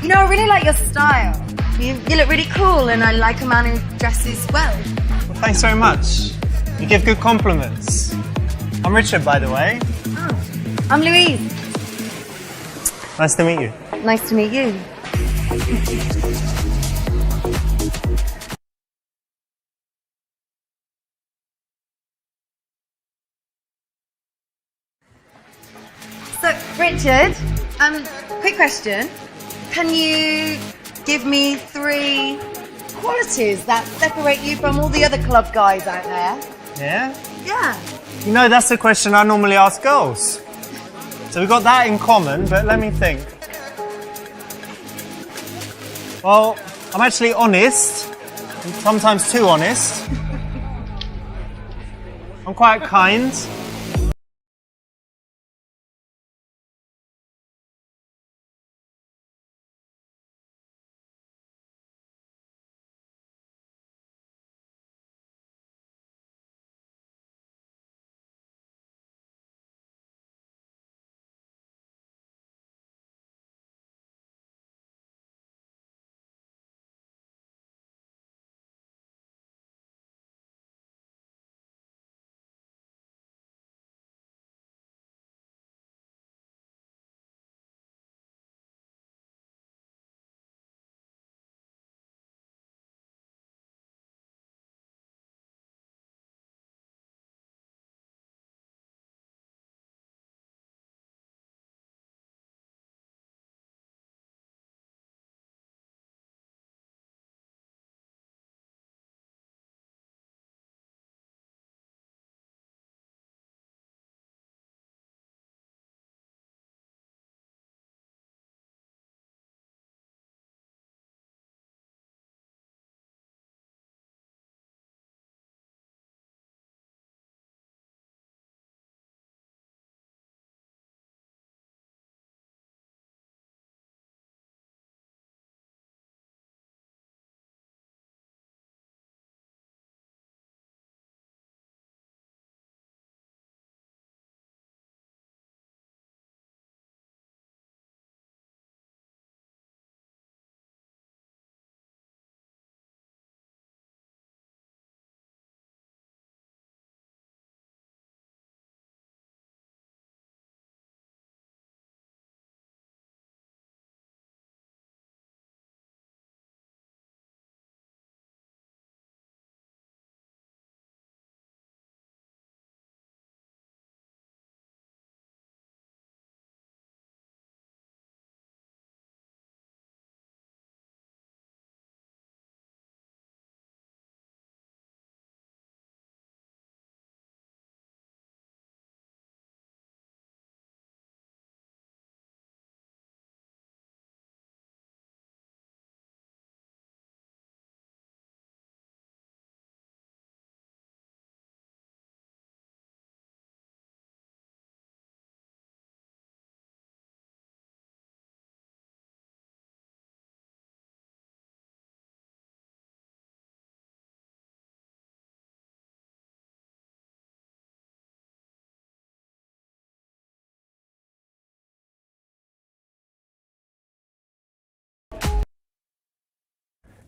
You know, I really like your style. You look really cool, and I like a man who dresses well. Well, thanks very much. You give good compliments. I'm Richard, by the way. Oh, I'm Louise. Nice to meet you. Nice to meet you. So, Richard, quick question. Can you give me 3 qualities that separate you from all the other club guys out there? Yeah? Yeah. You know, that's the question I normally ask girls. So we've got that in common, but let me think. Well, I'm actually honest, sometimes too honest. I'm quite kind.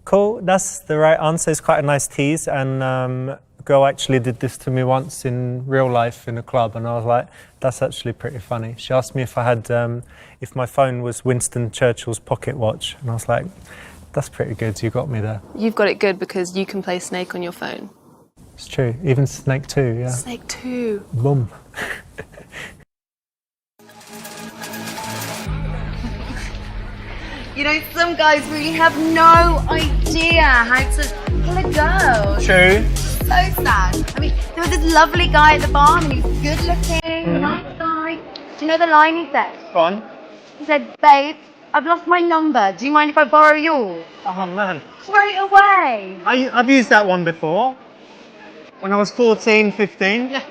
Cool, that's the right answer. It's quite a nice tease, and a girl actually did this to me once in real life in a club, and I was like, that's actually pretty funny. She asked me if I had, if my phone was Winston Churchill's pocket watch, and I was like, that's pretty good, you got me there. You've got it good because you can play Snake on your phone. It's true, even Snake 2, yeah. Snake 2. Boom. You know, some guys really have no idea how to pull a girl. True. So sad. I mean, there was this lovely guy at the bar, and he's good looking, nice guy. Do you know the line he said? Go on. He said, babe, I've lost my number. Do you mind if I borrow yours? Oh man. Straight away. I've used that one before. When I was 14, 15.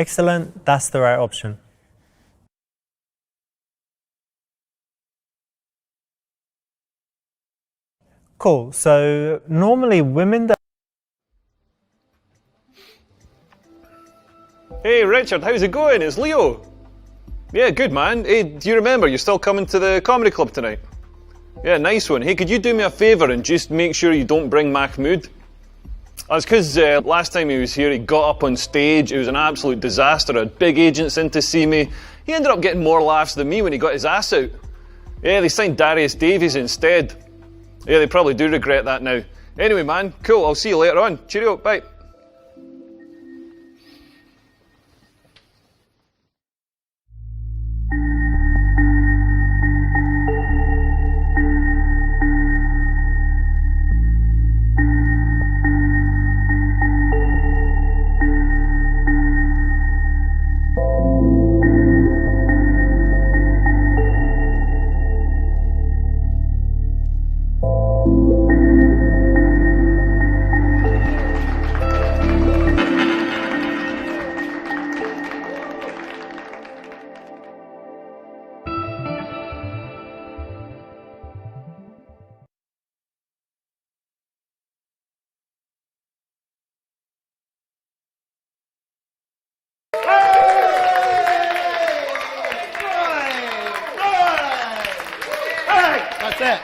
Excellent, that's the right option. Cool, so normally women that... Hey Richard, how's it going? It's Leo. Yeah, good man. Hey, do you remember you're still coming to the comedy club tonight? Yeah, nice one. Hey, could you do me a favour and just make sure you don't bring Mahmood? That's because last time he was here, he got up on stage. It was an absolute disaster. I had big agents in to see me. He ended up getting more laughs than me when he got his ass out. Yeah, they signed Darius Davies instead. Yeah, they probably do regret that now. Anyway, man, cool. I'll see you later on. Cheerio, bye. That's it.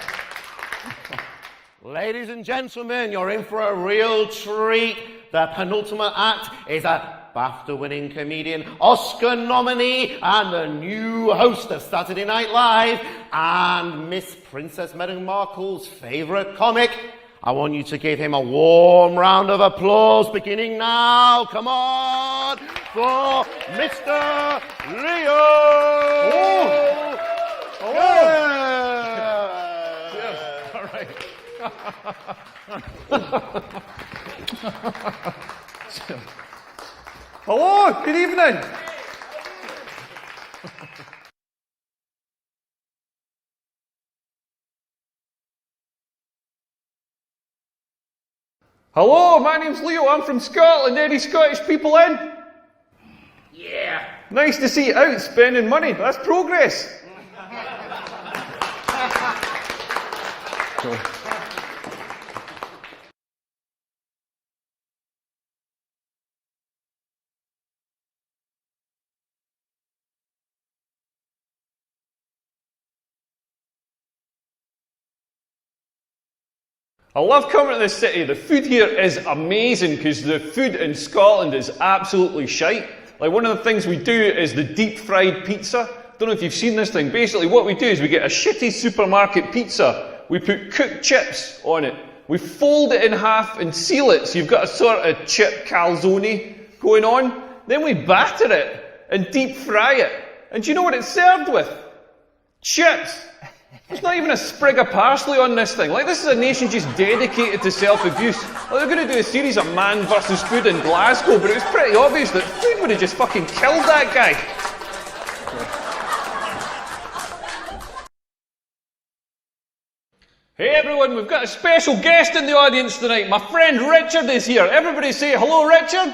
Ladies and gentlemen, you're in for a real treat. The penultimate act is a BAFTA-winning comedian, Oscar nominee, and the new host of Saturday Night Live, and Miss Princess Meghan Markle's favourite comic. I want you to give him a warm round of applause, beginning now. Come on, for Mr. Leo! Oh. Cheers. All right. Hello, good evening. Hello, my name's Leo. I'm from Scotland. Any Scottish people in? Yeah. Nice to see you out spending money. That's progress. Cool. I love coming to this city. The food here is amazing because the food in Scotland is absolutely shite. Like, one of the things we do is the deep fried pizza. Don't know if you've seen this thing. Basically what we do is we get a shitty supermarket pizza. We put cooked chips on it. We fold it in half and seal it so you've got a sort of chip calzone going on. Then we batter it and deep fry it. And do you know what it's served with? Chips. There's not even a sprig of parsley on this thing. Like, this is a nation just dedicated to self-abuse. Like, they're going to do a series of man versus food in Glasgow, but it was pretty obvious that food would have just fucking killed that guy. Hey everyone, we've got a special guest in the audience tonight. My friend Richard is here. Everybody say hello, Richard.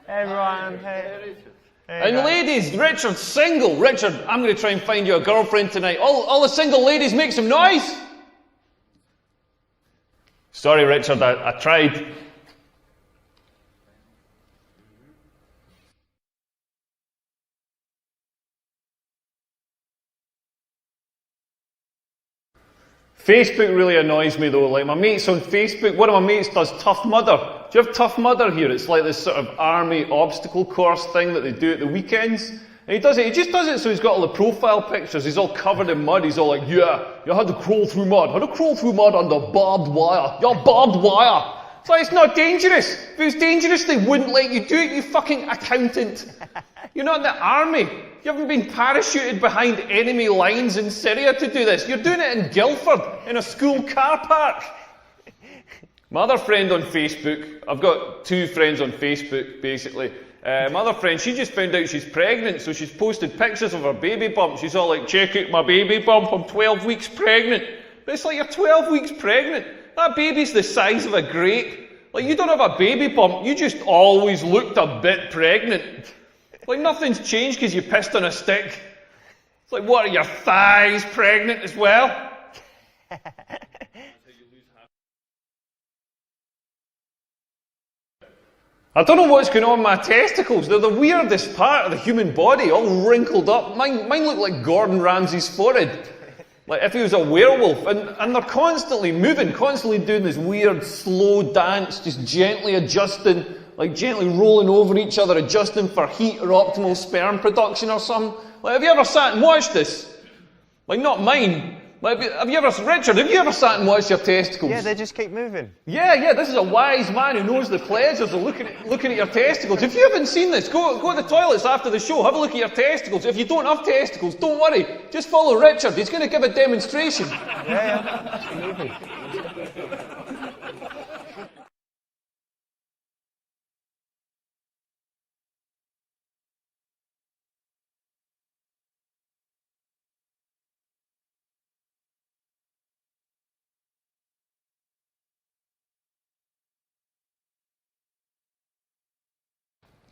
Hey everyone, hey. And ladies, Richard's single. Richard, I'm going to try and find you a girlfriend tonight. All the single ladies, make some noise. Sorry, Richard, I tried. Facebook really annoys me though. Like, my mates on Facebook, one of my mates does Tough Mudder. Do you have Tough Mudder here? It's like this sort of army obstacle course thing that they do at the weekends. And he just does it so he's got all the profile pictures. He's all covered in mud. He's all like, yeah, you had to crawl through mud. Had to crawl through mud under barbed wire. You're barbed wire. It's like, it's not dangerous. If it was dangerous, they wouldn't let you do it, you fucking accountant. You're not in the army. You haven't been parachuted behind enemy lines in Syria to do this. You're doing it in Guildford, in a school car park. My other friend on Facebook, I've got two friends on Facebook, basically. My other friend, she just found out she's pregnant, so she's posted pictures of her baby bump. She's all like, check out my baby bump, I'm 12 weeks pregnant. But it's like, you're 12 weeks pregnant. That baby's the size of a grape. Like, you don't have a baby bump, you just always looked a bit pregnant. Like nothing's changed because you pissed on a stick. It's like, what are your thighs pregnant as well? I don't know what's going on with my testicles. They're the weirdest part of the human body, all wrinkled up. Mine look like Gordon Ramsay's forehead. Like if he was a werewolf. And they're constantly moving, constantly doing this weird, slow dance, just gently adjusting, like gently rolling over each other, adjusting for heat or optimal sperm production or something. Like, have you ever sat and watched this? Like, not mine. Like, Richard, have you ever sat and watched your testicles? Yeah, they just keep moving. Yeah, this is a wise man who knows the pleasures of looking at your testicles. If you haven't seen this, go to the toilets after the show, have a look at your testicles. If you don't have testicles, don't worry. Just follow Richard, he's going to give a demonstration. Yeah, absolutely.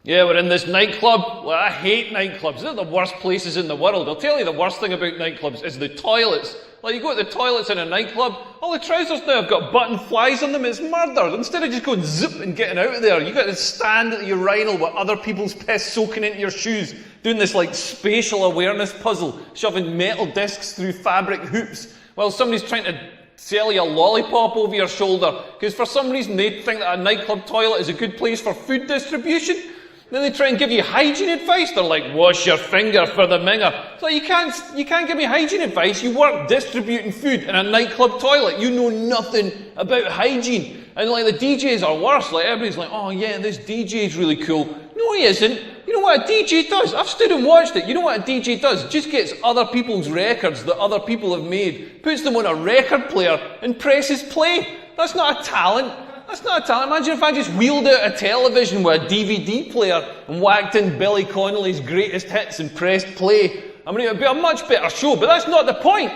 Yeah, we're in this nightclub. Well, I hate nightclubs. They're the worst places in the world. I'll tell you the worst thing about nightclubs is the toilets. Like, you go to the toilets in a nightclub, all the trousers now have got button flies on them. It's murder. Instead of just going zip and getting out of there, you got to stand at the urinal with other people's piss soaking into your shoes, doing this like spatial awareness puzzle, shoving metal discs through fabric hoops, while somebody's trying to sell you a lollipop over your shoulder, because for some reason they think that a nightclub toilet is a good place for food distribution. Then they try and give you hygiene advice. They're like, wash your finger for the minger. So you can't give me hygiene advice. You work distributing food in a nightclub toilet. You know nothing about hygiene. And like the DJs are worse. Like everybody's like, oh yeah, this DJ's really cool. No, he isn't. You know what a DJ does? I've stood and watched it. You know what a DJ does? Just gets other people's records that other people have made, puts them on a record player and presses play. That's not a talent. That's not a talent. Imagine if I just wheeled out a television with a DVD player and whacked in Billy Connolly's greatest hits and pressed play. I mean, it would be a much better show, but that's not the point.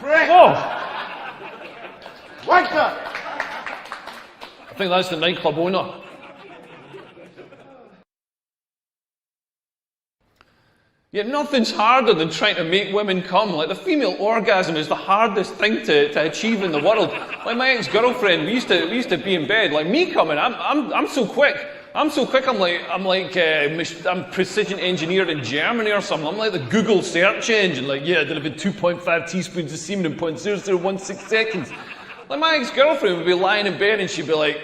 Oh. Like that. I think that's the nightclub owner. Yet nothing's harder than trying to make women come. Like, the female orgasm is the hardest thing to achieve in the world. Like, my ex-girlfriend, we used to be in bed. Like, me coming, I'm so quick. I'm precision engineered in Germany or something. I'm like the Google search engine. Like, yeah, I did about 2.5 teaspoons of semen in 0.0016 seconds. Like, my ex-girlfriend would be lying in bed and she'd be like,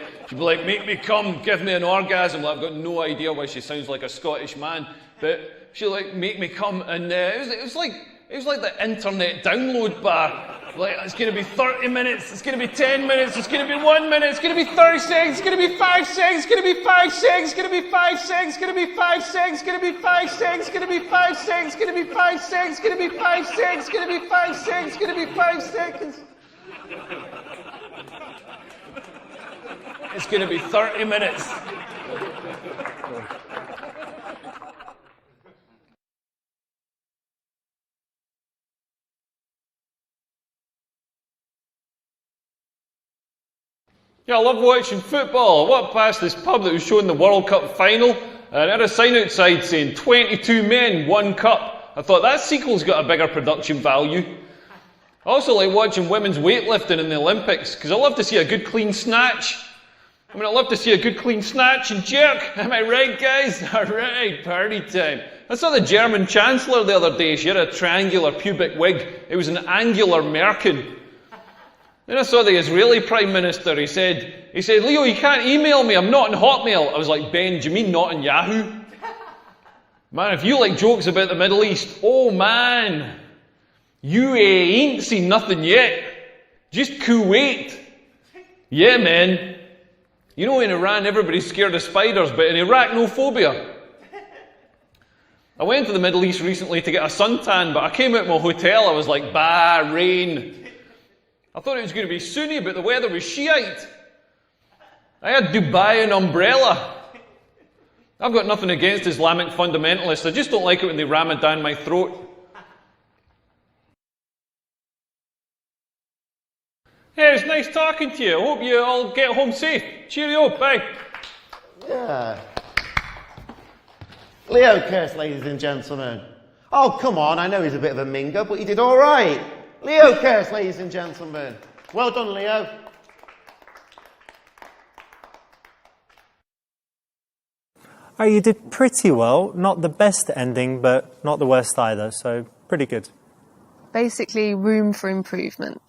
make me come, give me an orgasm. Like, I've got no idea why she sounds like a Scottish man, but she'd like make me come, and it was like the internet download bar. Like, it's going to be 30 minutes, it's going to be 10 minutes, it's going to be 1 minute, it's going to be 30 seconds, it's going to be 5 seconds, it's going to be 5 seconds, it's going to be 5 seconds, it's going to be 5 seconds, it's going to be 5 seconds, it's going to be 5 seconds, it's going to be 5 seconds, it's going to be 5 seconds, it's going to be 5 seconds, it's going to be 5 seconds. It's going to be 30 minutes. Yeah, I love watching football. I walked past this pub that was showing the World Cup final, and it had a sign outside saying 22 men, 1 cup. I thought, that sequel's got a bigger production value. I also like watching women's weightlifting in the Olympics, because I love to see a good clean snatch. I love to see a good clean snatch and jerk. Am I right, guys? All right, party time. I saw the German Chancellor the other day. She had a triangular pubic wig. It was an angular merkin. Then I saw the Israeli Prime Minister. He said, Leo, you can't email me. I'm not on Hotmail. I was like, Ben, do you mean not on Yahoo? Man, if you like jokes about the Middle East, oh man, you ain't seen nothing yet. Just Kuwait. Yeah, man. You know, in Iran, everybody's scared of spiders, but in Iraq, no phobia. I went to the Middle East recently to get a suntan, but I came out of my hotel, I was like, Bahrain. I thought it was going to be Sunni, but the weather was Shiite. I had Dubai and umbrella. I've got nothing against Islamic fundamentalists. I just don't like it when they ram it down my throat. Hey, it's nice talking to you. I hope you all get home safe. Cheerio, bye. Yeah. Leo Curse, ladies and gentlemen. Oh, come on, I know he's a bit of a minger, but he did all right. Leo Curse, ladies and gentlemen. Well done, Leo. Oh, you did pretty well. Not the best ending, but not the worst either, so pretty good. Basically, room for improvement.